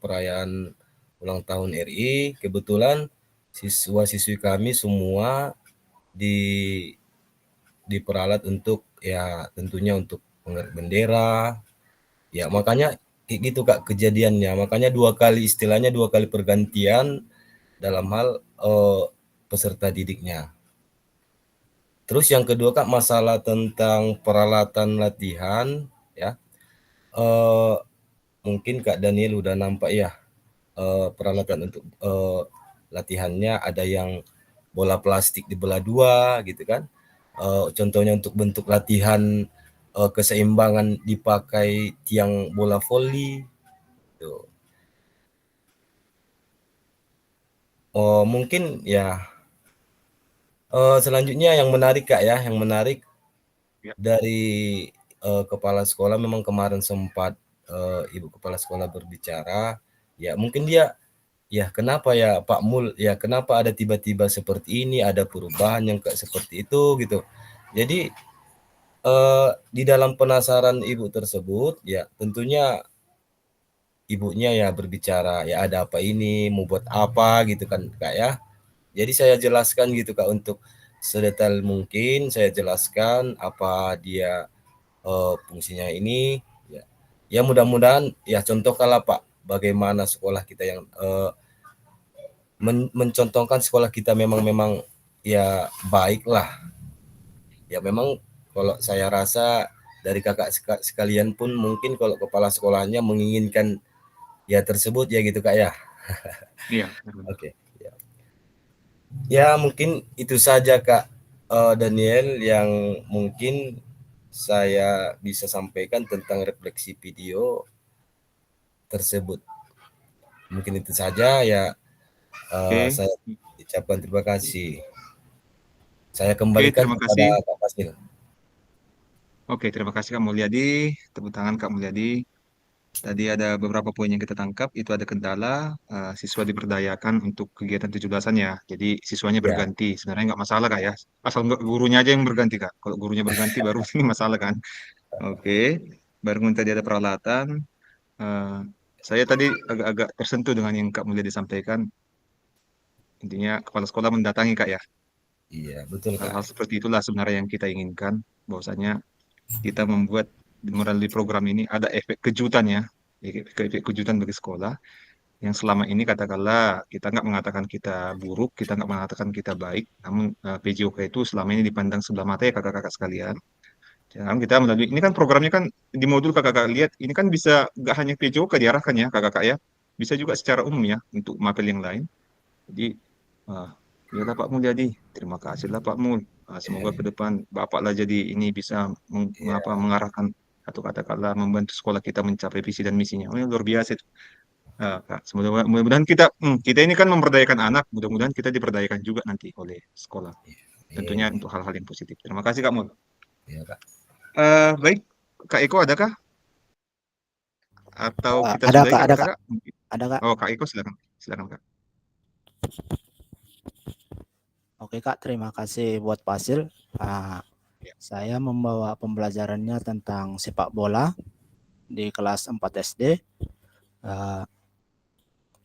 perayaan ulang tahun RI. Kebetulan siswa-siswi kami semua diperalat untuk ya tentunya untuk penggerak bendera. Ya makanya kayak gitu Kak kejadiannya. Makanya 2 kali istilahnya 2 kali pergantian dalam hal peserta didiknya. Terus yang kedua Kak masalah tentang peralatan latihan ya. Mungkin Kak Daniel udah nampak ya peralatan untuk latihannya ada yang bola plastik dibelah 2 gitu kan. Contohnya untuk bentuk latihan keseimbangan dipakai tiang bola voli gitu. Mungkin ya selanjutnya yang menarik Kak ya, yang menarik dari kepala sekolah memang kemarin sempat Ibu kepala sekolah berbicara, ya mungkin dia ya kenapa ya Pak Mul, ya kenapa ada tiba-tiba seperti ini, ada perubahan yang kayak seperti itu gitu. Jadi di dalam penasaran ibu tersebut, ya tentunya ibunya ya berbicara, ya ada apa ini, mau buat apa gitu kan Kak ya. Jadi saya jelaskan gitu Kak, untuk sedetail mungkin saya jelaskan apa dia fungsinya ini. Ya, ya mudah-mudahan ya contohkanlah Pak, bagaimana sekolah kita yang mencontohkan sekolah kita memang ya baik lah. Ya memang kalau saya rasa dari kakak sekalian pun mungkin kalau kepala sekolahnya menginginkan ya tersebut ya gitu Kak ya. Iya. Oke. Ya. Ya mungkin itu saja Kak Daniel yang mungkin saya bisa sampaikan tentang refleksi video tersebut. Mungkin itu saja ya. Saya ucapkan terima kasih. Saya kembalikan terima kepada kasih. Pak Fasil. Oke, terima kasih Kak Mulyadi. Tepuk tangan Kak Mulyadi. Tadi ada beberapa poin yang kita tangkap. Itu ada kendala, siswa diberdayakan untuk kegiatan 17-an ya. Jadi siswanya Ya. berganti. Sebenarnya nggak masalah Kak ya. Asal nggak gurunya aja yang berganti Kak. Kalau gurunya berganti baru ini masalah kan. Oke. Baru tadi ada peralatan. Saya tadi agak-agak tersentuh dengan yang Kak Mulyadi sampaikan. Intinya kepala sekolah mendatangi Kak ya. Iya, betul Kak. Hal-hal seperti itulah sebenarnya yang kita inginkan. Bahwasanya kita membuat melalui program ini ada efek kejutan ya, efek kejutan bagi sekolah yang selama ini katakanlah kita nggak mengatakan kita buruk, kita nggak mengatakan kita baik, namun PJOK itu selama ini dipandang sebelah mata ya kakak-kakak sekalian. Jangan kita melalui ini kan programnya kan di modul kakak-kakak lihat ini kan bisa nggak hanya PJOK diarahkan ya kakak-kakak ya, bisa juga secara umum ya untuk mapel yang lain. Jadi ya Pak Mulyadi, terima kasih lah Pak Mul. Semoga ke depan Bapak lah jadi ini bisa mengarahkan atau katakanlah membantu sekolah kita mencapai visi dan misinya. Oh, luar biasa itu. Kak, mudah-mudahan kita ini kan memberdayakan anak, mudah-mudahan kita diberdayakan juga nanti oleh sekolah. Tentunya untuk hal-hal yang positif. Terima kasih Kak Mul. Iya Kak. Baik, Kak Eko adakah? Atau kita ada sudahi Kak, ada Kak. kakak-kakak? Ada Kak. Oh, Kak Eko silakan. Silakan Kak. Oke Kak, terima kasih buat Fasil. Saya membawa pembelajarannya tentang sepak bola di kelas 4 SD.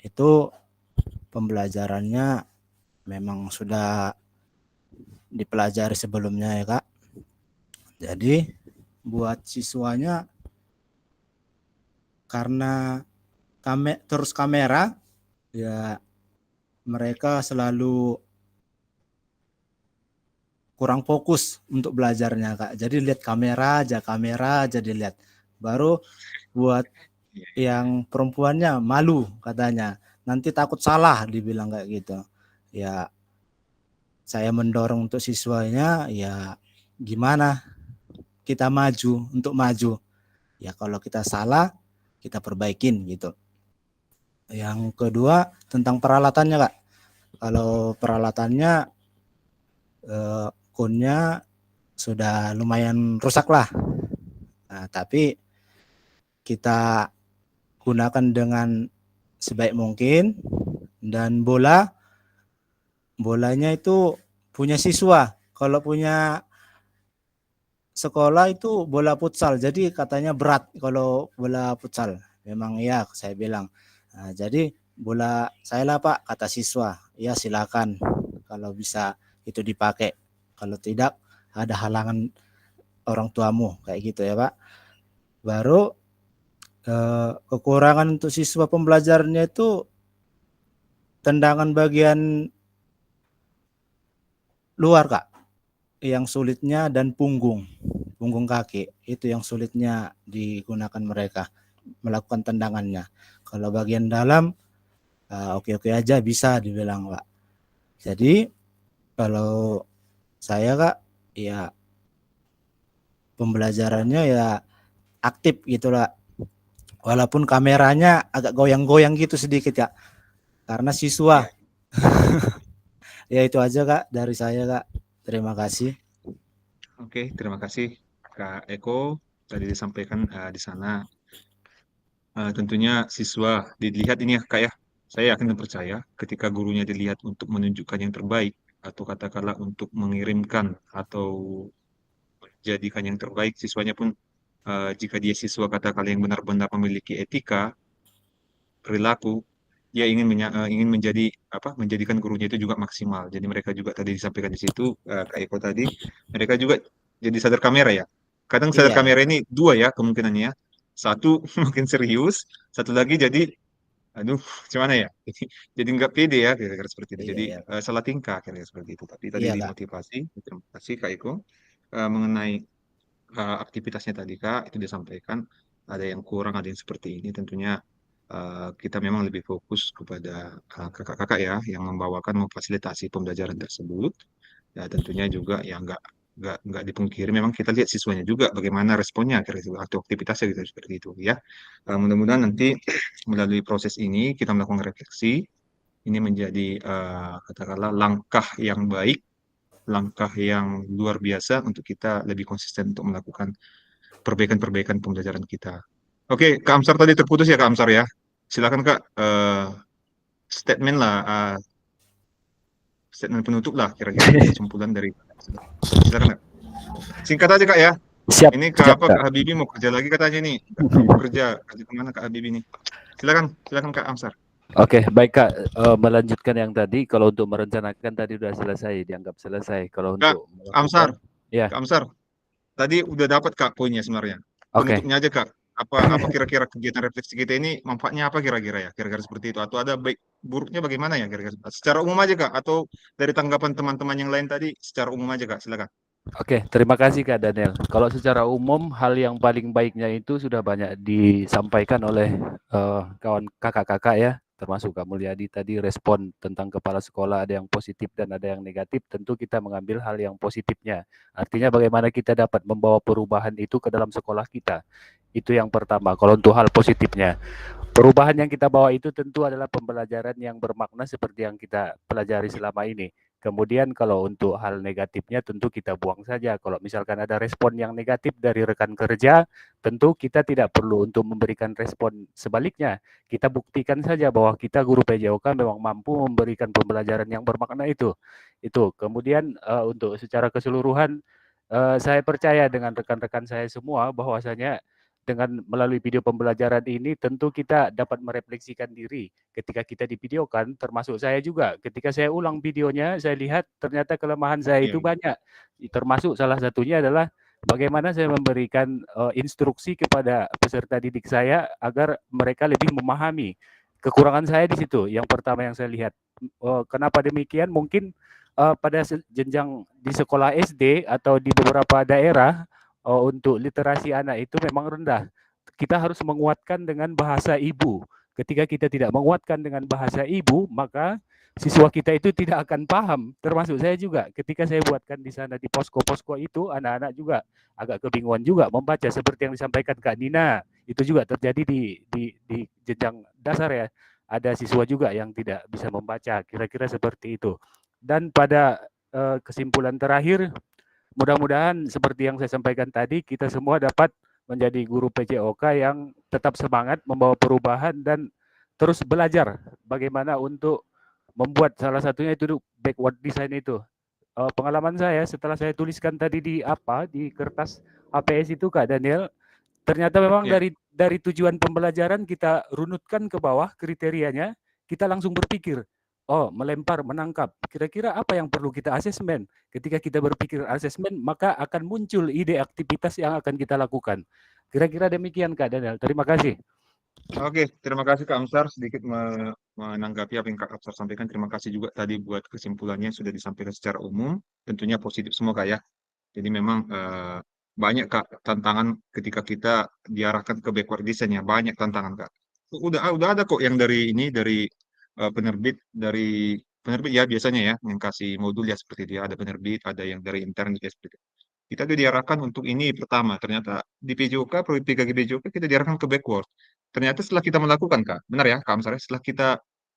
Itu pembelajarannya memang sudah dipelajari sebelumnya ya Kak. Jadi buat siswanya karena terus kamera ya mereka selalu kurang fokus untuk belajarnya Kak. Jadi lihat kamera aja dilihat. Baru buat yang perempuannya malu katanya. Nanti takut salah dibilang kayak gitu. Ya saya mendorong untuk siswanya ya gimana kita untuk maju. Ya kalau kita salah kita perbaikin gitu. Yang kedua tentang peralatannya Kak. Kalau peralatannya kunnya sudah lumayan rusak lah. Nah, tapi kita gunakan dengan sebaik mungkin dan bolanya itu punya siswa. Kalau punya sekolah itu bola futsal. Jadi katanya berat kalau bola futsal. Memang ya saya bilang. Nah, jadi bola saya lah Pak kata siswa. Ya silakan kalau bisa itu dipakai. Kalau tidak ada halangan orang tuamu kayak gitu ya Pak. Baru kekurangan untuk siswa pembelajarannya itu tendangan bagian luar Kak. Yang sulitnya dan punggung kaki itu yang sulitnya digunakan mereka melakukan tendangannya. Kalau bagian dalam oke-oke aja bisa dibilang Pak. Jadi kalau saya Kak ya pembelajarannya ya aktif gitu lah. Walaupun kameranya agak goyang-goyang gitu sedikit ya. Karena siswa. Ya itu aja Kak dari saya Kak. Terima kasih. Oke, terima kasih Kak Eko. Tadi disampaikan di sana. Tentunya siswa dilihat ini ya Kak ya. saya yakin dan percaya ketika gurunya dilihat untuk menunjukkan yang terbaik atau katakanlah untuk mengirimkan atau menjadikan yang terbaik siswanya pun jika dia siswa katakanlah yang benar-benar memiliki etika, perilaku, dia ingin menjadi menjadikan gurunya itu juga maksimal. Jadi mereka juga tadi disampaikan di situ Kak Eko tadi, mereka juga jadi sadar kamera ya. Kadang sadar Iya. kamera ini dua ya kemungkinannya. Satu makin serius, satu lagi jadi aduh gimana ya? Jadi nggak pede ya kira-kira seperti itu. Iya, Jadi iya. salah tingkah kira-kira seperti itu. Tapi tadi Iya, Kak. dimotivasi, terima kasih Kak Eko mengenai aktivitasnya tadi Kak itu disampaikan ada yang kurang ada yang seperti ini tentunya kita memang lebih fokus kepada kakak-kakak ya yang memfasilitasi pembelajaran tersebut ya tentunya juga ya nggak dipungkiri memang kita lihat siswanya juga bagaimana responnya kira-kira atau aktivitasnya gitu seperti itu ya. Mudah-mudahan nanti melalui proses ini kita melakukan refleksi ini menjadi katakanlah langkah yang baik langkah yang luar biasa untuk kita lebih konsisten untuk melakukan perbaikan-perbaikan pembelajaran kita. Oke, Kak Amsar tadi terputus ya Kak Amsar ya. Silakan Kak, statement lah, statement penutup lah kira-kira kesimpulan dari silakan Kak. Singkat aja Kak ya. Siap, Ini siap, Kak Kak. Habibie mau kerja lagi katanya nih. Nggak mau kerja kemana Kak Habibie nih? Silakan Kak Amsar. Oke, baik Kak. Melanjutkan yang tadi, kalau untuk merencanakan tadi sudah selesai, dianggap selesai. Kalau Kak untuk Amsar, melakukan, ya. Kak Amsar, tadi udah dapat Kak poinnya sebenarnya. Oke. Penutupnya aja Kak. Apa kira-kira kegiatan refleksi kita ini manfaatnya apa kira-kira ya? Kira-kira seperti itu atau ada baik buruknya bagaimana ya kira-kira? Secara umum aja Kak atau dari tanggapan teman-teman yang lain tadi secara umum aja Kak, silakan. Oke, terima kasih Kak Daniel. Kalau secara umum hal yang paling baiknya itu sudah banyak disampaikan oleh kawan kakak-kakak ya, termasuk Kak Mulyadi tadi respon tentang kepala sekolah ada yang positif dan ada yang negatif. Tentu kita mengambil hal yang positifnya. Artinya bagaimana kita dapat membawa perubahan itu ke dalam sekolah kita. Itu yang pertama. Kalau untuk hal positifnya, perubahan yang kita bawa itu tentu adalah pembelajaran yang bermakna seperti yang kita pelajari selama ini. Kemudian kalau untuk hal negatifnya tentu kita buang saja. Kalau misalkan ada respon yang negatif dari rekan kerja, tentu kita tidak perlu untuk memberikan respon sebaliknya. Kita buktikan saja bahwa kita guru PJOK memang mampu memberikan pembelajaran yang bermakna itu. Kemudian untuk secara keseluruhan saya percaya dengan rekan-rekan saya semua bahwasanya dengan melalui video pembelajaran ini tentu kita dapat merefleksikan diri ketika kita divideokan, termasuk saya juga. Ketika saya ulang videonya, saya lihat ternyata kelemahan saya itu banyak. Termasuk salah satunya adalah bagaimana saya memberikan instruksi kepada peserta didik saya agar mereka lebih memahami. Kekurangan saya di situ. Yang pertama yang saya lihat. Kenapa demikian? Mungkin pada jenjang di sekolah SD atau di beberapa daerah untuk literasi anak itu memang rendah. Kita harus menguatkan dengan bahasa ibu. Ketika kita tidak menguatkan dengan bahasa ibu, maka siswa kita itu tidak akan paham. Termasuk saya juga. Ketika saya buatkan di sana di posko-posko itu, anak-anak juga agak kebingungan juga membaca seperti yang disampaikan Kak Nina. Itu juga terjadi di jenjang dasar ya. Ada siswa juga yang tidak bisa membaca. Kira-kira seperti itu. Dan pada kesimpulan terakhir, mudah-mudahan seperti yang saya sampaikan tadi, kita semua dapat menjadi guru PJOK yang tetap semangat membawa perubahan dan terus belajar bagaimana untuk membuat salah satunya itu backward design itu. Pengalaman saya setelah saya tuliskan tadi di kertas APS itu Kak Daniel, ternyata memang dari tujuan pembelajaran kita runutkan ke bawah kriterianya, kita langsung berpikir, oh melempar, menangkap. Kira-kira apa yang perlu kita asesmen? Ketika kita berpikir asesmen, maka akan muncul ide aktivitas yang akan kita lakukan. Kira-kira demikian Kak Daniel. Terima kasih. Oke, terima kasih Kak Amsar. Sedikit menanggapi apa yang Kak Amsar sampaikan. Terima kasih juga tadi buat kesimpulannya sudah disampaikan secara umum. Tentunya positif semua Kak ya. Jadi memang banyak Kak tantangan ketika kita diarahkan ke backward design ya. Banyak tantangan Kak. Udah ada kok yang dari penerbit ya biasanya ya yang kasih modul ya seperti dia ada penerbit ada yang dari intern ya seperti itu. Kita diarahkan untuk ini pertama ternyata di PJOK proyek PKG PJOK kita diarahkan ke backward. Ternyata setelah kita melakukan Kak, benar ya Kak Amsar, setelah kita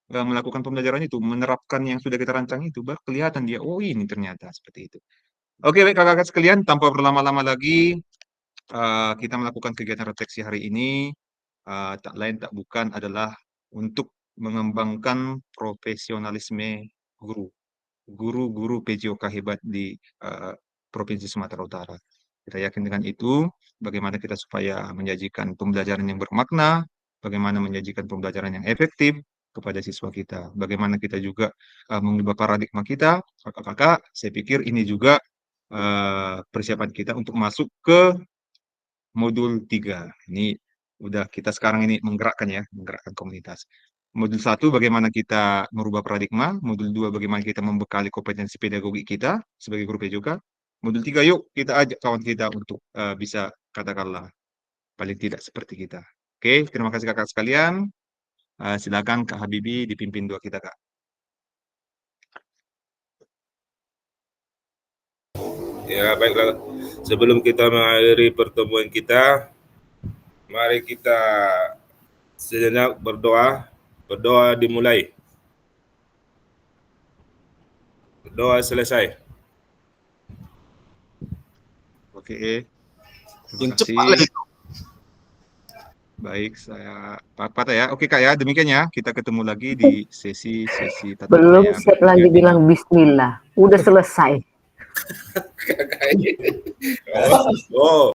melakukan pembelajaran itu menerapkan yang sudah kita rancang itu baru kelihatan dia oh ini ternyata seperti itu. Oke baik kakak-kakak sekalian tanpa berlama-lama lagi kita melakukan kegiatan refleksi hari ini tak lain tak bukan adalah untuk mengembangkan profesionalisme guru. Guru-guru PJOK hebat di Provinsi Sumatera Utara. Kita yakin dengan itu, bagaimana kita supaya menyajikan pembelajaran yang bermakna, bagaimana menyajikan pembelajaran yang efektif kepada siswa kita. Bagaimana kita juga mengubah paradigma kita, kakak-kakak, saya pikir ini juga persiapan kita untuk masuk ke modul 3. Ini udah kita sekarang ini menggerakkan komunitas. Modul 1 bagaimana kita merubah paradigma, modul 2 bagaimana kita membekali kompetensi pedagogi kita sebagai guru PJOK. Modul 3 yuk kita ajak kawan kita untuk bisa katakanlah paling tidak seperti kita. Oke, terima kasih kakak sekalian. Silakan Kak Habibie dipimpin doa kita, Kak. Ya, baiklah. Sebelum kita mengakhiri pertemuan kita, mari kita sejenak berdoa. Berdoa dimulai. Berdoa selesai. Oke. Yang cepat lagi. Baik, saya Pak Pata ya. Oke Kak ya, demikian ya. Kita ketemu lagi di sesi tatap Belum muka yang siap lagi bilang bismillah. Udah selesai. Oh.